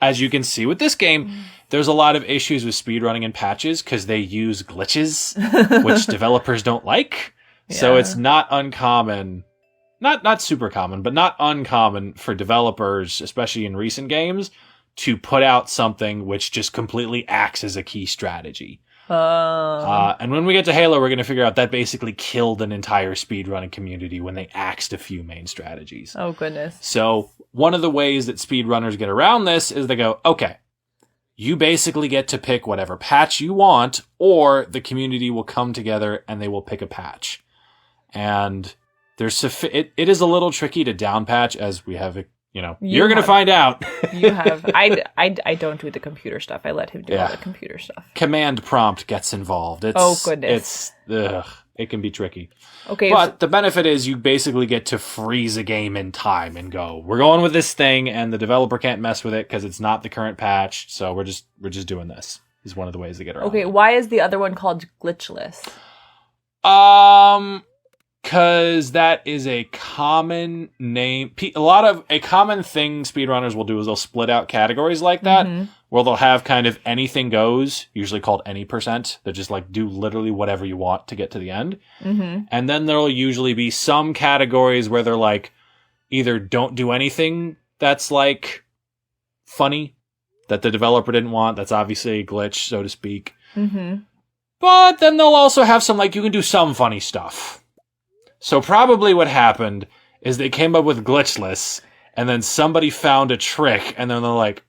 as you can see with this game, there's a lot of issues with speedrunning and patches because they use glitches, which developers don't like. Yeah. So it's not uncommon, not super common, but not uncommon for developers, especially in recent games, to put out something which just completely acts as a key strategy. And when we get to Halo, we're going to figure out that basically killed an entire speedrunning community when they axed a few main strategies. Oh, goodness. So one of the ways that speedrunners get around this is they go, okay, you basically get to pick whatever patch you want, or the community will come together and they will pick a patch. And there's it is a little tricky to down patch, as we have you're going to find out. You have. I don't do the computer stuff. I let him do all the computer stuff. Command prompt gets involved. Oh, goodness. It can be tricky. Okay. But the benefit is you basically get to freeze a game in time and go, we're going with this thing, and the developer can't mess with it because it's not the current patch, so we're just doing this. Is one of the ways to get around it. Why is the other one called glitchless? Because that is a common name. A common thing speedrunners will do is they'll split out categories like that, where they'll have kind of anything goes, usually called any %. They just like do literally whatever you want to get to the end. And then there'll usually be some categories where they're like, either don't do anything that's like funny, that the developer didn't want. That's obviously a glitch, so to speak. But then they'll also have some, like, you can do some funny stuff. So probably what happened is they came up with glitchless, and then somebody found a trick, and then they're like,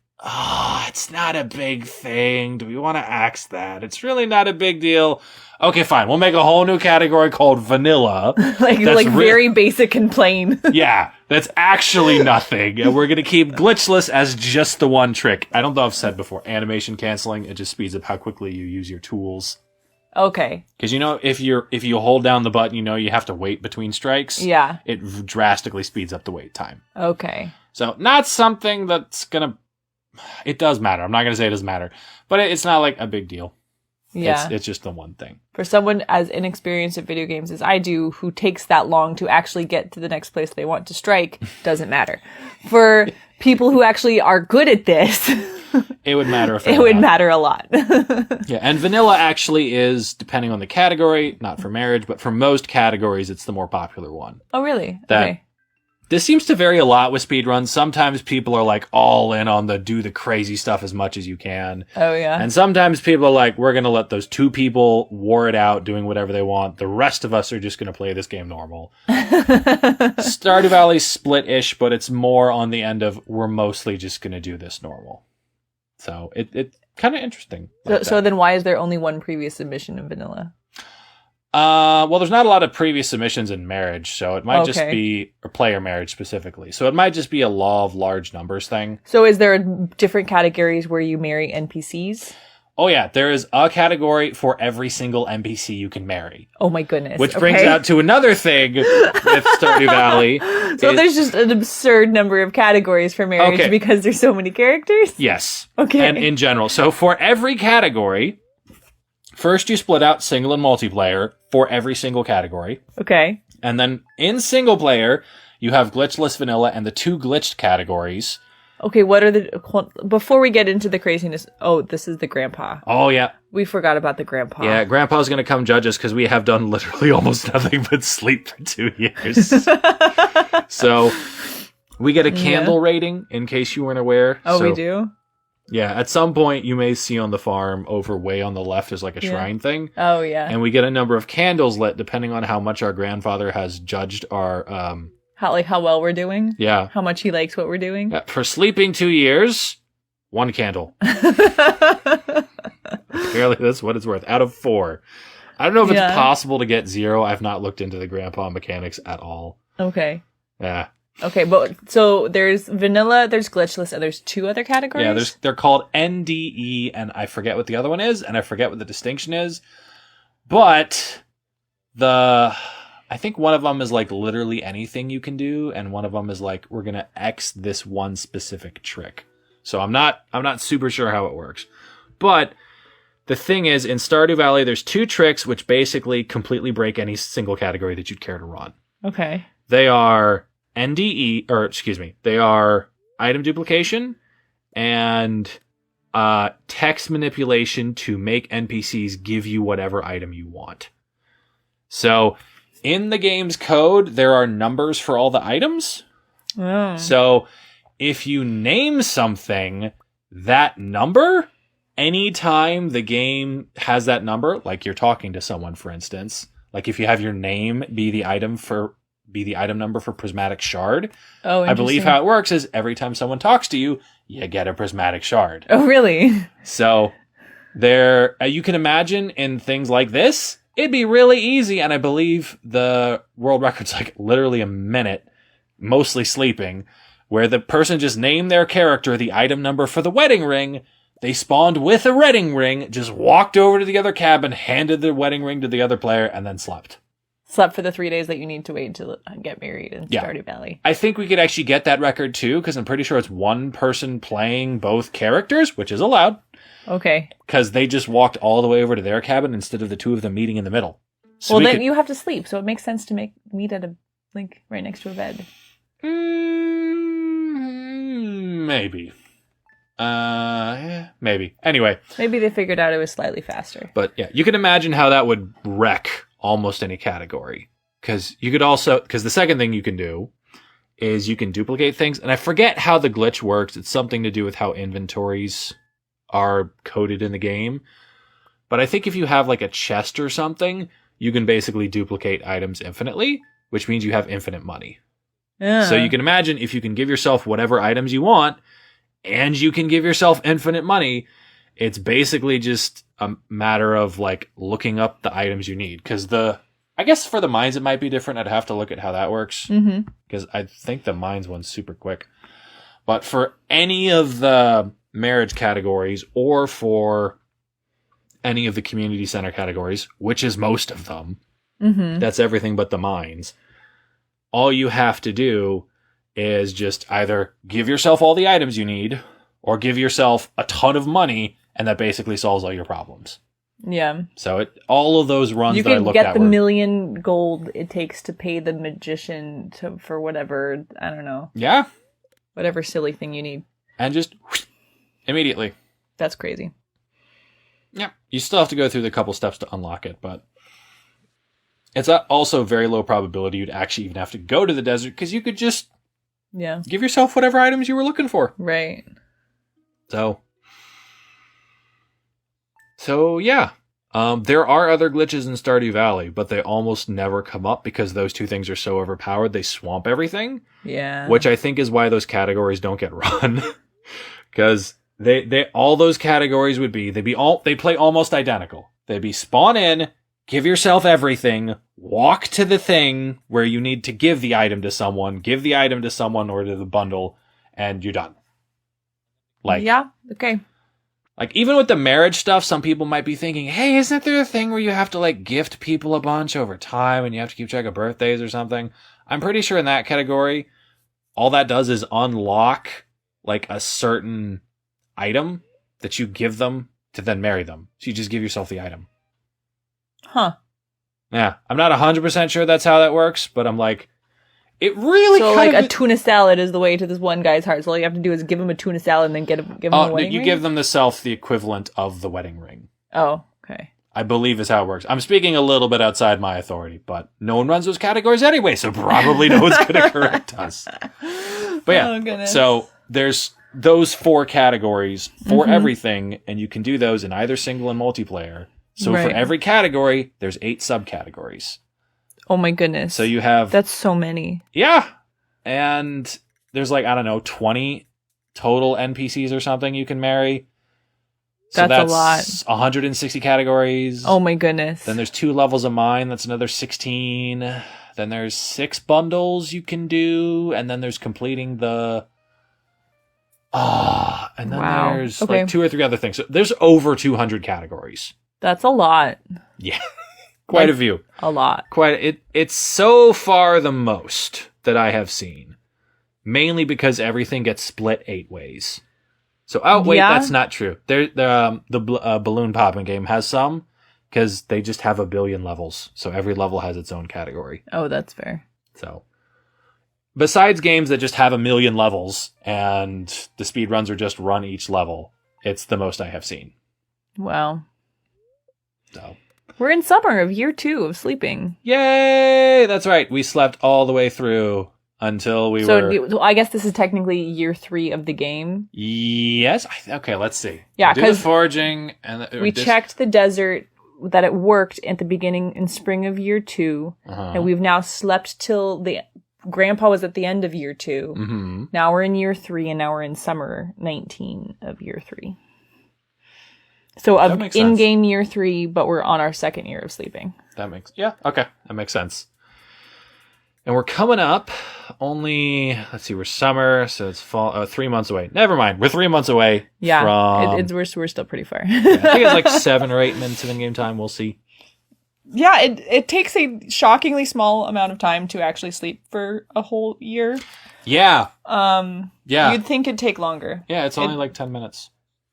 it's not a big thing. Do we want to axe that? It's really not a big deal. Okay, fine. We'll make a whole new category called vanilla. Very basic and plain. Yeah, that's actually nothing. And we're going to keep glitchless as just the one trick. I don't know if I've said before, animation canceling, it just speeds up how quickly you use your tools. Okay. Because if you hold down the button, you have to wait between strikes. Yeah. It drastically speeds up the wait time. Okay. So not something that's gonna. It does matter. I'm not gonna say it doesn't matter, but it's not like a big deal. Yeah. It's just the one thing. For someone as inexperienced at video games as I do, who takes that long to actually get to the next place they want to strike, doesn't matter. For people who actually are good at this, it would matter. It would matter a lot. Yeah, and vanilla actually is, depending on the category, not for marriage, but for most categories, it's the more popular one. Oh, really? Okay. This seems to vary a lot with speedruns. Sometimes people are like all in on do the crazy stuff as much as you can. Oh, yeah. And sometimes people are like, we're going to let those two people war it out doing whatever they want. The rest of us are just going to play this game normal. Stardew Valley's split-ish, but it's more on the end of we're mostly just going to do this normal. So it's kind of interesting. So then why is there only one previous submission in vanilla? Well, there's not a lot of previous submissions in marriage, so it might just be a player marriage specifically. So it might just be a law of large numbers thing. So is there different categories where you marry NPCs? Oh yeah, there is a category for every single NPC you can marry. Oh my goodness. Which brings out to another thing with Stardew Valley. So there's just an absurd number of categories for marriage because there's so many characters? Yes. Okay. And in general. So for every category, first you split out single and multiplayer for every single category. Okay. And then in single player, you have glitchless vanilla and the 2 glitched categories. Okay, what are the... Before we get into the craziness... Oh, this is the grandpa. Oh, yeah. We forgot about the grandpa. Yeah, grandpa's going to come judge us because we have done literally almost nothing but sleep for 2 years. So, we get a candle rating, in case you weren't aware. Oh, so, we do? Yeah, at some point you may see on the farm over way on the left is like a shrine thing. Oh, yeah. And we get a number of candles lit depending on how much our grandfather has judged our... How well we're doing? Yeah. How much he likes what we're doing? Yeah, for sleeping 2 years, 1 candle. Apparently that's what it's worth. Out of 4. I don't know if it's possible to get 0. I've not looked into the grandpa mechanics at all. Okay. Yeah. Okay, but so there's vanilla, there's glitchless, and there's 2 other categories? Yeah, they're called NDE, and I forget what the other one is, and I forget what the distinction is. But I think one of them is like literally anything you can do, and one of them is like we're gonna X this one specific trick. So I'm not super sure how it works. But the thing is, in Stardew Valley, there's 2 tricks which basically completely break any single category that you'd care to run. Okay. They are they are item duplication and text manipulation to make NPCs give you whatever item you want. So in the game's code, there are numbers for all the items. Oh. So if you name something that number, anytime the game has that number, like you're talking to someone, for instance, like if you have your name be the item number for prismatic shard, I believe how it works is every time someone talks to you, you get a prismatic shard. Oh, really? So there, you can imagine in things like this, it'd be really easy, and I believe the world record's like literally a minute, mostly sleeping, where the person just named their character the item number for the wedding ring, they spawned with a wedding ring, just walked over to the other cabin, handed the wedding ring to the other player, and then slept. Slept for the 3 days that you need to wait to get married in Stardew Valley. I think we could actually get that record too, because I'm pretty sure it's one person playing both characters, which is allowed. Okay. Because they just walked all the way over to their cabin instead of the 2 of them meeting in the middle. So well, then you have to sleep, so it makes sense to meet at a right next to a bed. Maybe. Maybe. Anyway. Maybe they figured out it was slightly faster. But yeah, you can imagine how that would wreck almost any category. Because the second thing you can do is you can duplicate things. And I forget how the glitch works. It's something to do with how inventories are coded in the game. But I think if you have like a chest or something, you can basically duplicate items infinitely, which means you have infinite money. Yeah. So you can imagine if you can give yourself whatever items you want, and you can give yourself infinite money, it's basically just a matter of like looking up the items you need. Because I guess for the mines it might be different. I'd have to look at how that works. Because I think the mines one's super quick. But for any of the marriage categories or for any of the community center categories, which is most of them, that's everything but the mines. All you have to do is just either give yourself all the items you need or give yourself a ton of money, and that basically solves all your problems. Yeah. So all of those runs that I looked at, you can get the million gold it takes to pay the magician for whatever, I don't know. Yeah. Whatever silly thing you need. And just immediately. That's crazy. Yeah. You still have to go through the couple steps to unlock it, but it's also very low probability you'd actually even have to go to the desert, because you could just give yourself whatever items you were looking for. Right. So yeah. There are other glitches in Stardew Valley, but they almost never come up because those 2 things are so overpowered, they swamp everything. Yeah. Which I think is why those categories don't get run. Because They all those categories would be, they play almost identical. They'd be spawn in, give yourself everything, walk to the thing where you need to give the item to someone or to the bundle, and you're done. Yeah, okay. Like, even with the marriage stuff, some people might be thinking, hey, isn't there a thing where you have to, like, gift people a bunch over time and you have to keep track of birthdays or something? I'm pretty sure in that category, all that does is unlock, like, a certain item that you give them to then marry them. So you just give yourself the item. Huh. Yeah, I'm not 100% sure that's how that works, but I'm like, it really so like a tuna salad is the way to this one guy's heart. So all you have to do is give him a tuna salad and then give him a wedding ring? You give them the equivalent of the wedding ring. Oh, okay. I believe is how it works. I'm speaking a little bit outside my authority, but no one runs those categories anyway, so probably no one's going to correct us. But yeah, so there's those 4 categories for everything, and you can do those in either single and multiplayer. So for every category, there's 8 subcategories. Oh my goodness. So you have... That's so many. Yeah. And there's like, I don't know, 20 total NPCs or something you can marry. So that's a lot. 160 categories. Oh my goodness. Then there's 2 levels of mine. That's another 16. Then there's 6 bundles you can do. And then there's completing the... and then there's like 2 or 3 other things. So there's over 200 categories. That's a lot. Yeah. Quite a few. A lot. It's so far the most that I have seen. Mainly because everything gets split 8 ways. So, that's not true. The balloon popping game has some, because they just have a billion levels. So every level has its own category. Oh, that's fair. So, besides games that just have a million levels, and the speedruns are just run each level, it's the most I have seen. Wow. So... We're in summer of year 2 of sleeping. Yay! That's right. We slept all the way through until we were... So I guess this is technically year 3 of the game. Yes. Okay, let's see. Yeah, because foraging and we checked the desert that it worked at the beginning in spring of year 2, and we've now slept till the Grandpa was at the end of year 2. Mm-hmm. Now we're in year 3, and now we're in summer 19 of year 3. So of in-game year 3, but we're on our 2nd year of sleeping. Okay, that makes sense. And we're coming up only, let's see, we're summer, so it's fall, 3 months away. Never mind, we're 3 months away. Yeah, from, we're still pretty far. I think it's like 7 or 8 minutes of in-game time, we'll see. Yeah, it takes a shockingly small amount of time to actually sleep for a whole year. Yeah. Yeah. You'd think it'd take longer. Yeah, it's only like 10 minutes.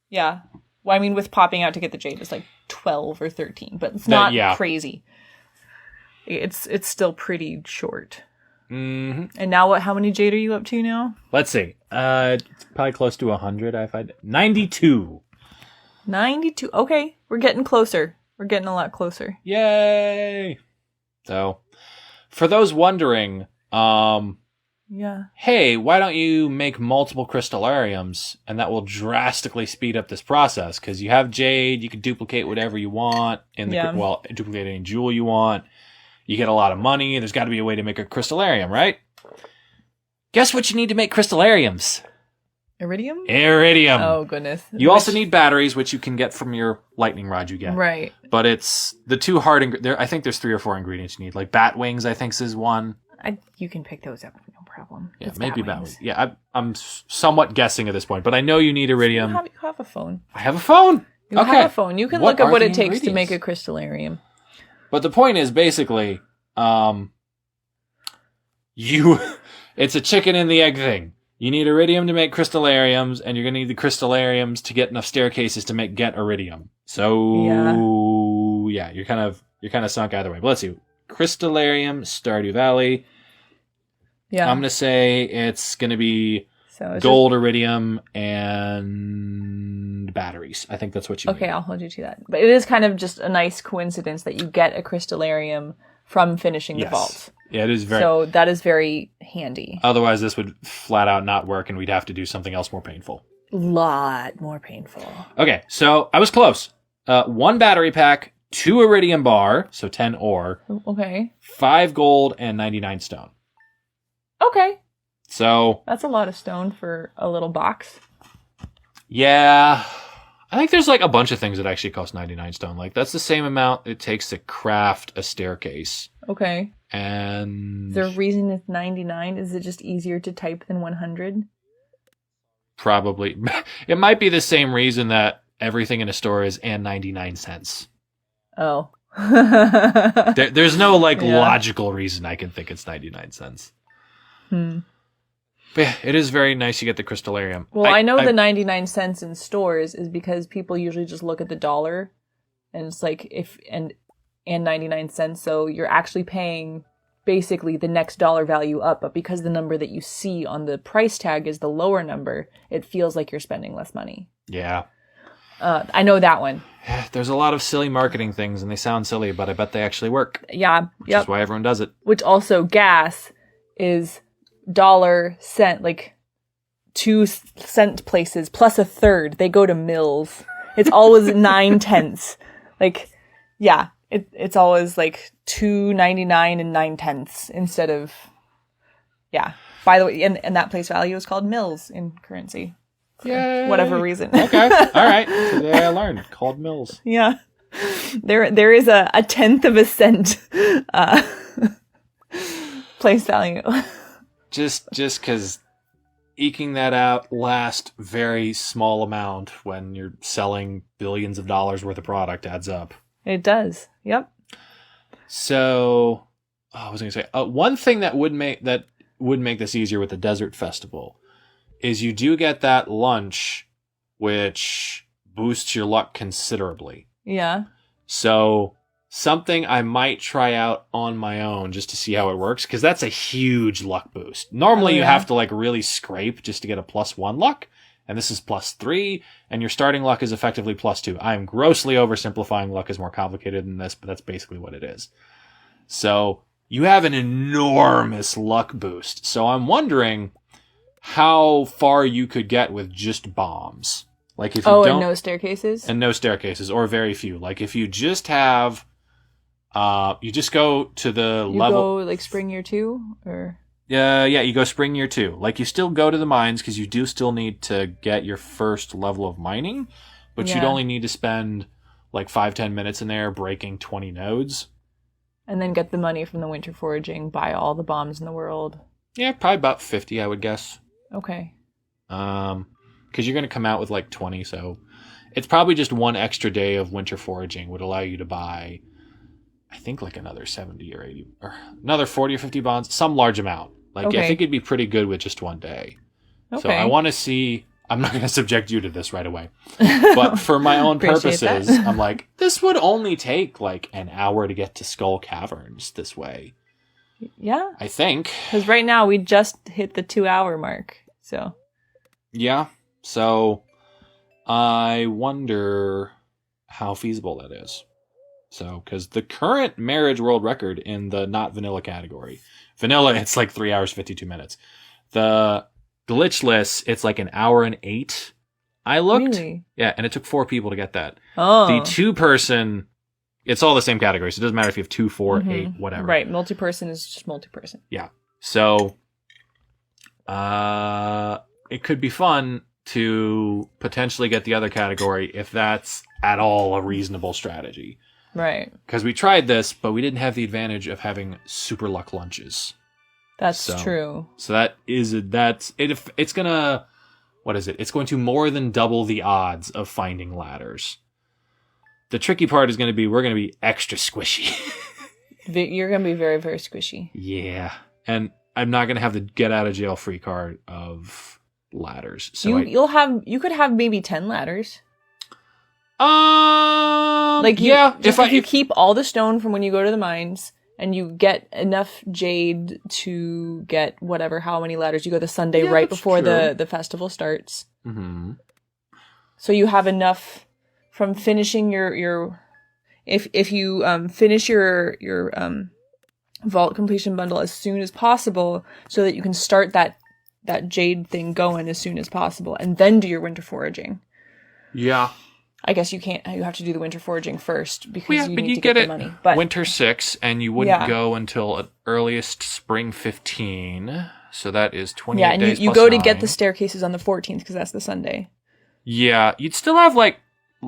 Yeah. Well, I mean, with popping out to get the jade, it's like 12 or 13, but it's not crazy. It's still pretty short. Mm-hmm. And now how many jade are you up to now? Let's see. Probably close to 100. I find 92. 92. Okay, we're getting closer. We're getting a lot closer. Yay! So, for those wondering, hey, why don't you make multiple crystallariums, and that will drastically speed up this process, because you have jade, you can duplicate whatever you want, duplicate any jewel you want, you get a lot of money, there's got to be a way to make a crystallarium, right? Guess what you need to make crystallariums? Iridium? Iridium. Oh, goodness. You also need batteries, which you can get from your lightning rod you get. Right. But it's the 2 hard I think there's 3 or 4 ingredients you need, like bat wings, I think is one. You can pick those up, no problem. Yeah, maybe bat wings. Yeah, I'm somewhat guessing at this point, but I know you need iridium. You have a phone. I have a phone. You have a phone. You can look up what it takes to make a crystallarium. But the point is basically, it's a chicken and the egg thing. You need iridium to make crystallariums, and you're going to need the crystallariums to get enough staircases to get iridium. So, you're kind of sunk either way. But let's see. Crystallarium, Stardew Valley. Yeah. I'm going to say it's going to be gold, iridium, and batteries. I think that's what you need. Okay, I'll hold you to that. But it is kind of just a nice coincidence that you get a crystallarium from finishing the vault. Yeah, it is very... So that is very handy. Otherwise, this would flat out not work, and we'd have to do something else more painful. Lot more painful. Okay, so I was close. 1 battery pack, 2 iridium bar, so 10 ore. Okay. 5 gold, and 99 stone. Okay. So... That's a lot of stone for a little box. Yeah. I think there's like a bunch of things that actually cost 99 stone. Like that's the same amount it takes to craft a staircase. Okay. And the reason it's 99 is it just easier to type than 100? Probably. It might be the same reason that everything in a store is and 99 cents. Oh. There's no logical reason I can think it's 99 cents. But yeah, it is very nice you get the crystallarium. Well, I know the 99 cents in stores is because people usually just look at the dollar and it's like and 99 cents, so you're actually paying basically the next dollar value up, but because the number that you see on the price tag is the lower number, it feels like you're spending less money. Yeah. I know that one. There's a lot of silly marketing things and they sound silly, but I bet they actually work. Yeah. Which is why everyone does it. Which also gas is dollar cent, like 2 cent places plus a third. They go to mills. It's always 9/10. Like, yeah, it's always like 2.99 and 9/10 instead of, yeah. By the way, and that place value is called mills in currency. For whatever reason. Okay. All right. Today I learned. Called mills. Yeah. There is a 1/10 of a cent place value. Just because eking that out last very small amount when you're selling billions of dollars worth of product adds up. It does. Yep. So, I was going to say one thing that would make this easier with the desert festival is you do get that lunch, which boosts your luck considerably. Yeah. So something I might try out on my own just to see how it works, because that's a huge luck boost. Normally you have to really scrape just to get a +1 luck, and this is +3, and your starting luck is effectively +2. I'm grossly oversimplifying. Luck is more complicated than this, but that's basically what it is. So you have an enormous luck boost. So I'm wondering how far you could get with just bombs. Like if you don't, and no staircases? And no staircases, or very few. Like if you just have you just go to the level. You go spring year 2 or yeah, you go spring year 2. Like you still go to the mines because you do still need to get your first level of mining, but you'd only need to spend 5-10 minutes in there breaking 20 nodes. And then get the money from the winter foraging, buy all the bombs in the world. Yeah, probably about 50, I would guess. Okay. Because you're going to come out with 20, so it's probably just one extra day of winter foraging would allow you to buy, I think, another 70 or 80, or another 40 or 50 bonds, some large amount. I think it'd be pretty good with just one day. Okay. So I want to see, I'm not going to subject you to this right away, but for my own purposes, I'm this would only take an hour to get to Skull Caverns this way. Yeah. I think. Because right now we just hit the 2-hour mark, so. Yeah. So I wonder how feasible that is. So, because the current marriage world record in the not vanilla category, vanilla, it's 3 hours, 52 minutes. The glitchless, it's 1 hour and 8. I looked. Really? Yeah, and it took 4 people to get that. Oh. The 2-person, it's all the same category, so it doesn't matter if you have 2, 4, 8, whatever. Right, multi-person is just multi-person. Yeah. So, it could be fun to potentially get the other category if that's at all a reasonable strategy. Right. Because we tried this, but we didn't have the advantage of having super luck lunches. That's true. So it's gonna, what is it? It's going to more than double the odds of finding ladders. The tricky part is going to be, we're going to be extra squishy. You're going to be very, very squishy. Yeah. And I'm not going to have the get out of jail free card of ladders. So you could have maybe 10 ladders. If you keep all the stone from when you go to the mines and you get enough jade to get how many ladders, you go the Sunday right before the festival starts. Mm-hmm. So you have enough from finishing your if you finish your vault completion bundle as soon as possible, so that you can start that jade thing going as soon as possible, and then do your winter foraging. Yeah. I guess you can't. You have to do the winter foraging first because you need to get the money. But winter 6, and you wouldn't go until at earliest spring 15. So that is 28 days. Yeah, and you go to get the staircases on the 14th because that's the Sunday. Yeah, you'd still have like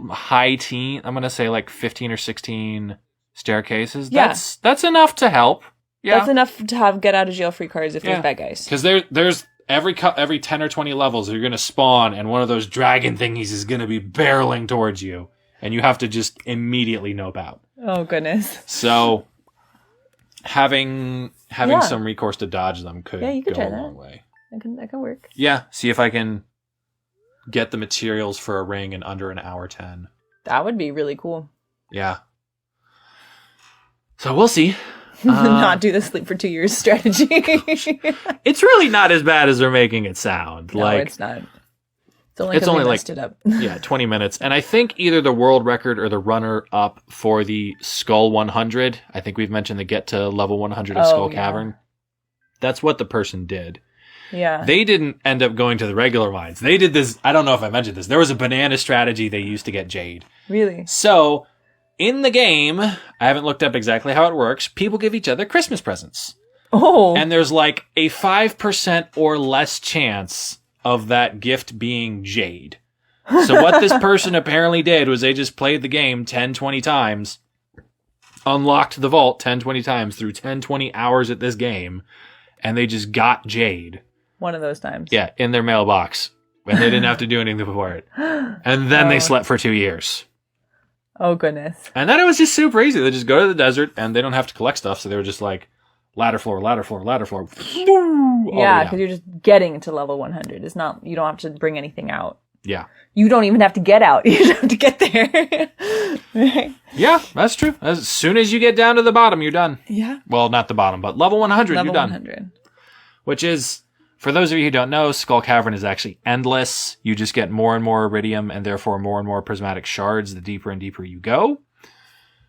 high teen. I'm gonna say like 15 or 16 staircases. Yeah. That's enough to help. Yeah, that's enough to have get out of jail free cards if there's bad guys. Because there's every 10 or 20 levels you're gonna spawn, and one of those dragon thingies is gonna be barreling towards you, and you have to just immediately nope out. Oh goodness! So having some recourse to dodge them could go a long way. That can work. Yeah, see if I can get the materials for a ring in under an hour 10. That would be really cool. Yeah. So we'll see. Not do the sleep for 2 years strategy. It's really not as bad as they're making it sound. No, it's not. It's only like it up. 20 minutes. And I think either the world record or the runner up for the Skull 100, I think we've mentioned the get to level 100 of Skull Cavern. That's what the person did. Yeah. They didn't end up going to the regular mines. They did this, I don't know if I mentioned this, there was a banana strategy they used to get jade. Really? So, in the game, I haven't looked up exactly how it works, people give each other Christmas presents. Oh. And there's like a 5% or less chance of that gift being jade. So what this person apparently did was they just played the game 10, 20 times, unlocked the vault 10, 20 times through 10, 20 hours at this game, and they just got jade. One of those times. Yeah, in their mailbox. And they didn't have to do anything for it. And then they slept for 2 years. Oh, goodness. And then it was just super easy. They just go to the desert, and they don't have to collect stuff, so they were just like, ladder floor, ladder floor, ladder floor. Yeah, because you're just getting to level 100. It's not, you don't have to bring anything out. Yeah. You don't even have to get out. You just have to get there. Right? Yeah, that's true. As soon as you get down to the bottom, you're done. Yeah. Well, not the bottom, but level 100, you're done. 100. Which is, for those of you who don't know, Skull Cavern is actually endless. You just get more and more iridium and therefore more and more prismatic shards the deeper and deeper you go.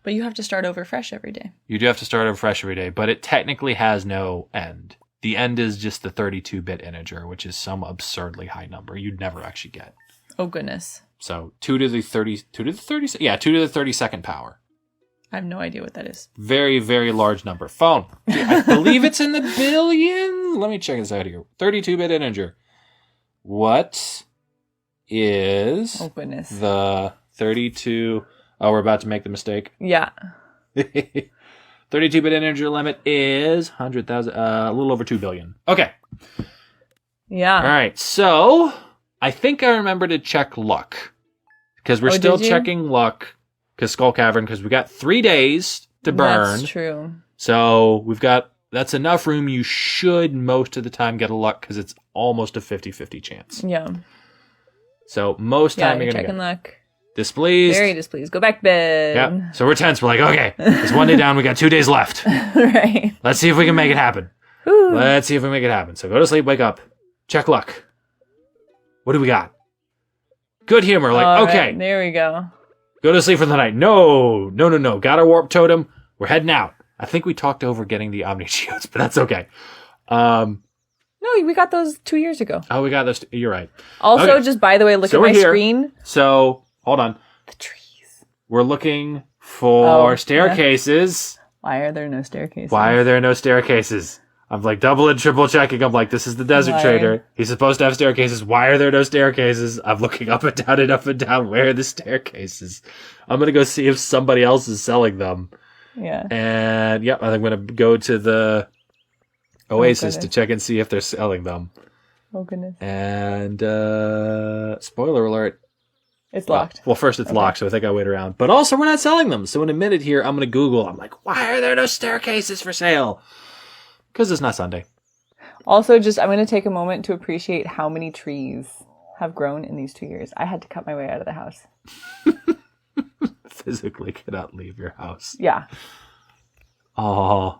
But you have to start over fresh every day. You do have to start over fresh every day, but it technically has no end. The end is just the 32-bit integer, which is some absurdly high number you'd never actually get. Oh, goodness. So 2 to the 32nd power. I have no idea what that is. Very, very large number. Phone. I believe it's in the billions. Let me check this out here. 32-bit integer. What is the 32... Oh, we're about to make the mistake. Yeah. 32-bit integer limit is 100,000, a little over 2 billion. Okay. Yeah. All right. So I think I remember to check luck because we're still checking luck because Skull Cavern, because we got 3 days to burn. That's true. So that's enough room. You should most of the time get a luck because it's almost a 50-50 chance. Yeah. So most time you're checking get luck. Displeased. Very displeased. Go back to bed. Yeah. So we're tense. We're like, okay, it's 1 day down. We got 2 days left. Right. Let's see if we can make it happen. Whew. Let's see if we make it happen. So go to sleep, wake up, check luck. What do we got? Good humor. Like, okay. Right, there we go. Go to sleep for the night. No. Got our warp totem. We're heading out. I think we talked over getting the Omni Geodes, but that's okay. No, we got those 2 years ago. Oh, we got those. You're right. Also, okay. just by the way, look at my screen. So, hold on. The trees. We're looking for staircases. Why are there no staircases? Why are there no staircases? I'm like double and triple checking. I'm like, this is the desert trader. He's supposed to have staircases. Why are there no staircases? I'm looking up and down and up and down. Where are the staircases? I'm going to go see if somebody else is selling them. Yeah. And I'm going to go to the Oasis to check and see if they're selling them. Oh, goodness. And spoiler alert. It's locked. Well, first it's locked, so I think I wait around. But also, we're not selling them. So in a minute here, I'm going to Google. I'm like, why are there no staircases for sale? Because it's not Sunday. Also, I'm going to take a moment to appreciate how many trees have grown in these 2 years. I had to cut my way out of the house. Physically cannot leave your house. Yeah. Oh.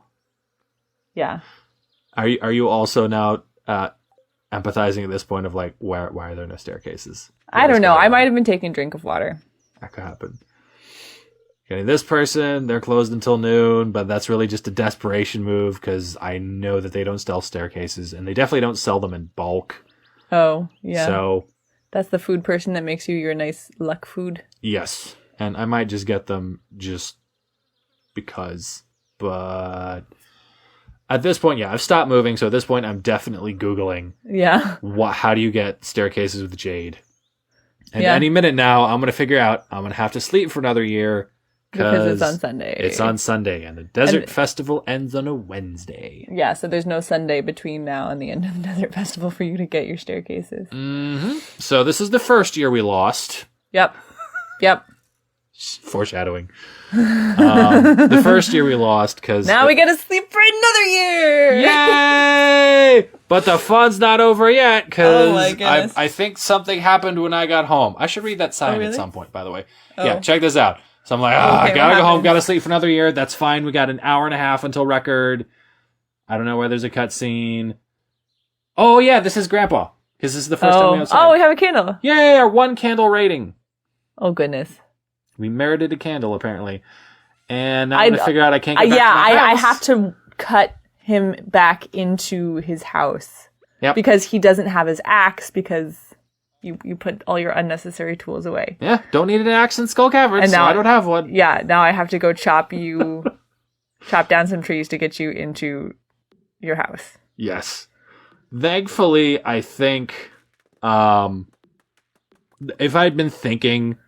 Yeah. Are you also now empathizing at this point of like, why are there no staircases? I don't know. I might have been taking a drink of water. That could happen. Getting this person, they're closed until noon, but that's really just a desperation move because I know that they don't sell staircases and they definitely don't sell them in bulk. Oh, yeah. So that's the food person that makes you your nice luck food. Yes. And I might just get them just because, but at this point, I've stopped moving. So at this point, I'm definitely Googling. Yeah. How do you get staircases with jade? And any minute now, I'm going to figure out I'm going to have to sleep for another year. Because it's on Sunday. It's on Sunday, and the Desert Festival ends on a Wednesday. Yeah, so there's no Sunday between now and the end of the Desert Festival for you to get your staircases. Mm-hmm. So this is the first year we lost. Yep. Foreshadowing. The first year we lost because... Now we get to sleep for another year! Yay! But the fun's not over yet because oh I think something happened when I got home. I should read that sign at some point, by the way. Yeah, check this out. So I'm like, I gotta go home, gotta sleep for another year. That's fine. We got an hour and a half until record. I don't know where there's a cutscene. Oh, yeah, this is Grandpa. Because this is the first time we outside. Oh, we have a candle. Yay, our 1 candle rating. Oh, goodness. We merited a candle, apparently. And now I'm going to figure out I can't get back to my house. I have to cut him back into his house. Yep. Because he doesn't have his axe because you put all your unnecessary tools away. Yeah, don't need an axe in Skull Cavern, and now I don't have one. Yeah, now I have to go chop down some trees to get you into your house. Yes. Thankfully, I think if I'd been thinking,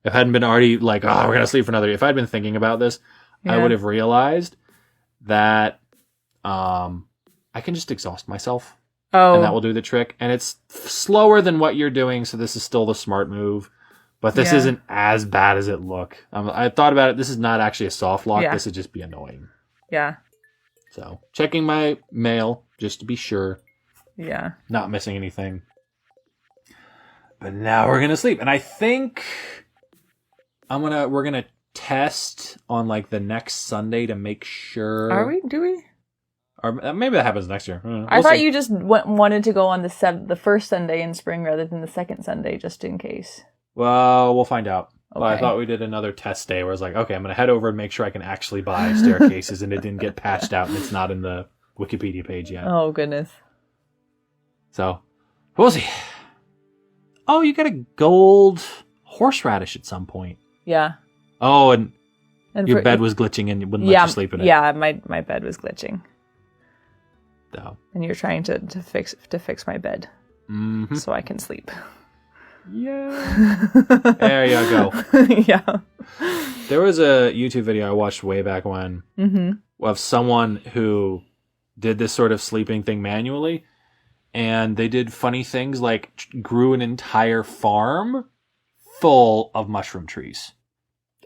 if I hadn't been already like, we're going to sleep for another year, if I'd been thinking about this, I would have realized that I can just exhaust myself. Oh. And that will do the trick. And it's slower than what you're doing, so this is still the smart move. But this isn't as bad as it look. I thought about it. This is not actually a soft lock. This would just be annoying. Yeah. So, checking my mail, just to be sure. Yeah. Not missing anything. But now we're going to sleep. And I think we're going to test on like the next Sunday to make sure. Are we? Do we? Or maybe that happens next year. I thought you just wanted to go on the first Sunday in spring rather than the second Sunday, just in case. Well, we'll find out. Okay. Well, I thought we did another test day where I was like, okay, I'm going to head over and make sure I can actually buy staircases, and it didn't get patched out, and it's not in the Wikipedia page yet. Oh, goodness. So, we'll see. Oh, you got a gold horseradish at some point. Yeah. Oh, and your bed was glitching and you wouldn't let you sleep in it. Yeah, my bed was glitching. No. And you're trying to fix my bed so I can sleep. Yeah. There you go. Yeah. There was a YouTube video I watched way back when of someone who did this sort of sleeping thing manually, and they did funny things like grew an entire farm full of mushroom trees.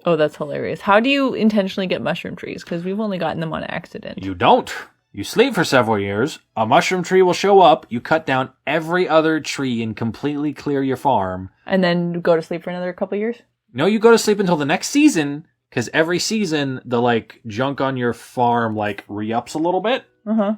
Oh, that's hilarious. How do you intentionally get mushroom trees? Because we've only gotten them on accident. You don't. You sleep for several years, a mushroom tree will show up, you cut down every other tree and completely clear your farm. And then go to sleep for another couple years? No, you go to sleep until the next season, because every season the junk on your farm re-ups a little bit.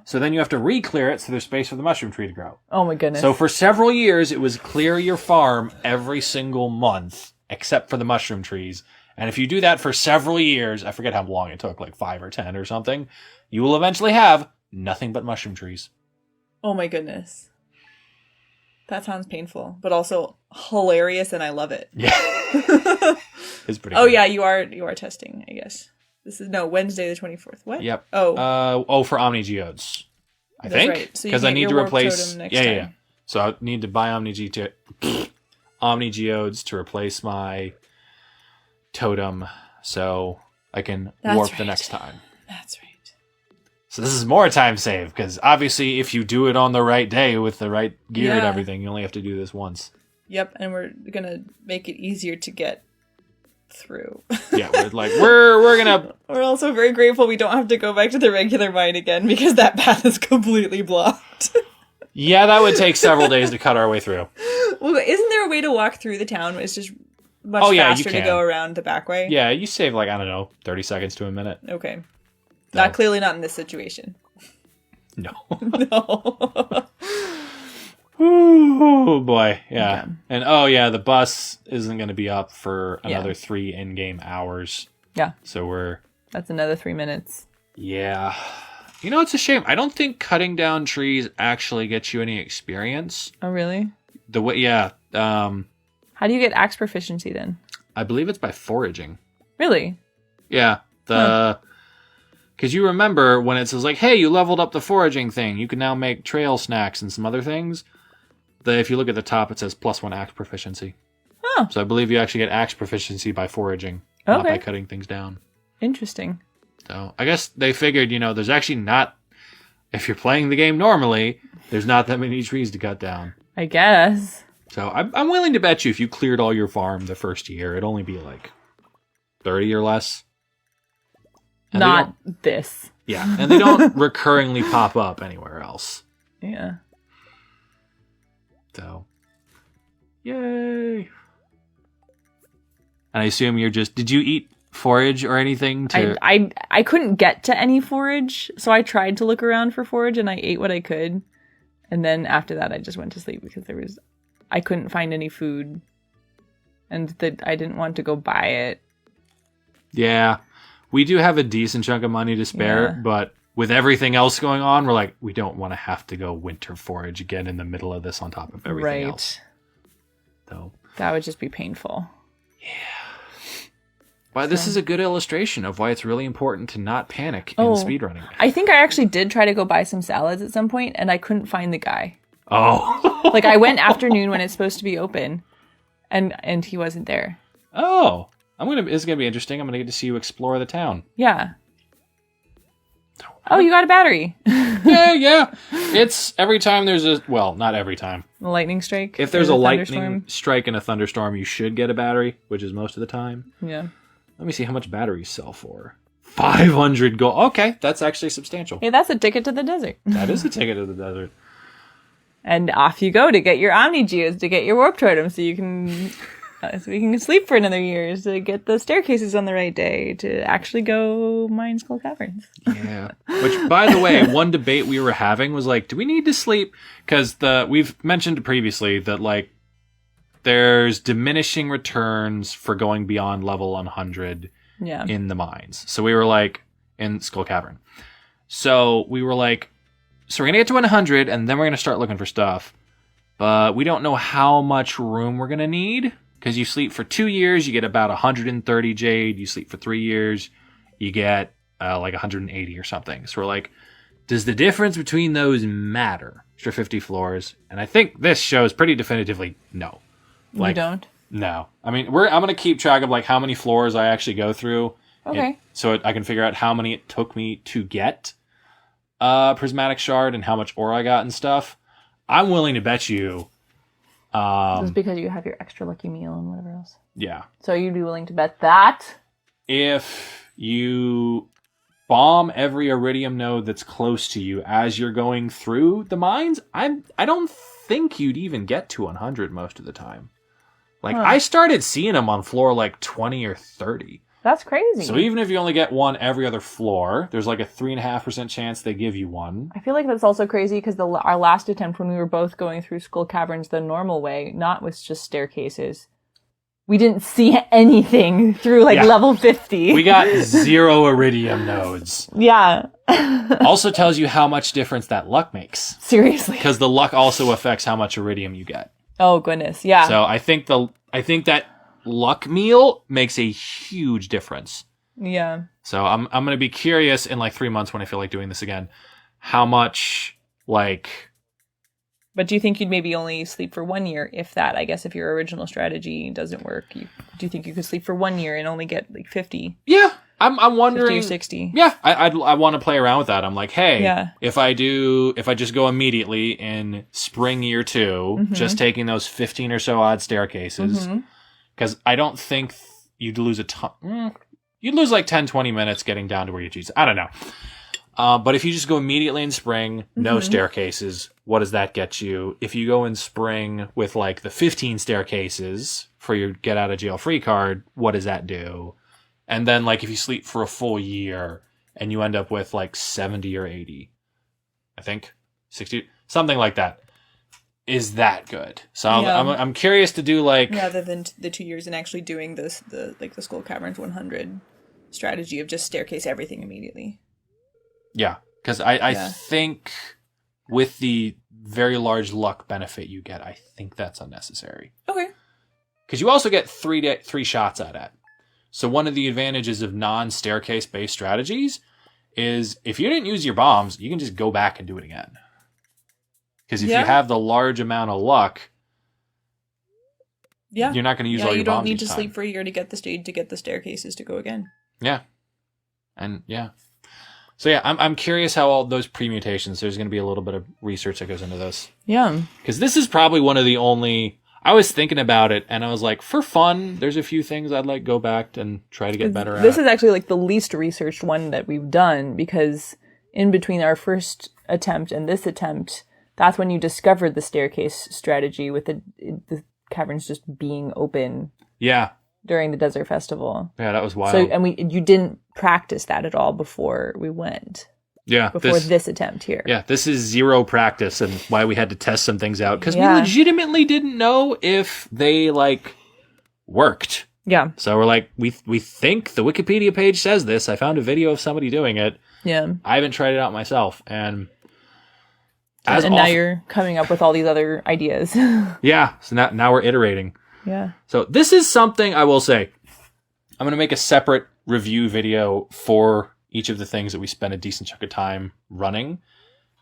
So then you have to re-clear it so there's space for the mushroom tree to grow. Oh my goodness. So for several years it was clear your farm every single month, except for the mushroom trees. And if you do that for several years, I forget how long it took, 5 or 10 or something, you will eventually have nothing but mushroom trees. Oh my goodness. That sounds painful, but also hilarious, and I love it. Yeah. It's pretty good. Good. Yeah, you are testing, I guess. This is Wednesday the 24th. What? Yep. Oh. For Omni Geodes. That's think. Right. So because I need to replace next time. Yeah. So I need to buy Omni Geodes to replace my totem so I can warp the next time. That's right. So this is more time save, because obviously if you do it on the right day with the right gear and everything, you only have to do this once. Yep, and we're going to make it easier to get through. Yeah, we're going to... We're also very grateful we don't have to go back to the regular mine again, because that path is completely blocked. Yeah, that would take several days to cut our way through. Well, isn't there a way to walk through the town? It's just much faster to go around the back way. Yeah, you save 30 seconds to a minute. Okay. Clearly not in this situation. No. No. Oh boy, yeah. Okay. And the bus isn't going to be up for another 3 in-game hours. Yeah. So that's another 3 minutes. Yeah. It's a shame. I don't think cutting down trees actually gets you any experience. Oh, really? How do you get axe proficiency then? I believe it's by foraging. Really? Yeah. Because you remember when it says hey, you leveled up the foraging thing. You can now make trail snacks and some other things. If you look at the top, it says +1 axe proficiency. Oh. So I believe you actually get axe proficiency by foraging, not by cutting things down. Interesting. So I guess they figured, there's actually not, if you're playing the game normally, there's not that many trees to cut down. I guess. So I'm willing to bet you if you cleared all your farm the first year, it'd only be like 30 or less. And not this. Yeah, and they don't recurringly pop up anywhere else. Yeah. So, yay. And I assume did you eat forage or anything? I couldn't get to any forage, so I tried to look around for forage and I ate what I could. And then after that I just went to sleep because I couldn't find any food. And I didn't want to go buy it. Yeah. We do have a decent chunk of money to spare, but with everything else going on, we're like, we don't want to have to go winter forage again in the middle of this on top of everything else. So that would just be painful. Yeah. But this is a good illustration of why it's really important to not panic in speedrunning. I think I actually did try to go buy some salads at some point, and I couldn't find the guy. Oh. Like, I went afternoon when it's supposed to be open, and he wasn't there. Oh. It's gonna be interesting. I'm gonna get to see you explore the town. Yeah. Oh, you got a battery. Yeah. It's every time there's not every time. A lightning strike. If there's a lightning strike and a thunderstorm, you should get a battery, which is most of the time. Yeah. Let me see how much batteries sell for. 500 gold. Okay, that's actually substantial. Hey, that's a ticket to the desert. That is a ticket to the desert. And off you go to get your Omni Geodes, to get your warp totem, so you can sleep for another year, to get the staircases on the right day, to actually go mine skull caverns. Yeah. Which, by the way, one debate we were having was like, do we need to sleep? Because we've mentioned previously that like there's diminishing returns for going beyond level 100 in the mines. So we were like, in Skull Cavern. So we were like, so we're going to get to 100 and then we're going to start looking for stuff. But we don't know how much room we're going to need. Because you sleep for 2 years, you get about 130 jade. You sleep for 3 years, you get like 180 or something. So we're like, does the difference between those matter? Extra 50 floors. And I think this shows pretty definitively no. Like, you don't? No. I mean, I'm going to keep track of like how many floors I actually go through. Okay. I can figure out how many it took me to get Prismatic Shard and how much ore I got and stuff. I'm willing to bet you... this is because you have your extra lucky meal and whatever else. Yeah. So you'd be willing to bet that? If you bomb every iridium node that's close to you as you're going through the mines, I don't think you'd even get to 100 most of the time. Like, I started seeing them on floor like 20 or 30. That's crazy. So even if you only get one every other floor, there's like a 3.5% chance they give you one. I feel like that's also crazy because our last attempt when we were both going through Skull Caverns the normal way, not with just staircases, we didn't see anything through level 50. We got 0 iridium nodes. Yeah. Also tells you how much difference that luck makes. Seriously. Because the luck also affects how much iridium you get. Oh, goodness. Yeah. So I think that luck meal makes a huge difference. Yeah. So I'm going to be curious in like 3 months when I feel like doing this again, how much But do you think you'd maybe only sleep for 1 year, if that? I guess if your original strategy doesn't work, do you think you could sleep for 1 year and only get like 50? Yeah. I'm wondering 50 or 60. Yeah, I want to play around with that. I'm like, hey, if I just go immediately in spring year 2, just taking those 15 or so odd staircases, because I don't think you'd lose a ton. You'd lose like 10, 20 minutes getting down to where you choose. I don't know. But if you just go immediately in spring, no staircases, what does that get you? If you go in spring with like the 15 staircases for your get out of jail free card, what does that do? And then like if you sleep for a full year and you end up with like 70 or 80, I think 60, something like that. Is that good? So I'm curious to do like rather than the 2 years and actually doing the Skull Caverns 100 strategy of just staircase everything immediately. Yeah, because I think with the very large luck benefit you get, I think that's unnecessary. Okay. Because you also get three shots at it. So one of the advantages of non-staircase based strategies is if you didn't use your bombs, you can just go back and do it again. Because if you have the large amount of luck, Yeah. You're not going to use all your bombs. You don't need to time. sleep for a year to get the staircases to go again. Yeah. And yeah. So yeah, I'm curious how all those permutations, there's going to be a little bit of research that goes into this. Yeah. Because this is probably one of the only, I was thinking about it and I was like, for fun, there's a few things I'd like go back and try to get better at. This is actually like the least researched one that we've done, because in between our first attempt and this attempt, that's when you discovered the staircase strategy with the caverns just being open. Yeah. During the desert festival. Yeah, that was wild. So, and you didn't practice that at all before we went. Yeah. Before this attempt here. Yeah, this is zero practice and why we had to test some things out. Because we legitimately didn't know if they, like, worked. Yeah. So we're like, we think the Wikipedia page says this. I found a video of somebody doing it. Yeah. I haven't tried it out myself. And now you're coming up with all these other ideas. Yeah. So now we're iterating. Yeah. So this is something I will say. I'm going to make a separate review video for each of the things that we spend a decent chunk of time running.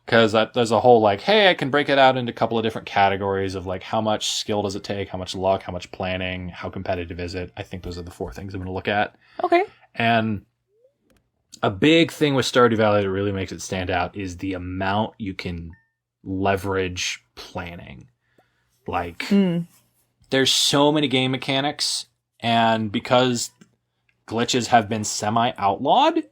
Because there's a whole like, hey, I can break it out into a couple of different categories of like how much skill does it take, how much luck, how much planning, how competitive is it. I think those are the 4 things I'm going to look at. Okay. And a big thing with Stardew Valley that really makes it stand out is the amount you can leverage planning. Like... There's so many game mechanics, and because glitches have been semi-outlawed,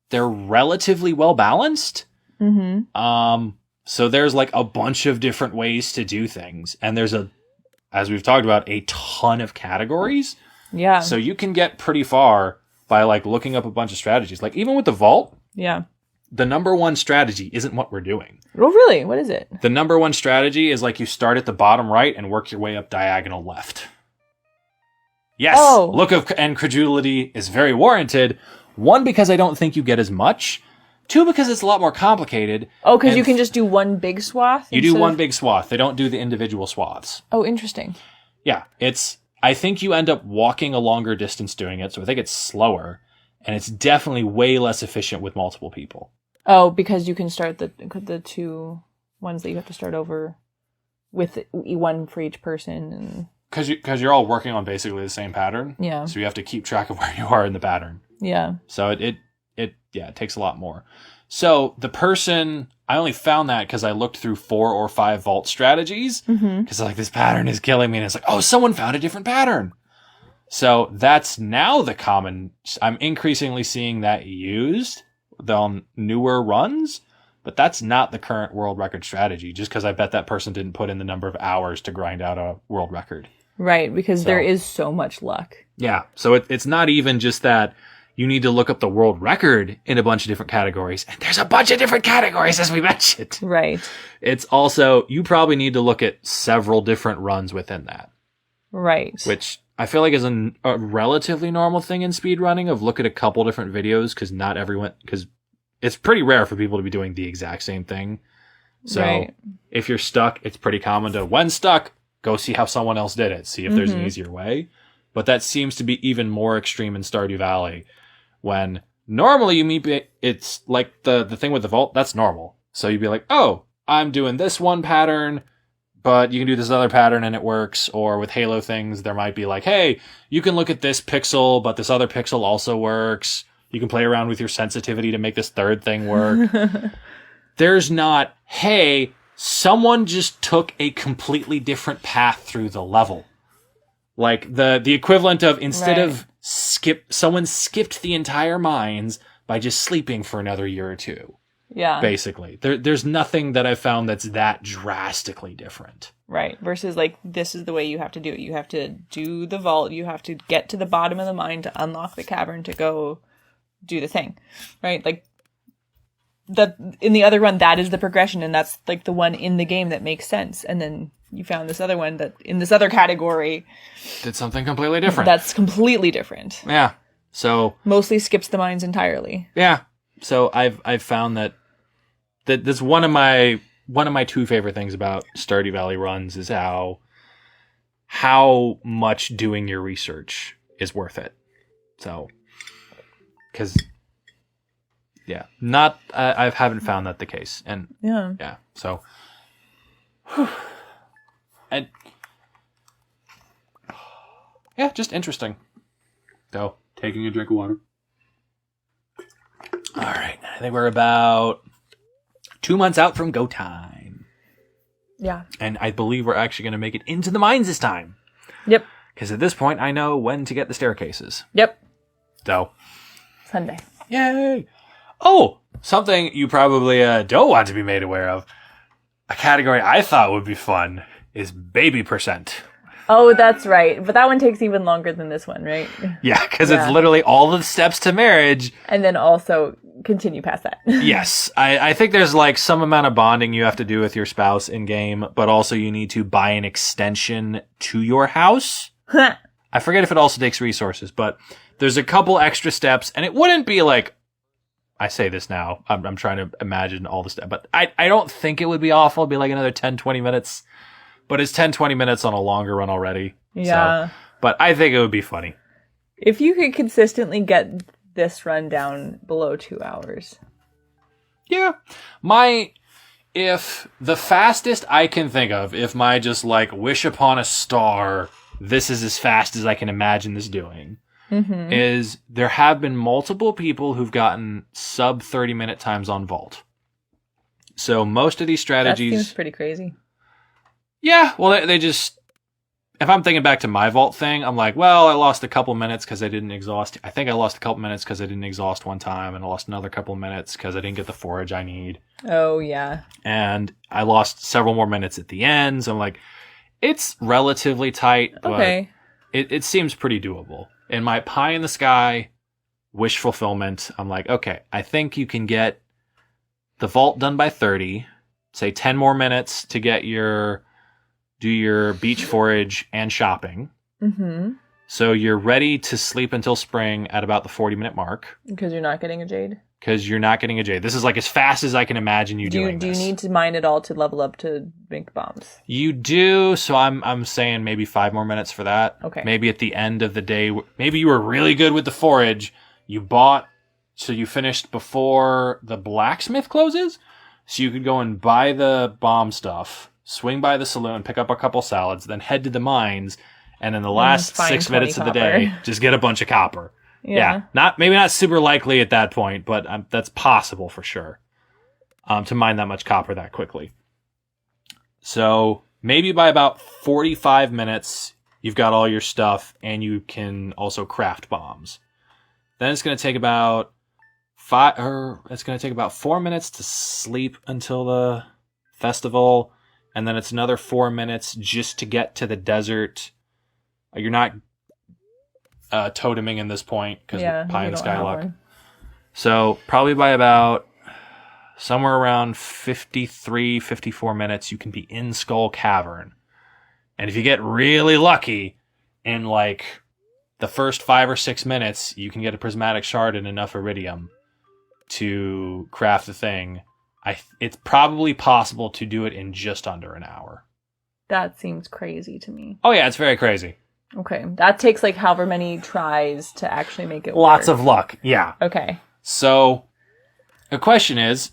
they're relatively well-balanced. Mm-hmm. So there's like a bunch of different ways to do things, and there's as we've talked about, a ton of categories. Yeah. So you can get pretty far by like looking up a bunch of strategies. Like even with the vault. Yeah. The number one strategy isn't what we're doing. Oh, really? What is it? The number one strategy is like you start at the bottom right and work your way up diagonal left. Yes, look of incredulity is very warranted. 1, because I don't think you get as much. 2, because it's a lot more complicated. Oh, because you can just do one big swath? You do one big swath. They don't do the individual swaths. Oh, interesting. Yeah, I think you end up walking a longer distance doing it, so I think it's slower. And it's definitely way less efficient with multiple people. Oh, because you can start the 2 ones that you have to start over with one for each person, and because you're all working on basically the same pattern. Yeah. So you have to keep track of where you are in the pattern. Yeah. So it takes a lot more. So the person, I only found that because I looked through 4 or 5 vault strategies because like this pattern is killing me, and it's like, oh, someone found a different pattern. So that's now the common. I'm increasingly seeing that used on newer runs, but that's not the current world record strategy, just because I bet that person didn't put in the number of hours to grind out a world record. Right, because there is so much luck. Yeah, so it's not even just that you need to look up the world record in a bunch of different categories, and there's a bunch of different categories, as we mentioned. Right. It's also, you probably need to look at several different runs within that. Right. Which I feel like is a relatively normal thing in speedrunning, of look at a couple different videos, because it's pretty rare for people to be doing the exact same thing. So if you're stuck, it's pretty common to, when stuck, go see how someone else did it, see if there's an easier way. But that seems to be even more extreme in Stardew Valley, when normally it's like the thing with the vault, that's normal. So you'd be like, oh, I'm doing this one pattern, but you can do this other pattern and it works. Or with Halo things, there might be like, hey, you can look at this pixel, but this other pixel also works. You can play around with your sensitivity to make this third thing work. There's not, hey, someone just took a completely different path through the level. Like the equivalent of, instead of someone skipped the entire mines by just sleeping for another year or 2. Yeah. Basically. There's nothing that I've found that's that drastically different. Right. Versus like, this is the way you have to do it. You have to do the vault. You have to get to the bottom of the mine to unlock the cavern to go do the thing. Right? Like, that in the other run, that is the progression, and that's like the one in the game that makes sense. And then you found this other one that in this other category did something completely different. That's completely different. Yeah. So mostly skips the mines entirely. Yeah. So I've found that that's one of my 2 favorite things about Stardew Valley runs is how much doing your research is worth it. So, because yeah, I haven't found that the case, and yeah. So, and yeah, just interesting. So, taking a drink of water. All right. I think we're about 2 months out from go time. Yeah. And I believe we're actually going to make it into the mines this time. Yep. Because at this point, I know when to get the staircases. Yep. So. Sunday. Yay. Oh, something you probably don't want to be made aware of. A category I thought would be fun is baby percent. Oh, that's right. But that one takes even longer than this one, right? Yeah, because it's literally all the steps to marriage. And then also continue past that. Yes. I think there's like some amount of bonding you have to do with your spouse in game, but also you need to buy an extension to your house. I forget if it also takes resources, but there's a couple extra steps, and it wouldn't be like, I say this now, I'm trying to imagine all the steps, but I don't think it would be awful. It'd be like another 10, 20 minutes. But it's 10, 20 minutes on a longer run already. Yeah. So, but I think it would be funny. If you could consistently get this run down below 2 hours. Yeah. If the fastest I can think of, if my just like wish upon a star, this is as fast as I can imagine this doing, is there have been multiple people who've gotten sub 30-minute times on Vault. So most of these strategies... That seems pretty crazy. Yeah, well, they just... If I'm thinking back to my Vault thing, I'm like, well, I lost a couple minutes because I didn't exhaust... I think I lost a couple minutes because I didn't exhaust one time, and I lost another couple minutes because I didn't get the forage I need. Oh, yeah. And I lost several more minutes at the end, so I'm like, it's relatively tight, but it seems pretty doable. In my pie in the sky wish fulfillment, I'm like, okay, I think you can get the Vault done by 30, say 10 more minutes to get do your beach forage and shopping. Mm-hmm. So you're ready to sleep until spring at about the 40-minute mark. Because you're not getting a jade? Because you're not getting a jade. This is like as fast as I can imagine you doing this. Do you need to mine it all to level up to make bombs? You do, so I'm saying maybe 5 more minutes for that. Okay. Maybe at the end of the day, maybe you were really good with the forage. You bought, so you finished before the blacksmith closes? So you could go and buy the bomb stuff, swing by the saloon, pick up a couple salads, then head to the mines, and in the last 6 minutes of the day, just get a bunch of copper. Yeah. Maybe not super likely at that point, but that's possible for sure. To mine that much copper that quickly. So maybe by about 45 minutes, you've got all your stuff, and you can also craft bombs. Then it's going to take about 4 minutes to sleep until the festival, and then it's another 4 minutes just to get to the desert. You're not toteming in this point because pie in the sky luck. So probably by about somewhere around 53, 54 minutes, you can be in Skull Cavern. And if you get really lucky, in like the first 5 or 6 minutes, you can get a prismatic shard and enough iridium to craft the thing. It's probably possible to do it in just under an hour. That seems crazy to me. Oh yeah, it's very crazy. Okay. That takes like however many tries to actually make it work. Lots of luck, yeah. Okay. So, the question is,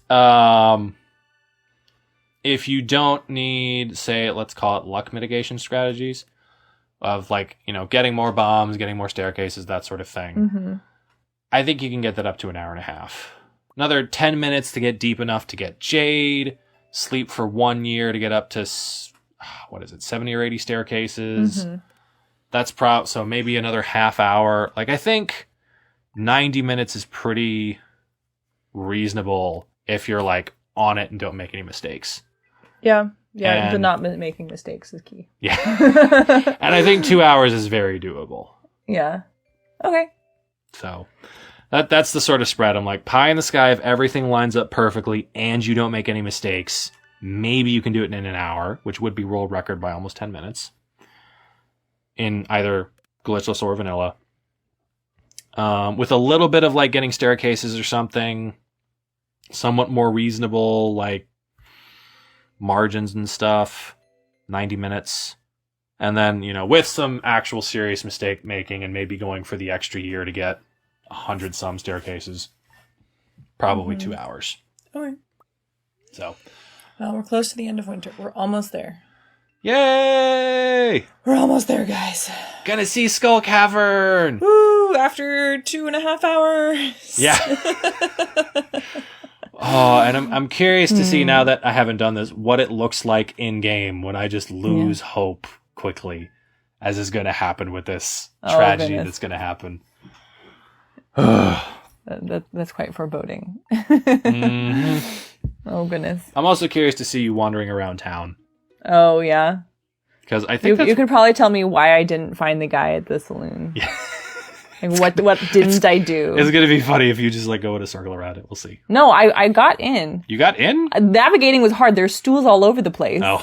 if you don't need, say, let's call it luck mitigation strategies, of like, getting more bombs, getting more staircases, that sort of thing, I think you can get that up to an hour and a half. Another 10 minutes to get deep enough to get Jade, sleep for 1 year to get up to, 70 or 80 staircases. That's so maybe another half hour. Like, I think 90 minutes is pretty reasonable if you're like on it and don't make any mistakes. Yeah. The not making mistakes is key. Yeah. And I think 2 hours is very doable. Yeah. Okay. So that's the sort of spread. I'm like, pie in the sky, if everything lines up perfectly and you don't make any mistakes, maybe you can do it in an hour, which would be world record by almost 10 minutes. In either glitchless or vanilla. With a little bit of like getting staircases or something, somewhat more reasonable, like margins and stuff, 90 minutes. And then, with some actual serious mistake making and maybe going for the extra year to get 100 some staircases, probably 2 hours. Okay. So. Well, we're close to the end of winter. We're almost there. Yay! We're almost there, guys. Gonna see Skull Cavern! Woo! After 2.5 hours. Yeah. Oh, and I'm curious to see, now that I haven't done this, what it looks like in-game when I just lose hope quickly, as is going to happen with this tragedy that's going to happen. That's quite foreboding. Oh, goodness. I'm also curious to see you wandering around town. Oh, yeah. Because I think you could probably tell me why I didn't find the guy at the saloon. Yeah. Like, what didn't I do? It's going to be funny if you just go in a circle around it. We'll see. No, I got in. You got in? Navigating was hard. There's stools all over the place. Oh.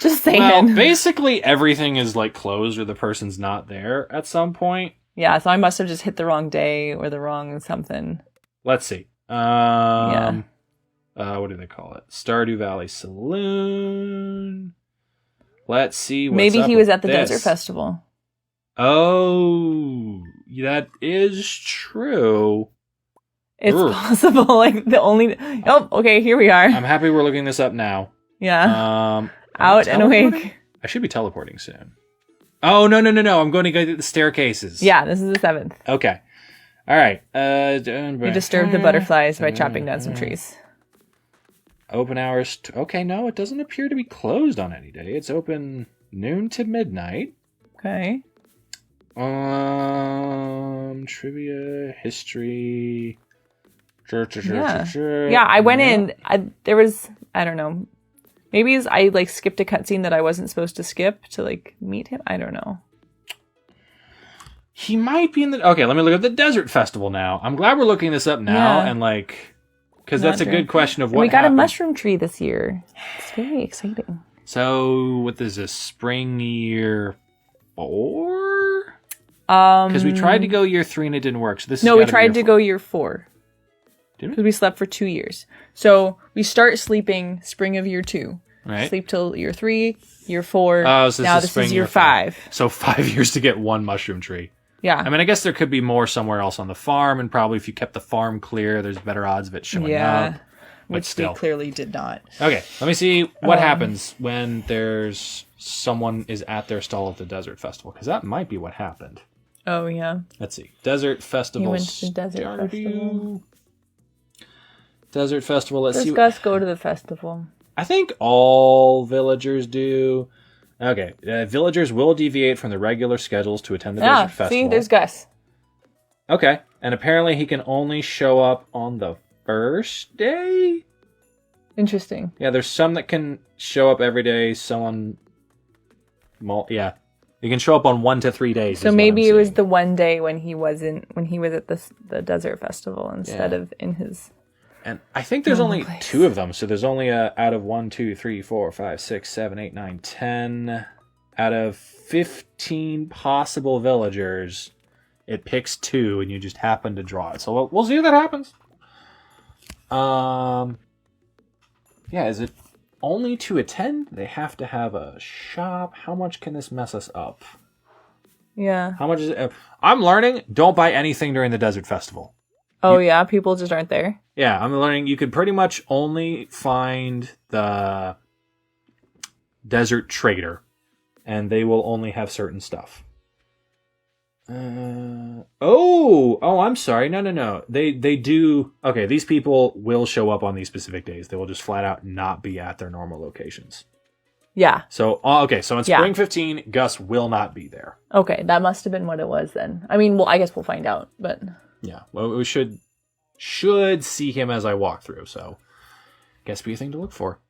Just saying. Well, basically everything is closed or the person's not there at some point. Yeah, so I must have just hit the wrong day or the wrong something. Let's see. What do they call it? Stardew Valley Saloon. Let's see what's Maybe up he was with at the this. Desert Festival. Oh, that is true. It's possible. The only... Oh, okay, here we are. I'm happy we're looking this up now. Yeah. Out and awake. I should be teleporting soon. Oh, no. I'm going to go to the staircases. Yeah, this is the 7th. Okay. All right. You disturbed the butterflies by chopping down some trees. Open hours. Okay, no, it doesn't appear to be closed on any day. It's open noon to midnight. Okay. Trivia, history. Yeah, I went in. There was, I don't know. Maybe I skipped a cutscene that I wasn't supposed to skip to meet him. I don't know. He might be in the... Okay, let me look at the Desert Festival now. I'm glad we're looking this up now and because that's a good question of what we got happened. a mushroom tree this year. It's very exciting. So, what is this? Spring year 4? Because we tried to go year 3 and it didn't work. So this we tried to go year 4. Did we? Because we slept for 2 years. So we start sleeping spring of year 2. Right. Sleep till year 3, year 4. Oh, so now this is year 5. So 5 years to get one mushroom tree. Yeah. I mean, I guess there could be more somewhere else on the farm, and probably if you kept the farm clear, there's better odds of it showing up. Which we clearly did not. Okay, let me see what happens when there's someone is at their stall at the Desert Festival, because that might be what happened. Oh, yeah. Let's see. Desert Festival. He went to the Desert Festival. Desert Festival. Let's see. Gus go to the festival. I think all villagers do. Okay, villagers will deviate from the regular schedules to attend the Desert Festival. See, there's Gus. Okay, and apparently he can only show up on the first day? Interesting. Yeah, there's some that can show up every day, some on... Yeah, you can show up on 1 to 3 days. So maybe it was the one day when he was at the Desert Festival instead of in his... And I think there's only 2 of them, so there's only out of 1, 2, 3, 4, 5, 6, 7, 8, 9, 10... Out of 15 possible villagers, it picks 2, and you just happen to draw it. So we'll see if that happens. Yeah, is it only to attend? They have to have a shop. How much can this mess us up? Yeah. How much is it? I'm learning, don't buy anything during the Desert Festival. Oh, yeah? People just aren't there? Yeah, I'm learning you could pretty much only find the Desert Trader, and they will only have certain stuff. I'm sorry. No. They do. Okay, these people will show up on these specific days. They will just flat out not be at their normal locations. Yeah. So, okay, so in Spring 15, Gus will not be there. Okay, that must have been what it was then. I mean, well, I guess we'll find out, but... Yeah, well, we should see him as I walk through, so guess be a thing to look for.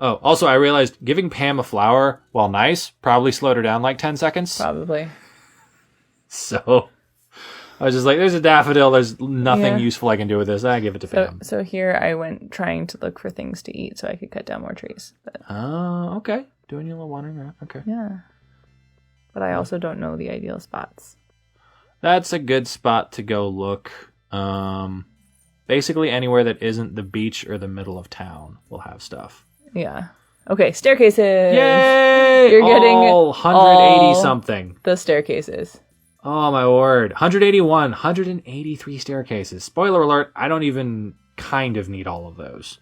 Oh, also, I realized giving Pam a flower, while nice, probably slowed her down 10 seconds. Probably. So, I was just there's a daffodil, there's nothing useful I can do with this. I give it to Pam. So here I went trying to look for things to eat so I could cut down more trees. Oh, okay. Doing your little wandering around. Okay. Yeah. But I also don't know the ideal spots. That's a good spot to go look. Basically anywhere that isn't the beach or the middle of town will have stuff. Yeah. Okay, staircases. Yay! You're getting 180 something. The staircases. Oh my word. 181, 183 staircases. Spoiler alert, I don't even kind of need all of those.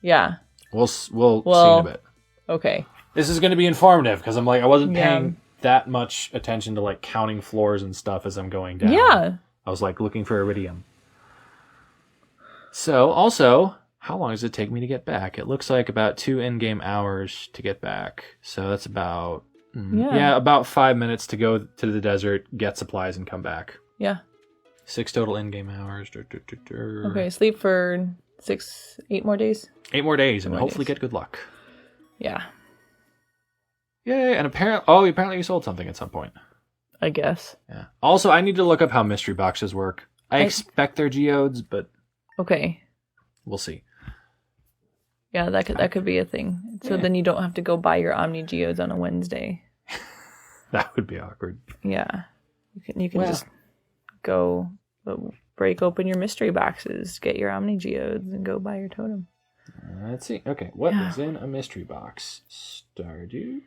Yeah. We'll see in a bit. Okay. This is going to be informative because I'm like, I wasn't paying that much attention to like counting floors and stuff as I'm going down. Yeah. I was like looking for iridium. So also, how long does it take me to get back? It looks like about 2 in-game hours to get back. So that's about about 5 minutes to go to the desert, get supplies, and come back. Yeah. 6 total in-game hours. Okay, sleep for 8 more days. 8 more days, and hopefully get good luck. Yeah. Yay! And apparently you sold something at some point. I guess. Yeah. Also, I need to look up how mystery boxes work. I expect they're geodes, but okay, we'll see. Yeah, that could be a thing. So then you don't have to go buy your Omni geodes on a Wednesday. That would be awkward. Yeah, you can just go break open your mystery boxes, get your Omni geodes, and go buy your totem. Let's see. Okay, what is in a mystery box? Stardew?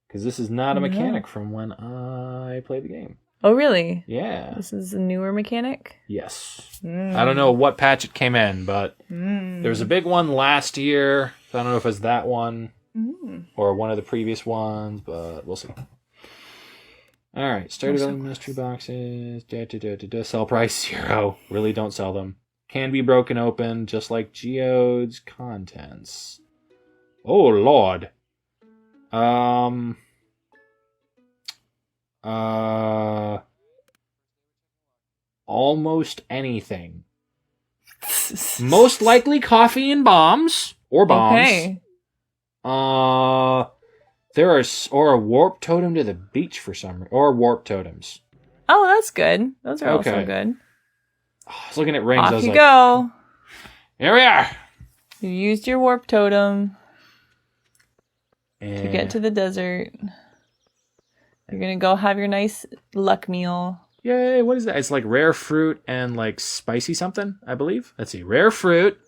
Because this is not a mechanic from when I played the game. Oh, really? Yeah. This is a newer mechanic? Yes. I don't know what patch it came in, but there was a big one last year. So I don't know if it's that one or one of the previous ones, but we'll see. All right. Started on mystery boxes. Sell price 0. Really don't sell them. Can be broken open, just like geodes. Contents. Oh, Lord. Almost anything. Most likely coffee and bombs. Or bombs. Okay. There are a warp totem to the beach for some reason. Or warp totems. Oh, that's good. Those are also good. I was looking at rings. Off you go. Here we are. You used your warp totem to get to the desert. You're going to go have your nice luck meal. Yay, what is that? It's like rare fruit and like spicy something, I believe. Let's see. Rare fruit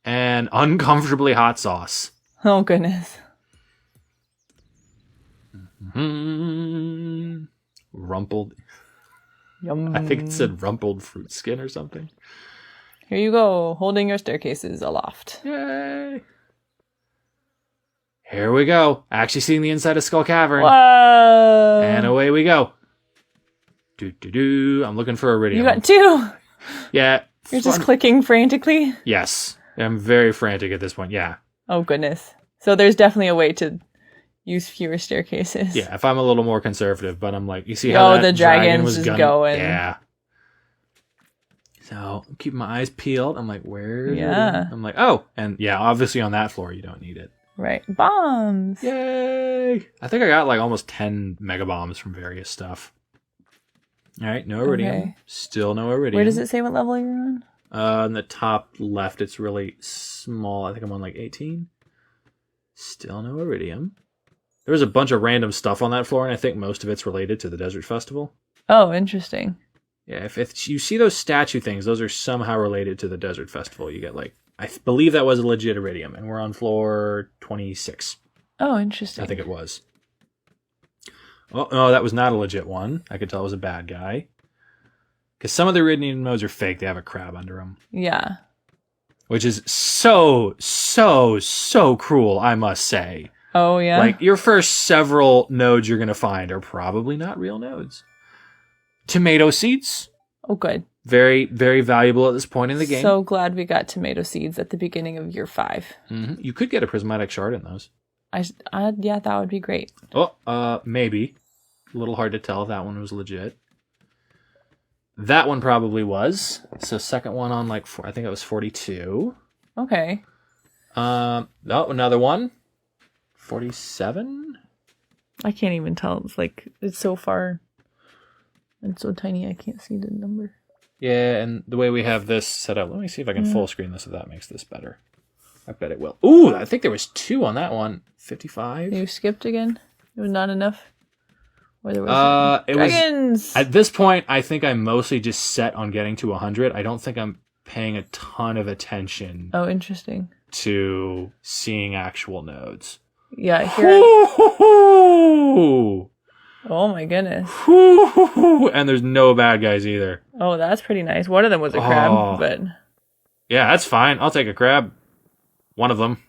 and uncomfortably hot sauce. Oh, goodness. Rumpled. Yum. I think it said rumpled fruit skin or something. Here you go, holding your staircases aloft. Yay. Here we go. Actually seeing the inside of Skull Cavern. Whoa. And away we go. I'm looking for iridium. You got 2. Yeah. You're just clicking frantically? Yes. I'm very frantic at this point. Yeah. Oh, goodness. So there's definitely a way to use fewer staircases. Yeah, if I'm a little more conservative, but I'm like, you see how the dragon was just going. Yeah. So I'm keeping my eyes peeled. I'm like, where? Yeah. I'm like, oh, and yeah, obviously on that floor you don't need it. Right. Bombs. Yay! I think I got like almost 10 mega bombs from various stuff. All right, no iridium. Okay. Still no iridium. Where does it say what level you're on? On the top left, it's really small. I think I'm on like 18. Still no iridium. There was a bunch of random stuff on that floor, and I think most of it's related to the Desert Festival. Oh, interesting. Yeah, if you see those statue things, those are somehow related to the Desert Festival. You get like, I believe that was a legit iridium, and we're on floor 26. Oh, interesting. I think it was. Oh, no, that was not a legit one. I could tell it was a bad guy. Because some of the iridium nodes are fake. They have a crab under them. Yeah. Which is so cruel, I must say. Oh, yeah? Like, your first several nodes you're going to find are probably not real nodes. Tomato seeds. Oh, good. Very, very valuable at this point in the game. So glad we got tomato seeds at the beginning of year 5. Mm-hmm. You could get a prismatic shard in those. Yeah, that would be great. Oh, maybe. A little hard to tell if that one was legit. That one probably was. So second one on like, I think it was 42. Okay. Oh, another one. 47? I can't even tell. It's like, it's so far and so tiny I can't see the number. Yeah, and the way we have this set up, let me see if I can full screen this if that makes this better. I bet it will. Ooh, I think there was 2 on that one. 55? You skipped again? It was not enough? Or there was dragons! At this point, I think I'm mostly just set on getting to 100. I don't think I'm paying a ton of attention. Oh, interesting. To seeing actual nodes. Yeah, here. Oh my goodness. And there's no bad guys either. Oh, that's pretty nice. One of them was a crab, but... Yeah, that's fine. I'll take a crab. One of them.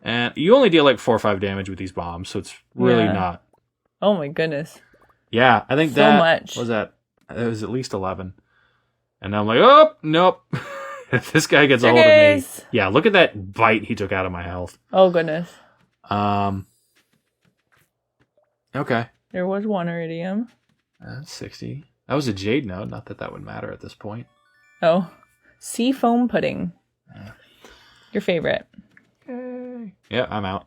And you only deal like 4 or 5 damage with these bombs, so it's really not. Oh my goodness. Yeah, I think so much. Was that. It was at least 11. And I'm like, oh, nope. If this guy gets a hold of me. Yeah, look at that bite he took out of my health. Oh goodness. Okay. There was 1 iridium. That's 60. That was a jade node. Not that that would matter at this point. Oh. Sea foam pudding. Yeah. Your favorite. Okay. Yeah, I'm out.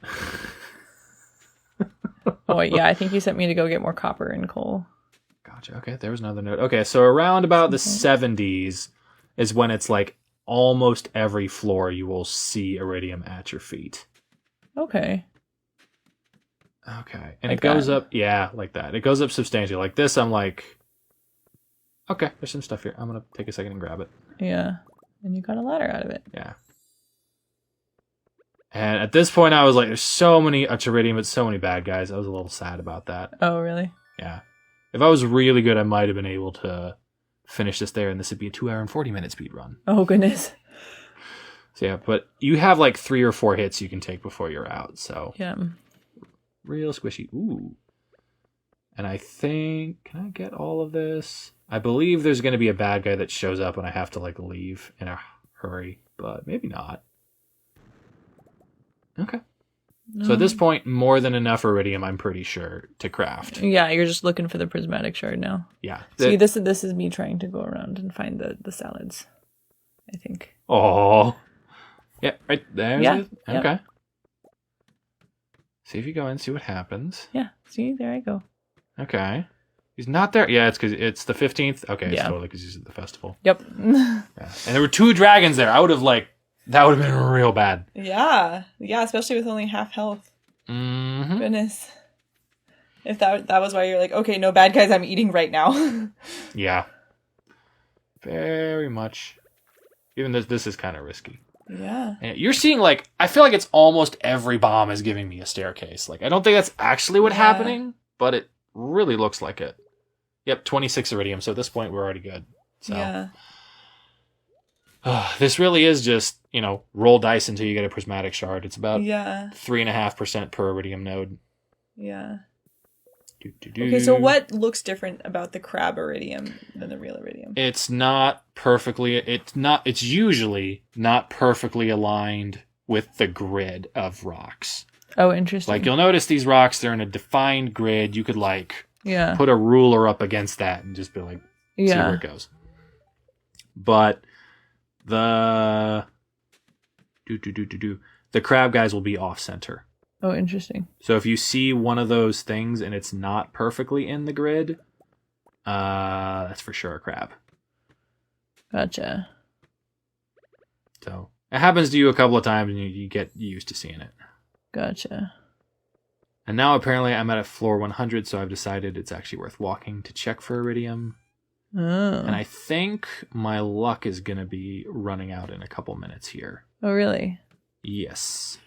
Oh, yeah. I think you sent me to go get more copper and coal. Gotcha. Okay, there was another node. Okay, so around about the 70s is when it's like almost every floor you will see iridium at your feet. Okay. Okay. And like it goes up, yeah, like that. It goes up substantially. Like this, I'm like, okay, there's some stuff here. I'm going to take a second and grab it. Yeah. And you got a ladder out of it. Yeah. And at this point, I was like, there's so many iridium, but so many bad guys. I was a little sad about that. Oh, really? Yeah. If I was really good, I might have been able to finish this there, and this would be a 2 hour and 40 minute speed run. Oh, goodness. So, yeah, but you have like 3 or 4 hits you can take before you're out, so. Yeah. Real squishy. Ooh. And I think... Can I get all of this? I believe there's going to be a bad guy that shows up and I have to, like, leave in a hurry. But maybe not. Okay. No. So at this point, more than enough iridium, I'm pretty sure, to craft. Yeah, you're just looking for the prismatic shard now. Yeah. See, this is me trying to go around and find the salads, I think. Oh. Yeah, right there. Yeah. Okay. Yep. See if you go in, see what happens. Yeah, see, there I go. Okay. He's not there. Yeah, it's because it's the 15th. Okay, it's totally because he's at the festival. Yep. Yeah. And there were 2 dragons there. I would have, like, that would have been real bad. Yeah. Yeah, especially with only half health. Mm-hmm. Goodness. If that was why you're like, okay, no bad guys, I'm eating right now. Yeah. Very much. Even this is kind of risky. Yeah. And you're seeing, like, I feel like it's almost every bomb is giving me a staircase. Like, I don't think that's actually what's happening, but it really looks like it. Yep, 26 iridium, so at this point we're already good. So. Yeah. This really is just, roll dice until you get a prismatic shard. It's about 3.5% per iridium node. Yeah. Okay, so what looks different about the crab iridium than the real iridium? It's usually not perfectly aligned with the grid of rocks. Oh, interesting. Like, you'll notice these rocks, they're in a defined grid. You could, like, put a ruler up against that and just be like, see where it goes. But the crab guys will be off-center. Oh, interesting. So if you see one of those things and it's not perfectly in the grid, that's for sure a crab. Gotcha. So it happens to you a couple of times and you get used to seeing it. Gotcha. And now apparently I'm at floor 100, so I've decided it's actually worth walking to check for iridium. Oh. And I think my luck is going to be running out in a couple minutes here. Oh, really? Yes.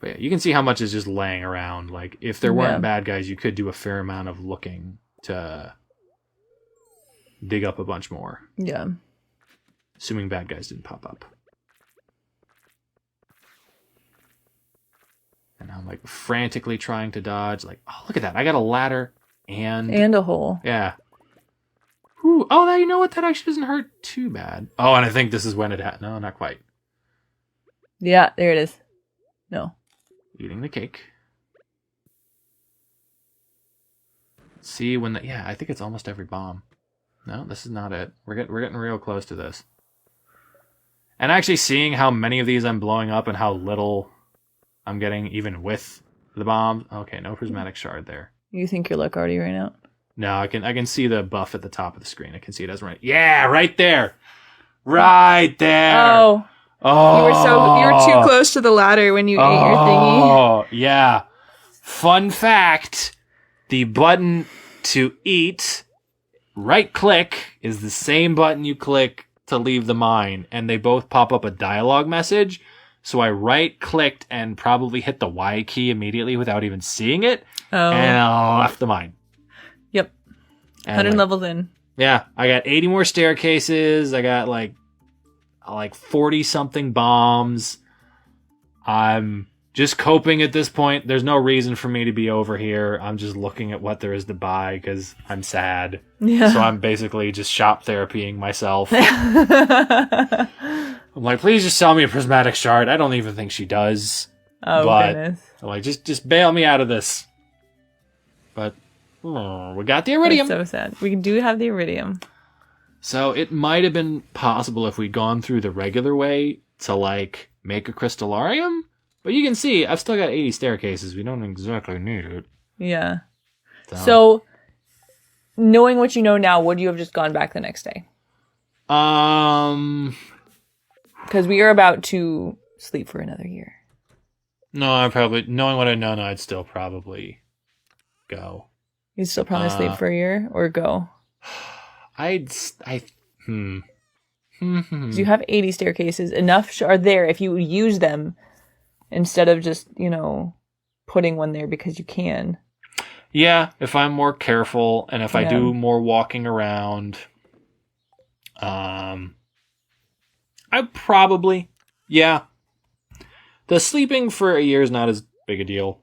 But yeah, you can see how much is just laying around. Like, if there weren't bad guys, you could do a fair amount of looking to dig up a bunch more. Yeah. Assuming bad guys didn't pop up. And I'm like frantically trying to dodge. Like, oh, look at that. I got a ladder and a hole. Yeah. Ooh, oh, now you know what? That actually doesn't hurt too bad. Oh, and I think this is when it no, not quite. Yeah, there it is. No. Eating the cake. See when I think it's almost every bomb. No, this is not it. We're getting real close to this. And actually seeing how many of these I'm blowing up and how little I'm getting even with the bombs. Okay, no prismatic shard there. You think your luck already ran out? No, I can see the buff at the top of the screen. I can see it doesn't run. Yeah, right there. Right there. Oh. Oh. You were too close to the ladder when you ate your thingy. Oh, yeah. Fun fact, the button to eat, right click, is the same button you click to leave the mine, and they both pop up a dialogue message. So I right clicked and probably hit the Y key immediately without even seeing it, and I left the mine. Yep. 100 levels in. Yeah, I got 80 more staircases. I got like 40-something bombs. I'm just coping at this point. There's no reason for me to be over here. I'm just looking at what there is to buy because I'm sad. Yeah. So I'm basically just shop therapying myself. I'm like, please just sell me a prismatic shard. I don't even think she does. Oh, goodness. I'm like, just bail me out of this. But we got the iridium. That's so sad. We do have the iridium. So it might have been possible if we'd gone through the regular way to, like, make a crystallarium. But you can see, I've still got 80 staircases. We don't exactly need it. Yeah. So knowing what you know now, would you have just gone back the next day? Because we are about to sleep for another year. No, I probably, knowing what I know now, I'd still probably go. You'd still probably sleep for a year or go? Because you have 80 staircases. Enough are there if you use them instead of just, putting one there because you can. Yeah, if I'm more careful and if I do more walking around, I probably, The sleeping for a year is not as big a deal.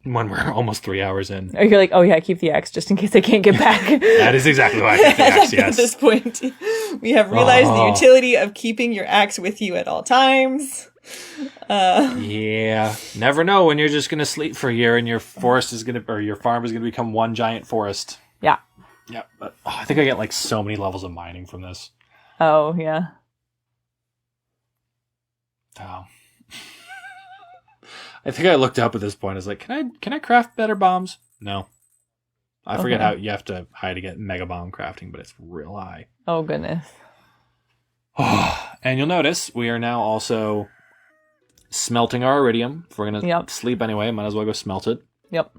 When we're almost 3 hours in. Or you're like, oh yeah, keep the axe just in case I can't get back. That is exactly why I keep the axe, yes. At this point, we have realized the utility of keeping your axe with you at all times. Yeah. Never know when you're just going to sleep for a year and your forest is going to, or your farm is going to become one giant forest. Yeah. Yeah. But I think I get like so many levels of mining from this. Oh, yeah. Oh. I think I looked up at this point. I was like, can I craft better bombs? No. I forget how you have to high to get mega bomb crafting, but it's real high. Oh, goodness. And you'll notice we are now also smelting our iridium. If we're going to sleep anyway, might as well go smelt it. Yep.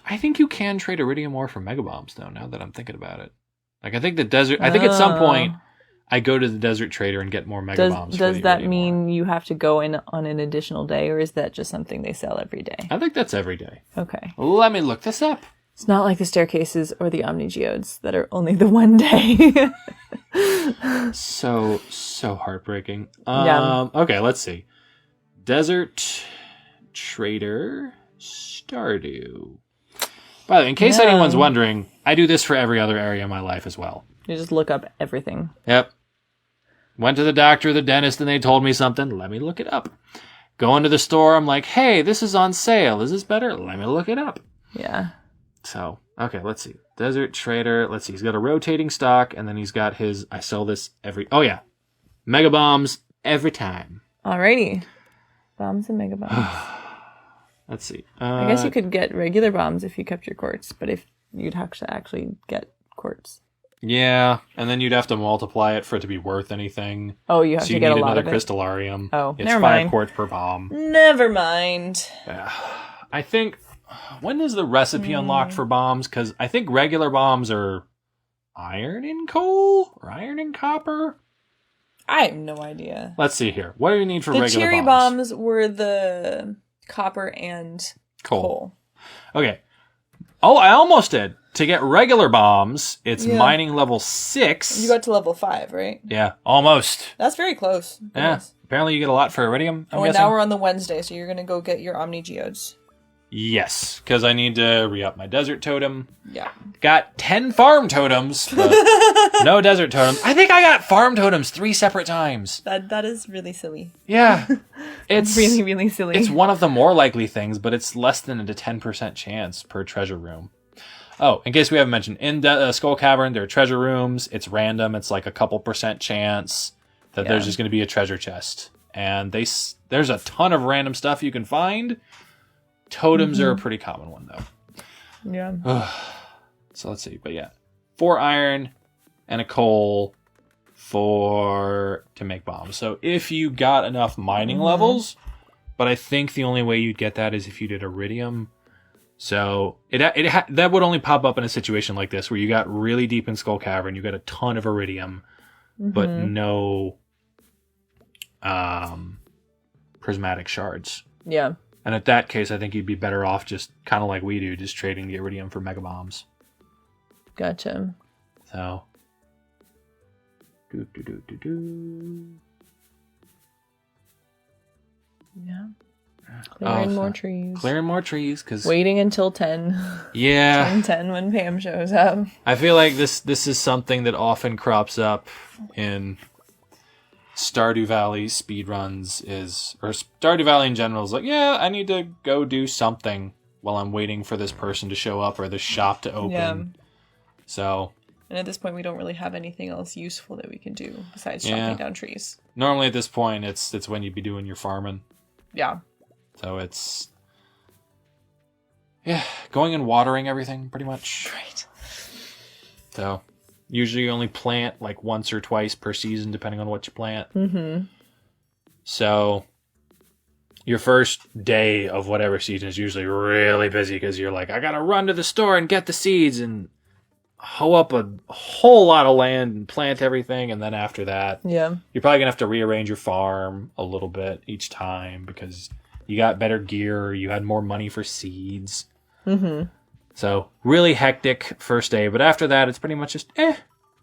I think you can trade iridium ore for mega bombs, though, now that I'm thinking about it. Like, I think at some point, I go to the desert trader and get more mega bombs. Does that mean you have to go in on an additional day, or is that just something they sell every day? I think that's every day. Okay. Let me look this up. It's not like the staircases or the omni geodes that are only the one day. So heartbreaking. Okay, let's see. Desert trader Stardew. By the way, in case anyone's wondering, I do this for every other area of my life as well. You just look up everything. Yep. Went to the doctor, the dentist, and they told me something. Let me look it up. Go into the store. I'm like, hey, this is on sale. Is this better? Let me look it up. Yeah. So, okay, let's see. Desert Trader. Let's see. He's got a rotating stock, and then he's got his, I sell this every, mega bombs every time. Alrighty. Bombs and mega bombs. Let's see. I guess you could get regular bombs if you kept your quartz, but if you'd have to actually get quartz. Yeah, and then you'd have to multiply it for it to be worth anything. Oh, you have to get a lot of it. So you need another crystallarium. Oh, it's 5 quartz per bomb. Never mind. Yeah. I think, when is the recipe unlocked for bombs? Because I think regular bombs are iron and coal or iron and copper. I have no idea. Let's see here. What do you need for regular bombs? The cherry bombs were the copper and coal. Okay. Oh, I almost did. To get regular bombs, it's mining level 6. You got to level 5, right? Yeah, almost. That's very close. Yeah. Apparently you get a lot for iridium, I'm guessing. Now we're on the Wednesday, so you're going to go get your Omni Geodes. Yes, because I need to re-up my desert totem. Yeah. Got 10 farm totems, but no desert totems. I think I got farm totems 3 separate times. That is really silly. Yeah. It's really, really silly. It's one of the more likely things, but it's less than a 10% chance per treasure room. Oh, in case we haven't mentioned, in Skull Cavern, there are treasure rooms. It's random. It's like a couple % chance that there's just going to be a treasure chest. And there's a ton of random stuff you can find. Totems are a pretty common one, though. Yeah. So let's see. But yeah, 4 iron and a coal to make bombs. So if you got enough mining levels, but I think the only way you'd get that is if you did iridium. So that would only pop up in a situation like this where you got really deep in Skull Cavern, you got a ton of iridium, but no prismatic shards. Yeah. And at that case, I think you'd be better off just kind of like we do, just trading the iridium for mega bombs. Gotcha. So, Yeah. Clearing more trees. Clearing more trees, because... Waiting until 10. Yeah. 10 when Pam shows up. I feel like this is something that often crops up in Stardew Valley speedruns or Stardew Valley in general is like, yeah, I need to go do something while I'm waiting for this person to show up or this shop to open. Yeah. So... And at this point, we don't really have anything else useful that we can do besides chopping down trees. Normally at this point, it's when you'd be doing your farming. Yeah. So it's... Yeah, going and watering everything, pretty much. Right. So, usually you only plant like once or twice per season, depending on what you plant. Mm-hmm. So, your first day of whatever season is usually really busy because you're like, I gotta run to the store and get the seeds and hoe up a whole lot of land and plant everything. And then after that, you're probably gonna have to rearrange your farm a little bit each time because you got better gear, you had more money for seeds. Mm-hmm. So, really hectic first day. But after that, it's pretty much just,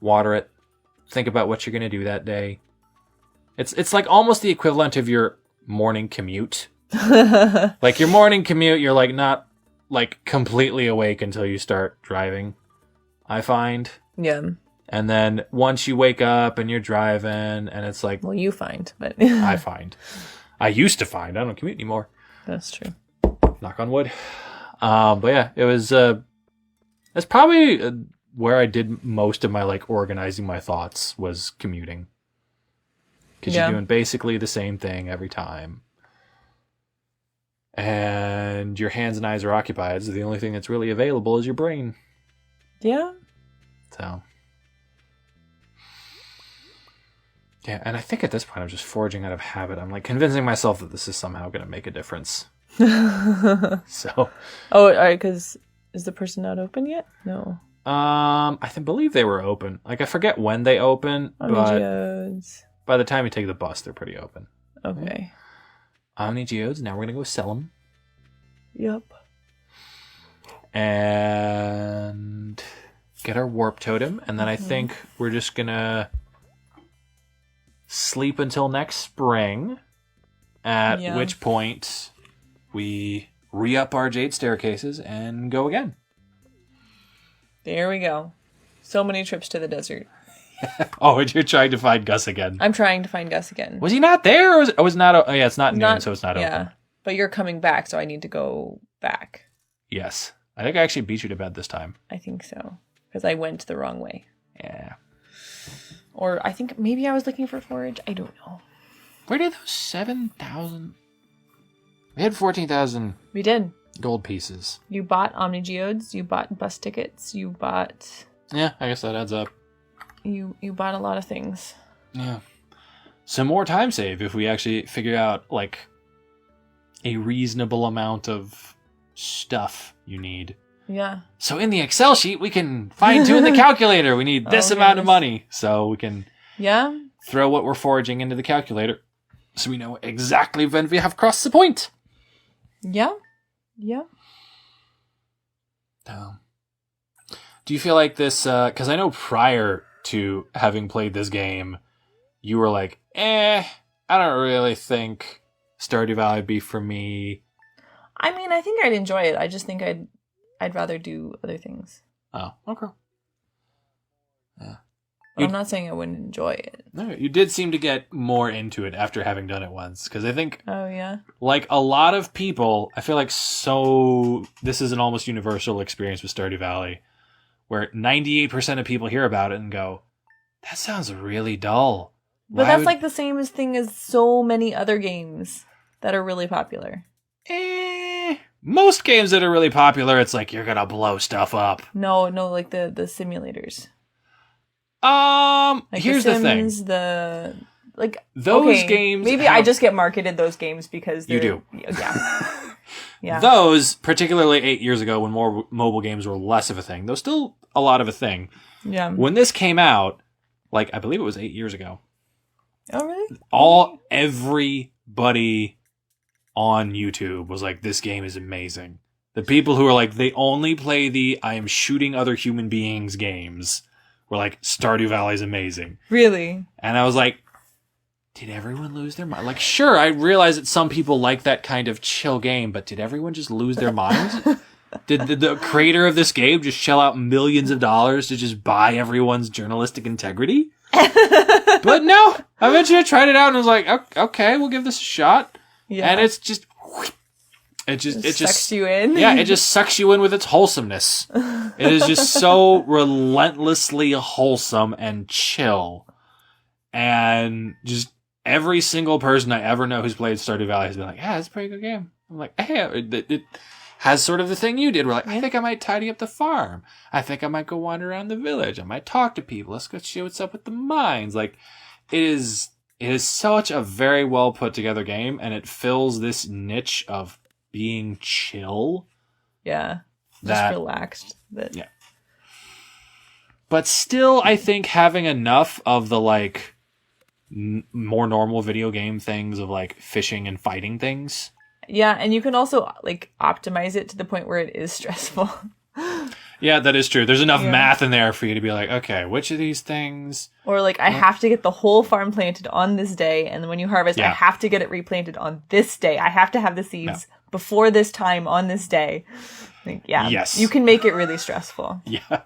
water it. Think about what you're gonna do that day. It's like almost the equivalent of your morning commute. Like your morning commute, you're like not like completely awake until you start driving, I find. Yeah. And then once you wake up and you're driving and it's like... Well, you find, but... I find. I used to find. I don't commute anymore. That's true. Knock on wood. But yeah, it was... that's probably where I did most of my like organizing my thoughts was commuting. Because you're doing basically the same thing every time. And your hands and eyes are occupied, so the only thing that's really available is your brain. Yeah. So. Yeah, and I think at this point I'm just foraging out of habit. I'm like convincing myself that this is somehow going to make a difference. So. Oh, all right, because is the person not open yet? No. I believe they were open. Like, I forget when they open, but by the time you take the bus, they're pretty open. Okay. Omni Geodes, now we're going to go sell them. Yep. And get our warp totem, and then I think we're just gonna sleep until next spring, at which point we re-up our jade staircases and go again. There we go. So many trips to the desert. Oh, and you're trying to find Gus again. I'm trying to find Gus again. Was he not there? Or was not? Oh, yeah, it's not noon, so it's not open. Yeah, but you're coming back, so I need to go back. Yes. I think I actually beat you to bed this time. I think so. Because I went the wrong way. Yeah. Or I think maybe I was looking for forage. I don't know. Where did those 7,000... We had 14,000... We did. Gold pieces. You bought Omni Geodes. You bought bus tickets. You bought... Yeah, I guess that adds up. You bought a lot of things. Yeah. Some more time save if we actually figure out, like, a reasonable amount of stuff you need. Yeah. So in the Excel sheet, we can fine-tune the calculator. We need this amount of money. So we can throw what we're foraging into the calculator so we know exactly when we have crossed the point. Yeah. Yeah. Do you feel like this... Because I know prior to having played this game, you were like, I don't really think Stardew Valley would be for me. I mean, I think I'd enjoy it. I just think I'd rather do other things. Oh, okay. Yeah. But I'm not saying I wouldn't enjoy it. No, you did seem to get more into it after having done it once. Because I think, like a lot of people, I feel like this is an almost universal experience with Stardew Valley, where 98% of people hear about it and go, that sounds really dull. But that's like the same thing as so many other games that are really popular. Most games that are really popular, it's like you're gonna blow stuff up. No, like the simulators. Like here's the Sims, the thing. Those games. Maybe I just get marketed those games because you do. Yeah. Yeah. Those, particularly 8 years ago when more mobile games were less of a thing, though still a lot of a thing. Yeah. When this came out, like I believe it was 8 years ago. Oh really? Everybody on YouTube was like, this game is amazing. The people who are like, they only play the I am shooting other human beings games were like, Stardew Valley is amazing. Really? And I was like, did everyone lose their mind? Like, sure, I realize that some people like that kind of chill game, but did everyone just lose their minds? Did the creator of this game just shell out millions of dollars to just buy everyone's journalistic integrity? But no, eventually I tried it out and was like, okay, we'll give this a shot. Yeah. And it's just, it just sucks you in. Yeah, it just sucks you in with its wholesomeness. It is just so relentlessly wholesome and chill. And just every single person I ever know who's played Stardew Valley has been like, yeah, it's a pretty good game. I'm like, hey, it has sort of the thing you did. We're like, I think I might tidy up the farm. I think I might go wander around the village. I might talk to people. Let's go see what's up with the mines. Like, it is such a very well put together game, and it fills this niche of being chill. Yeah. Just relaxed. Yeah. But still, I think having enough of the, like, more normal video game things of, like, fishing and fighting things. Yeah, and you can also, like, optimize it to the point where it is stressful. Yeah, that is true. There's enough math in there for you to be like, okay, which of these things? Or, like, I have to get the whole farm planted on this day, and then when you harvest, I have to get it replanted on this day. I have to have the seeds before this time on this day. Like, yes. You can make it really stressful. Yeah.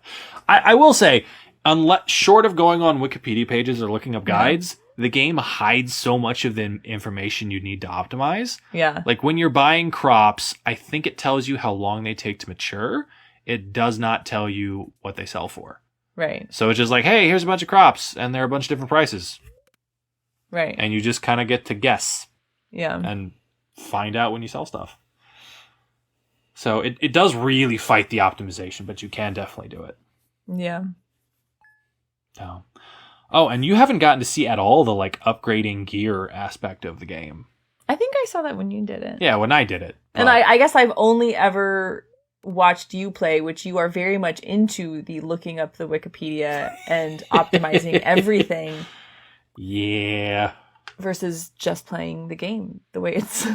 I will say, short of going on Wikipedia pages or looking up guides, the game hides so much of the information you need to optimize. Yeah. Like when you're buying crops, I think it tells you how long they take to mature. It does not tell you what they sell for. Right. So it's just like, hey, here's a bunch of crops, and they're a bunch of different prices. Right. And you just kind of get to guess. Yeah. And find out when you sell stuff. So it does really fight the optimization, but you can definitely do it. Yeah. Oh, and you haven't gotten to see at all the, like, upgrading gear aspect of the game. I think I saw that when you did it. Yeah, when I did it. And I guess I've only ever watched you play, which you are very much into the looking up the Wikipedia and optimizing everything. Yeah. Versus just playing the game the way it's...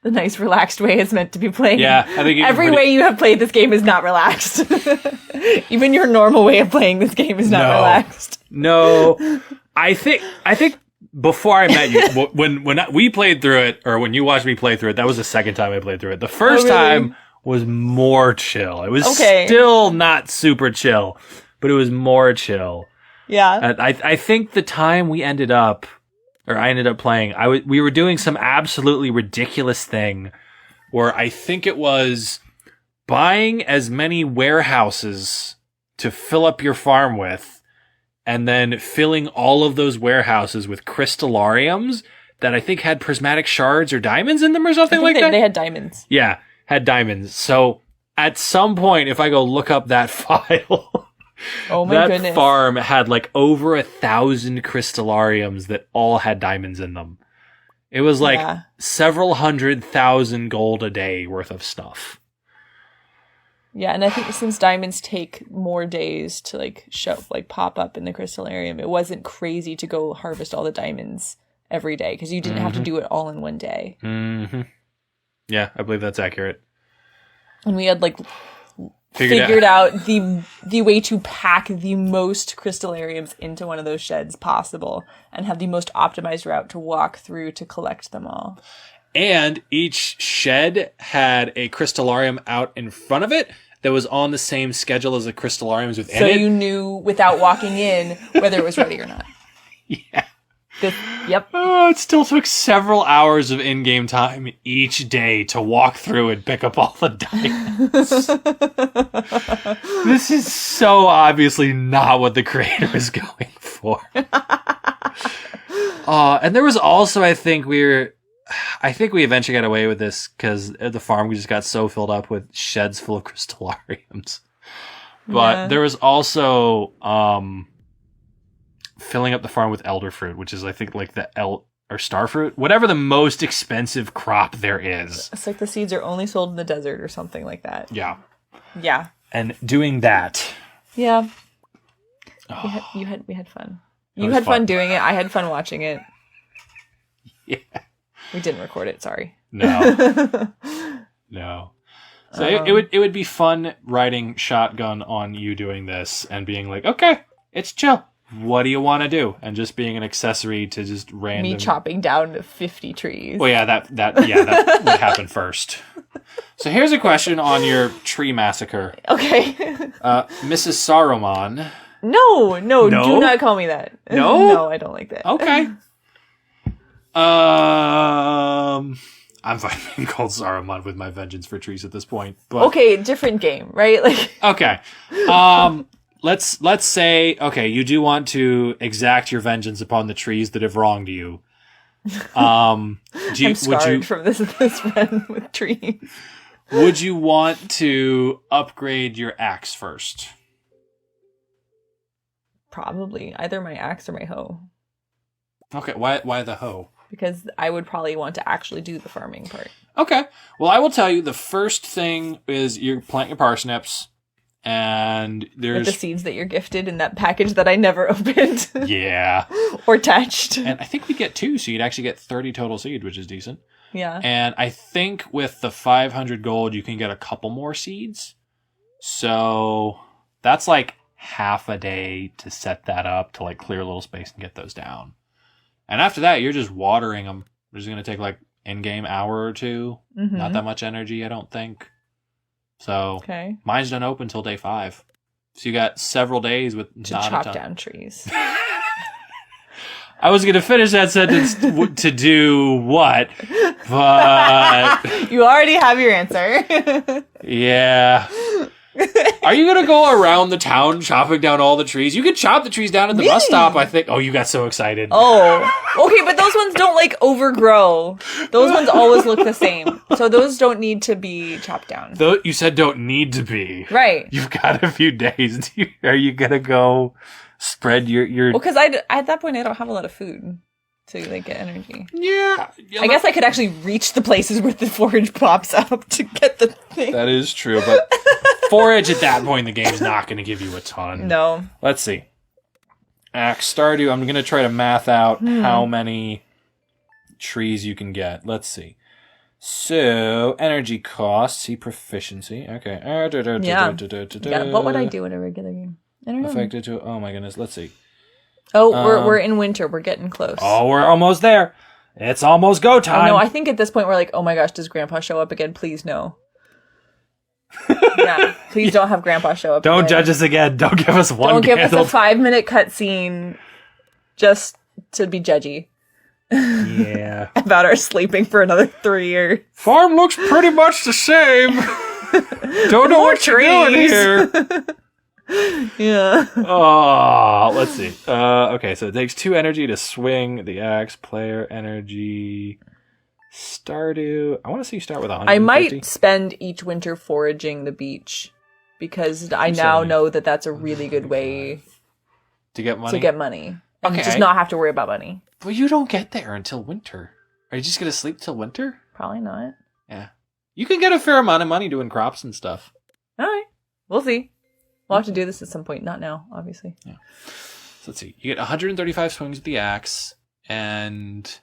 the nice, relaxed way it's meant to be played. Yeah, I think every way you have played this game is not relaxed. Even your normal way of playing this game is not relaxed. No, I think before I met you, when we played through it, or when you watched me play through it, that was the second time I played through it. The first time was more chill. It was still not super chill, but it was more chill. Yeah, I think the time I ended up playing, we were doing some absolutely ridiculous thing where I think it was buying as many warehouses to fill up your farm with, and then filling all of those warehouses with crystallariums that I think had prismatic shards or diamonds in them or something like that. They had diamonds. Yeah, had diamonds. So at some point, if I go look up that file... Oh my goodness. That farm had like over 1,000 crystallariums that all had diamonds in them. It was like several 100,000 gold a day worth of stuff. Yeah, and I think since diamonds take more days to pop up in the crystallarium, it wasn't crazy to go harvest all the diamonds every day because you didn't have to do it all in one day. Mm-hmm. Yeah, I believe that's accurate. And we had figured out the way to pack the most crystallariums into one of those sheds possible and have the most optimized route to walk through to collect them all. And each shed had a crystallarium out in front of it that was on the same schedule as the crystallariums within it. So you knew without walking in whether it was ready or not. Yeah. Yep. Oh, it still took several hours of in-game time each day to walk through and pick up all the diamonds. This is so obviously not what the creator is going for. And there was also, I think we eventually got away with this because at the farm we just got so filled up with sheds full of crystallariums. But there was also... filling up the farm with elderfruit, which is, I think, like or starfruit, whatever the most expensive crop there is. It's like the seeds are only sold in the desert or something like that. Yeah. Yeah. And doing that. Yeah. We had fun. You had fun doing it. I had fun watching it. Yeah. We didn't record it, sorry. No. No. So it would be fun riding shotgun on you doing this and being like, okay, it's chill. What do you want to do? And just being an accessory to just random... Me chopping down 50 trees. Well, yeah, that would happen first. So here's a question on your tree massacre. Okay. Mrs. Saruman. No, do not call me that. No? No, I don't like that. Okay. I'm fine being called Saruman with my vengeance for trees at this point. But... Okay, different game, right? Like. Okay. Let's say, okay, you do want to exact your vengeance upon the trees that have wronged you. I'm scarred from this run with trees. Would you want to upgrade your axe first? Probably. Either my axe or my hoe. Okay, why the hoe? Because I would probably want to actually do the farming part. Okay. Well, I will tell you, the first thing is you plant your parsnips. And there's... With the seeds that you're gifted in that package that I never opened. Yeah. Or touched. And I think we get 2, so you'd actually get 30 total seed, which is decent. Yeah. And I think with the 500 gold, you can get a couple more seeds. So that's like half a day to set that up, to like clear a little space and get those down. And after that, you're just watering them. It's going to take like in-game hour or 2. Mm-hmm. Not that much energy, I don't think. So, okay. Mine's done open until day 5. So you got several days with to chop down trees. I was going to finish that sentence to do what, but... You already have your answer. Yeah. Are you going to go around the town chopping down all the trees? You can chop the trees down at the bus stop, I think. Oh, you got so excited. Oh. Okay, but those ones don't, like, overgrow. Those ones always look the same. So those don't need to be chopped down. You said don't need to be. Right. You've got a few days. Are you going to go spread your... Well, because at that point, I don't have a lot of food to, like, get energy. Yeah. I guess I could actually reach the places where the forage pops up to get the thing. That is true, but... Forage at that point in the game is not going to give you a ton. No. Let's see. Axe Stardew. I'm going to try to math out how many trees you can get. Let's see. So, energy cost. See proficiency. Okay. Yeah. What would I do in a regular game? I don't know. Affected to... Oh my goodness. Let's see. Oh, we're in winter. We're getting close. Oh, we're almost there. It's almost go time. Oh, no, I think at this point we're like, oh my gosh, does Grandpa show up again? Please no. Yeah, please don't have Grandpa show up. Don't judge us again. Don't give us one. Don't give us a 5-minute cutscene just to be judgy. Yeah. About our sleeping for another 3 years. Farm looks pretty much the same. Don't know what you're doing here. Yeah. Oh, let's see. Okay, so it takes 2 energy to swing the axe. Player energy. Stardew. I want to see you start with 150. I might spend each winter foraging the beach because I now know that that's a really good way to get money. And just not have to worry about money. But you don't get there until winter. Are you just going to sleep till winter? Probably not. Yeah. You can get a fair amount of money doing crops and stuff. All right. We'll see. We'll have to do this at some point. Not now, obviously. Yeah. So let's see. You get 135 swings with the axe, and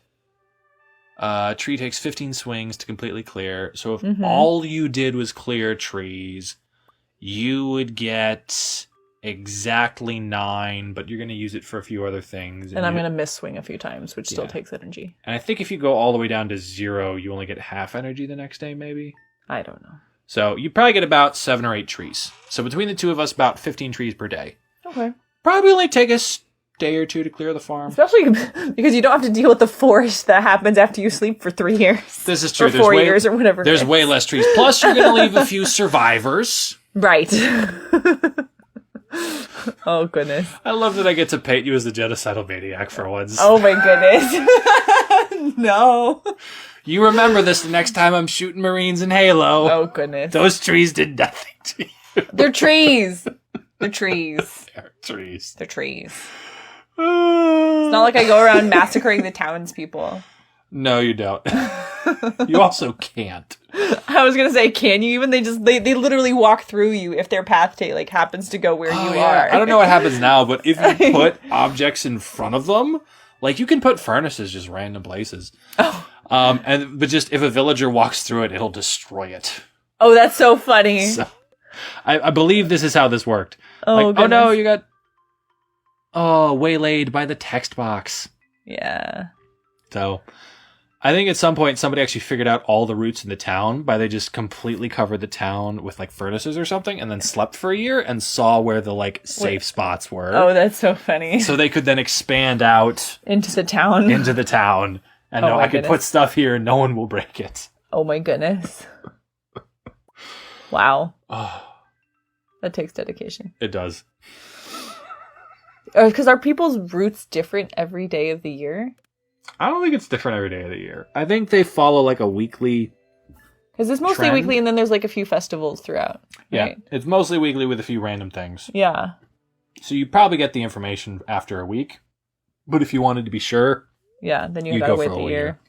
tree takes 15 swings to completely clear. So if all you did was clear trees, you would get exactly 9, but you're going to use it for a few other things. And I'm going to miss swing a few times, which still takes energy. And I think if you go all the way down to 0, you only get half energy the next day, maybe? I don't know. So you probably get about 7 or 8 trees. So between the two of us, about 15 trees per day. Okay. Probably only take us a day or 2 to clear the farm. Especially because you don't have to deal with the forest that happens after you sleep for 3 years. This is true. Or 4 years or whatever. There's way less trees. Plus, you're going to leave a few survivors. Right. Oh, goodness. I love that I get to paint you as the genocidal maniac for once. Oh, my goodness. No. You remember this the next time I'm shooting Marines in Halo. Oh, goodness. Those trees did nothing to you. They're trees. They're trees. They're trees. They're trees. It's not like I go around massacring the townspeople. No, you don't. You also can't. I was gonna say, can you even? They literally walk through you if their path happens to go where you are. I don't know what happens now, but if you put objects in front of them, like you can put furnaces just random places. Oh. But just if a villager walks through it, it'll destroy it. Oh, that's so funny. So, I believe this is how this worked. Oh, oh no, you got waylaid by the text box. Yeah. So, I think at some point somebody actually figured out all the routes in the town by they just completely covered the town with like furnaces or something and then slept for a year and saw where the like safe spots were. Oh, that's so funny. So they could then expand out into the town. And I could put stuff here and no one will break it. Oh my goodness. Wow. That takes dedication. It does. Because are people's routes different every day of the year? I don't think it's different every day of the year. I think they follow like a weekly. Because it's mostly trend. weekly and then there's like a few festivals throughout. Right? Yeah, it's mostly weekly with a few random things. Yeah. So you probably get the information after a week. But if you wanted to be sure. Yeah, then you gotta wait the year.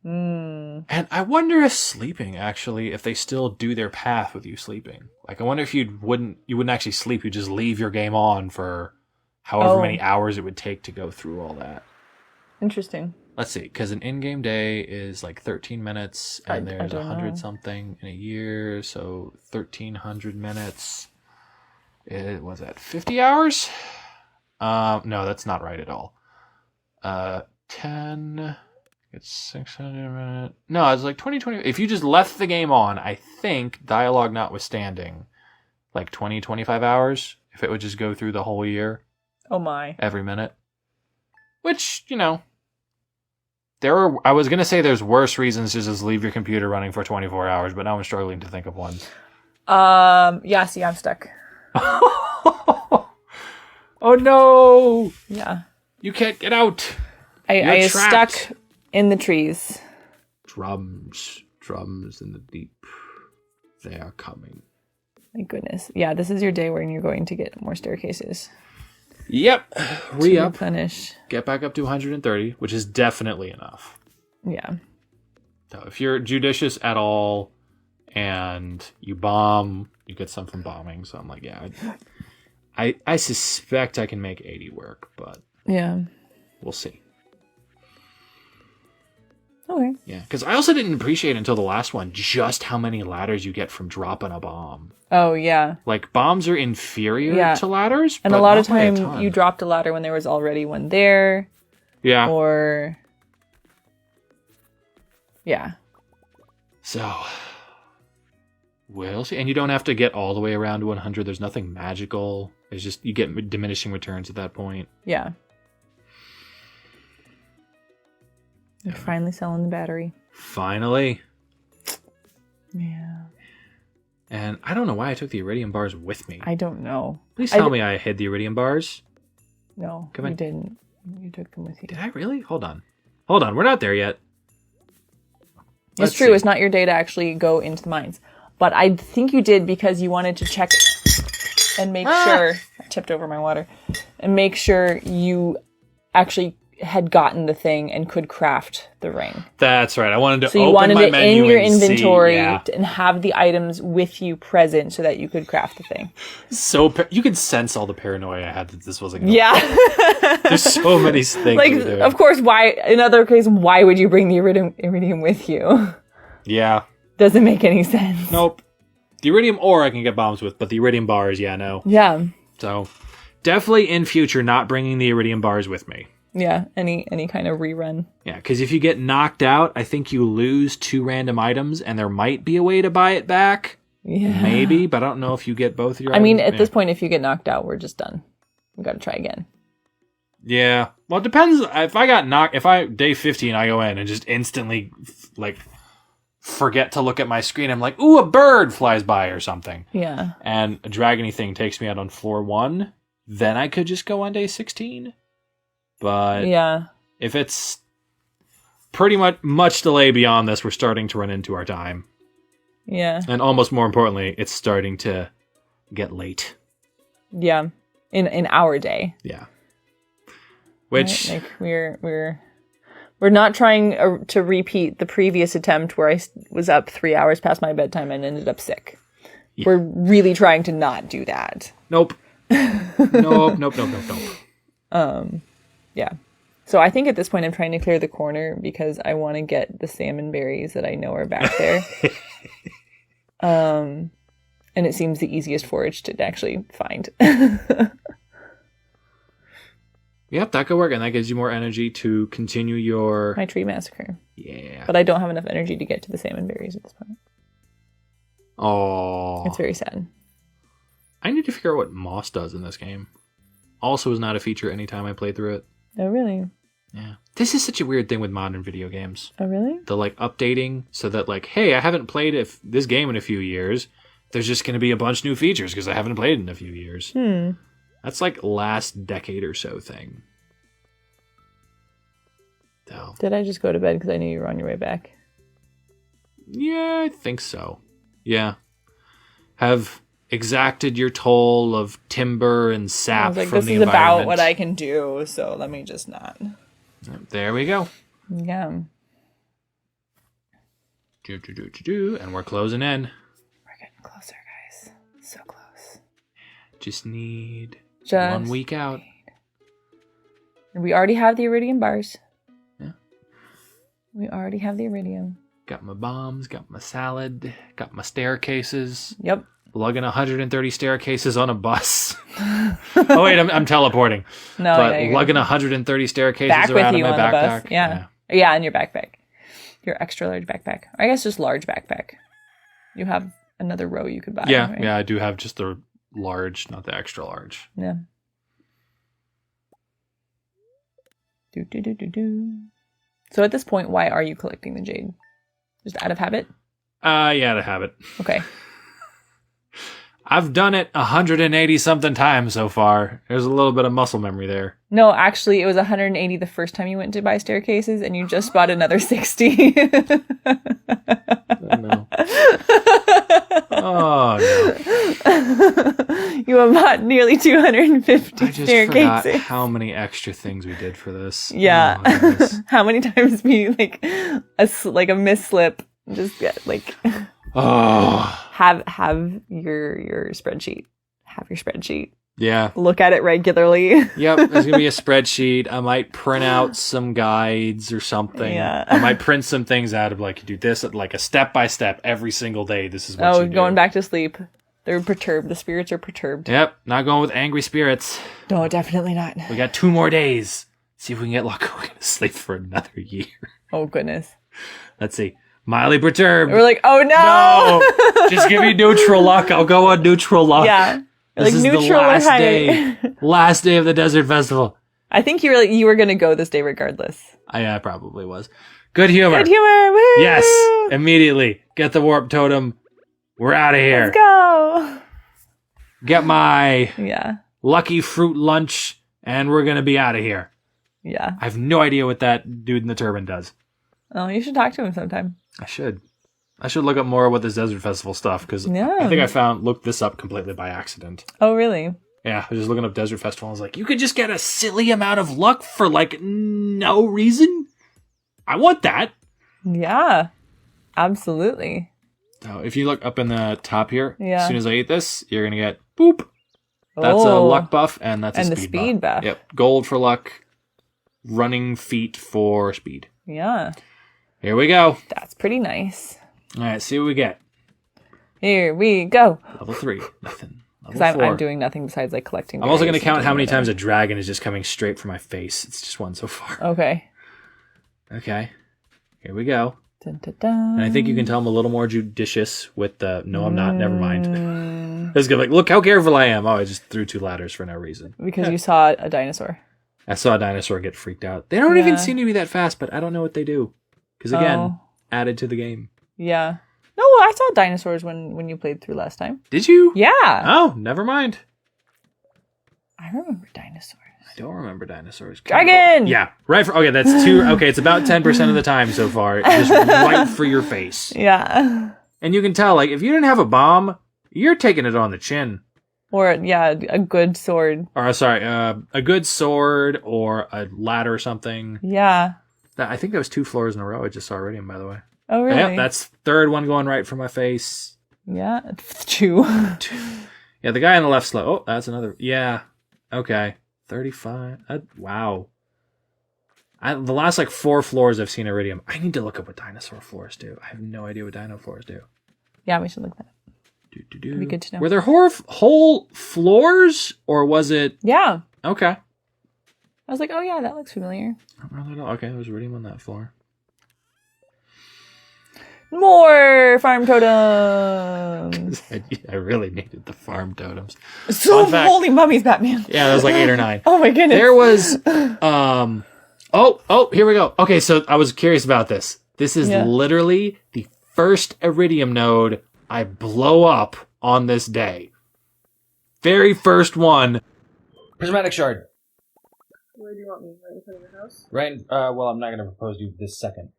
And I wonder if sleeping, actually, if they still do their path with you sleeping. Like, I wonder if you wouldn't actually sleep. You'd just leave your game on for however many hours it would take to go through all that. Interesting. Let's see, because an in-game day is like 13 minutes, and there's 100 something in a year, so 1,300 minutes. Was that 50 hours? No, that's not right at all. 10... It's 600 minutes. No, it's like 20. If you just left the game on, I think, dialogue notwithstanding, like 20, 25 hours, if it would just go through the whole year. Oh my. Every minute. Which, I was going to say there's worse reasons to just leave your computer running for 24 hours, but now I'm struggling to think of one. Yeah, see, I'm stuck. Oh no! Yeah. You can't get out! I is stuck in the trees. Drums in the deep. They are coming. My goodness. Yeah, this is your day when you're going to get more staircases. Yep. Re-up. Replenish. Get back up to 130, which is definitely enough. Yeah. So if you're judicious at all and you bomb, you get some from bombing. So I'm like, yeah, I suspect I can make 80 work, but yeah, we'll see. Okay. Yeah, because I also didn't appreciate until the last one just how many ladders you get from dropping a bomb. Oh, yeah. Like, bombs are inferior to ladders. And a lot of time you dropped a ladder when there was already one there. Yeah. Or... yeah. So... we'll see. And you don't have to get all the way around to 100. There's nothing magical. It's just, you get diminishing returns at that point. Yeah. They're finally selling the battery. Finally. Yeah. And I don't know why I took the iridium bars with me. I don't know. Please tell me I hid the iridium bars. No, you didn't. You took them with you. Did I really? Hold on. We're not there yet. It's true. It's not your day to actually go into the mines. But I think you did because you wanted to check and make sure... I tipped over my water. And make sure you actually had gotten the thing and could craft the ring. That's right. I wanted to open my menu. So you wanted it in your inventory and have the items with you present so that you could craft the thing. So you could sense all the paranoia I had that this wasn't going to work. There's so many things. Like, of course, why? In other cases, why would you bring the iridium with you? Yeah. Doesn't make any sense. Nope. The iridium ore I can get bombs with, but the iridium bars, no. Yeah. So definitely in future, not bringing the iridium bars with me. Yeah, any kind of rerun. Yeah, because if you get knocked out, I think you lose 2 random items, and there might be a way to buy it back. Yeah. Maybe, but I don't know if you get both your items. I mean, at this point, if you get knocked out, we're just done. We got to try again. Yeah. Well, it depends. If day 15, I go in and just instantly, forget to look at my screen. I'm like, ooh, a bird flies by or something. Yeah. And a dragony thing takes me out on floor 1. Then I could just go on day 16. But yeah, if it's pretty much delay beyond this, we're starting to run into our time. Yeah. And almost more importantly, it's starting to get late. Yeah. In our day. Yeah. Which we're not trying to repeat the previous attempt where I was up 3 hours past my bedtime and ended up sick. Yeah. We're really trying to not do that. Nope. Nope. Yeah. So I think at this point I'm trying to clear the corner because I want to get the salmon berries that I know are back there. And it seems the easiest forage to actually find. Yep, that could work, and that gives you more energy to continue your... My tree massacre. Yeah. But I don't have enough energy to get to the salmon berries at this point. Oh. It's very sad. I need to figure out what moss does in this game. Also was not a feature anytime I played through it. Oh, really? Yeah. This is such a weird thing with modern video games. Oh, really? The, like, updating so that, like, hey, I haven't played this game in a few years. There's just going to be a bunch of new features because I haven't played it in a few years. That's, like, last decade or so thing. So. Did I just go to bed because I knew you were on your way back? Yeah, I think so. Yeah. Have exacted your toll of timber and sap from the environment. This is about what I can do, so let me just not. There we go. Yeah. And we're closing in. We're getting closer, guys. So close. Just need 1 week out. And we already have the iridium bars. Yeah. We already have the iridium. Got my bombs, got my salad, got my staircases. Yep. Lugging 130 staircases on a bus. Oh wait, I'm teleporting. No, but lugging 130 staircases around in my backpack. Yeah, in your backpack. Your extra large backpack. Or I guess just large backpack. You have another row you could buy. Yeah, right? yeah, I do have just the large, not the extra large. Yeah. So at this point, why are you collecting the jade? Just out of habit? Yeah, out of habit. Okay. I've done it 180 something times so far. There's a little bit of muscle memory there. No, actually, it was 180 the first time you went to buy staircases, and you just bought another 60. Oh, no. Oh, no. You have bought nearly 250 I just staircases. forgot how many extra things we did for this. Yeah. Oh, how many times we, like a misslip, just get, like... Oh. Have your spreadsheet. Have your spreadsheet. Yeah. Look at it regularly. Yep. There's gonna be a spreadsheet. I might print out some guides or something. Yeah. I might print some things out of like you do this like a step by step every single day. This is what you do. Going back to sleep. They're perturbed. The spirits are perturbed. Yep. Not going with angry spirits. No, definitely not. We got 2 more days. See if we can get lucky. We're gonna sleep for another year. Oh goodness. Let's see. Mildly perturbed. We're like, oh no! No! Just give me neutral luck. I'll go on neutral luck. Yeah. This is the last day. Last day of the Desert Festival. I think you were gonna go this day regardless. I probably was. Good humor. Good humor! Woo! Yes! Immediately. Get the warp totem. We're out of here. Let's go! Get my lucky fruit lunch, and we're gonna be out of here. Yeah. I have no idea what that dude in the turban does. Oh, you should talk to him sometime. I should look up more about this Desert Festival stuff, because I think looked this up completely by accident. Oh, really? Yeah, I was just looking up Desert Festival, and I was like, you could just get a silly amount of luck for, like, no reason? I want that! Yeah, absolutely. So, if you look up in the top here, as soon as I eat this, you're gonna get, boop! That's a luck buff, and that's a speed buff. Yep, gold for luck, running feet for speed. Yeah. Here we go. That's pretty nice. All right, see what we get. Here we go. Level 3, nothing. Because I'm doing nothing besides like collecting. I'm also going to count how many times a dragon is just coming straight for my face. It's just one so far. Okay. Okay. Here we go. Dun, dun, dun. And I think you can tell I'm a little more judicious with the... No, I'm not. Never mind. It's going to be like, look how careful I am. Oh, I just threw 2 ladders for no reason. Because you saw a dinosaur. I saw a dinosaur get freaked out. They don't even seem to be that fast, but I don't know what they do. Because again, added to the game. Yeah. No, I saw dinosaurs when you played through last time. Did you? Yeah. Oh, never mind. I remember dinosaurs. I don't remember dinosaurs. Dragon! Yeah. Right. Okay, that's 2. Okay, it's about 10% of the time so far. Just right for your face. Yeah. And you can tell, like, if you didn't have a bomb, you're taking it on the chin. Or, a good sword. Or, sorry, a good sword or a ladder or something. Yeah. I think that was 2 floors in a row. I just saw iridium, by the way. Oh, really? Yeah, that's 3rd one going right for my face. Yeah, 2. Yeah, the guy on the left slow. Oh, that's another. Yeah. Okay. 35. Wow. The last, 4 floors I've seen iridium. I need to look up what dinosaur floors do. I have no idea what dino floors do. Yeah, we should look that up. That'd be good to know. Were there whole floors, or was it? Yeah. Okay. I was like, oh yeah, that looks familiar. Okay, I was reading on that floor. More farm totems. I really needed the farm totems. So holy mummies, Batman. Yeah, that was like 8 or 9. Oh my goodness. There was, oh, here we go. Okay, so I was curious about this. This is literally the first iridium node I blow up on this day. Very first one. Prismatic shard. Where do you want me? Right in front of your house? Right. Well, I'm not going to propose you this second.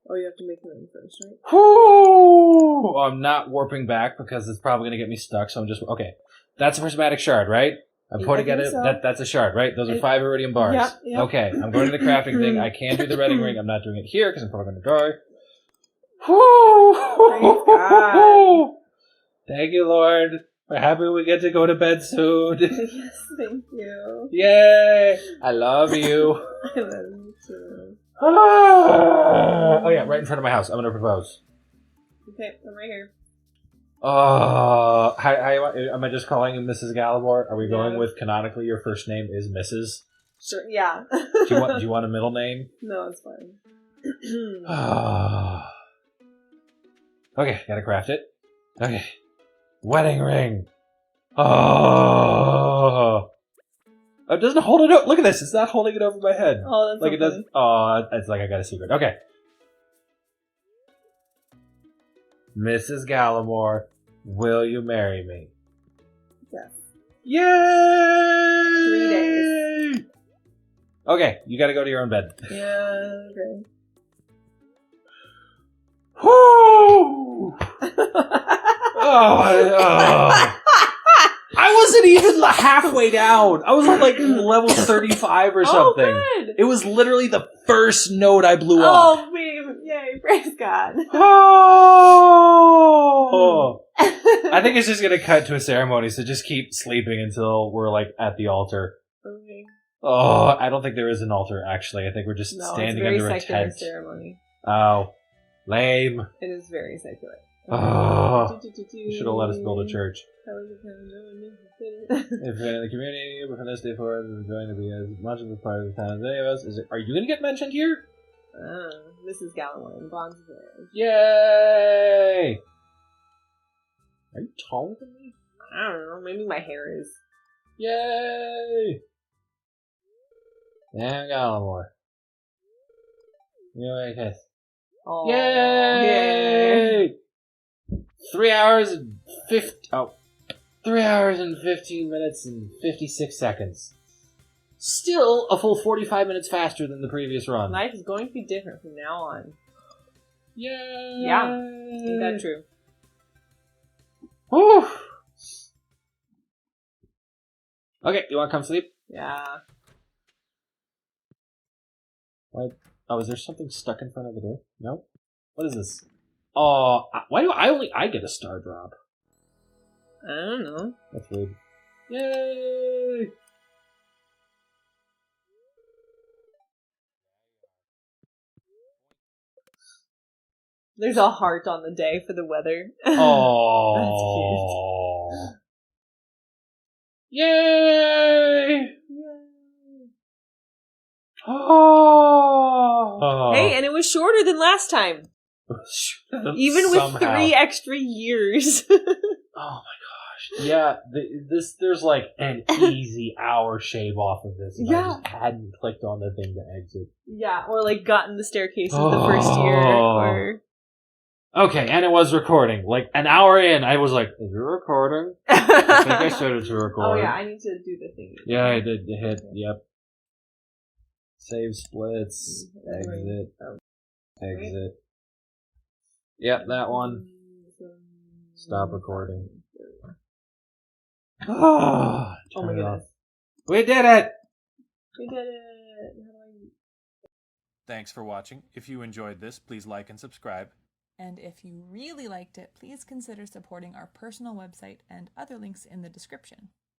Oh, you have to make them first, right? Whoo! I'm not warping back because it's probably going to get me stuck. So I'm just okay. That's a prismatic shard, right? I'm putting it. So. That's a shard, right? Those are 5 iridium bars. Yeah. Okay, I'm going to the crafting thing. I can do the redding ring. I'm not doing it here because I'm probably going to die. Whoo! Thank you, Lord. We're happy we get to go to bed soon. Yes, thank you. Yay! I love you. I love you too. Oh yeah, right in front of my house. I'm gonna propose. Okay, I'm right here. How am I just calling you Mrs. Galimore? Are we going with canonically your first name is Mrs.? Sure. Yeah. Do you want a middle name? No, it's fine. Okay, gotta craft it. Okay. Wedding ring. Oh. It doesn't hold it up. Look at this. It's not holding it over my head. Oh, that's like it does. Oh, it's like I got a secret. Okay. Mrs. Galimore, will you marry me? Yes. Yay! 3 days. Okay, you gotta go to your own bed. Yeah, okay. Whoo! I wasn't even halfway down. I was on like level 35 or something. Oh, good. It was literally the first node I blew up. Oh, yay, praise God. Oh! I think it's just gonna cut to a ceremony, so just keep sleeping until we're like at the altar. Okay. Oh, I don't think there is an altar, actually. I think we're just standing under a tent. Ceremony. Oh, lame. It is very secular. Oh, you should have let us build a church. How is it going to If in the community, we're from this day forward, we're going to be as much of a part of the town as any of us. Are you going to get mentioned here? This is Galimore in Bronze Village. Yay! Are you taller than me? I don't know. Maybe my hair is. Yay! Yeah, Galimore. You know, kiss. Oh, yay! 3 hours and 3 hours and 15 minutes and 56 seconds. Still a full 45 minutes faster than the previous run. Life is going to be different from now on. Yay! Yeah, isn't that true? Whew. Okay, you want to come sleep? Yeah. What? Oh, is there something stuck in front of the door? No? What is this? Oh, why do I get a star drop? I don't know. That's weird. Yay! There's a heart on the day for the weather. Oh. That's cute. Yay! Oh. Hey, and it was shorter than last time. Even with 3 extra years. Oh my gosh. Yeah, there's like an easy hour shave off of this. And I just hadn't clicked on the thing to exit. Yeah, or like gotten the staircase in the first year. Or... Okay, and it was recording. Like an hour in, I was like, is it recording? I think I started to record. Oh yeah, I need to do the thing. Yeah, I did hit, yep. Save splits. Exit. Exit. Yep, that one. Stop recording. Oh my goodness. We did it! We did it! Thanks for watching. If you enjoyed this, please like and subscribe. And if you really liked it, please consider supporting our personal website and other links in the description.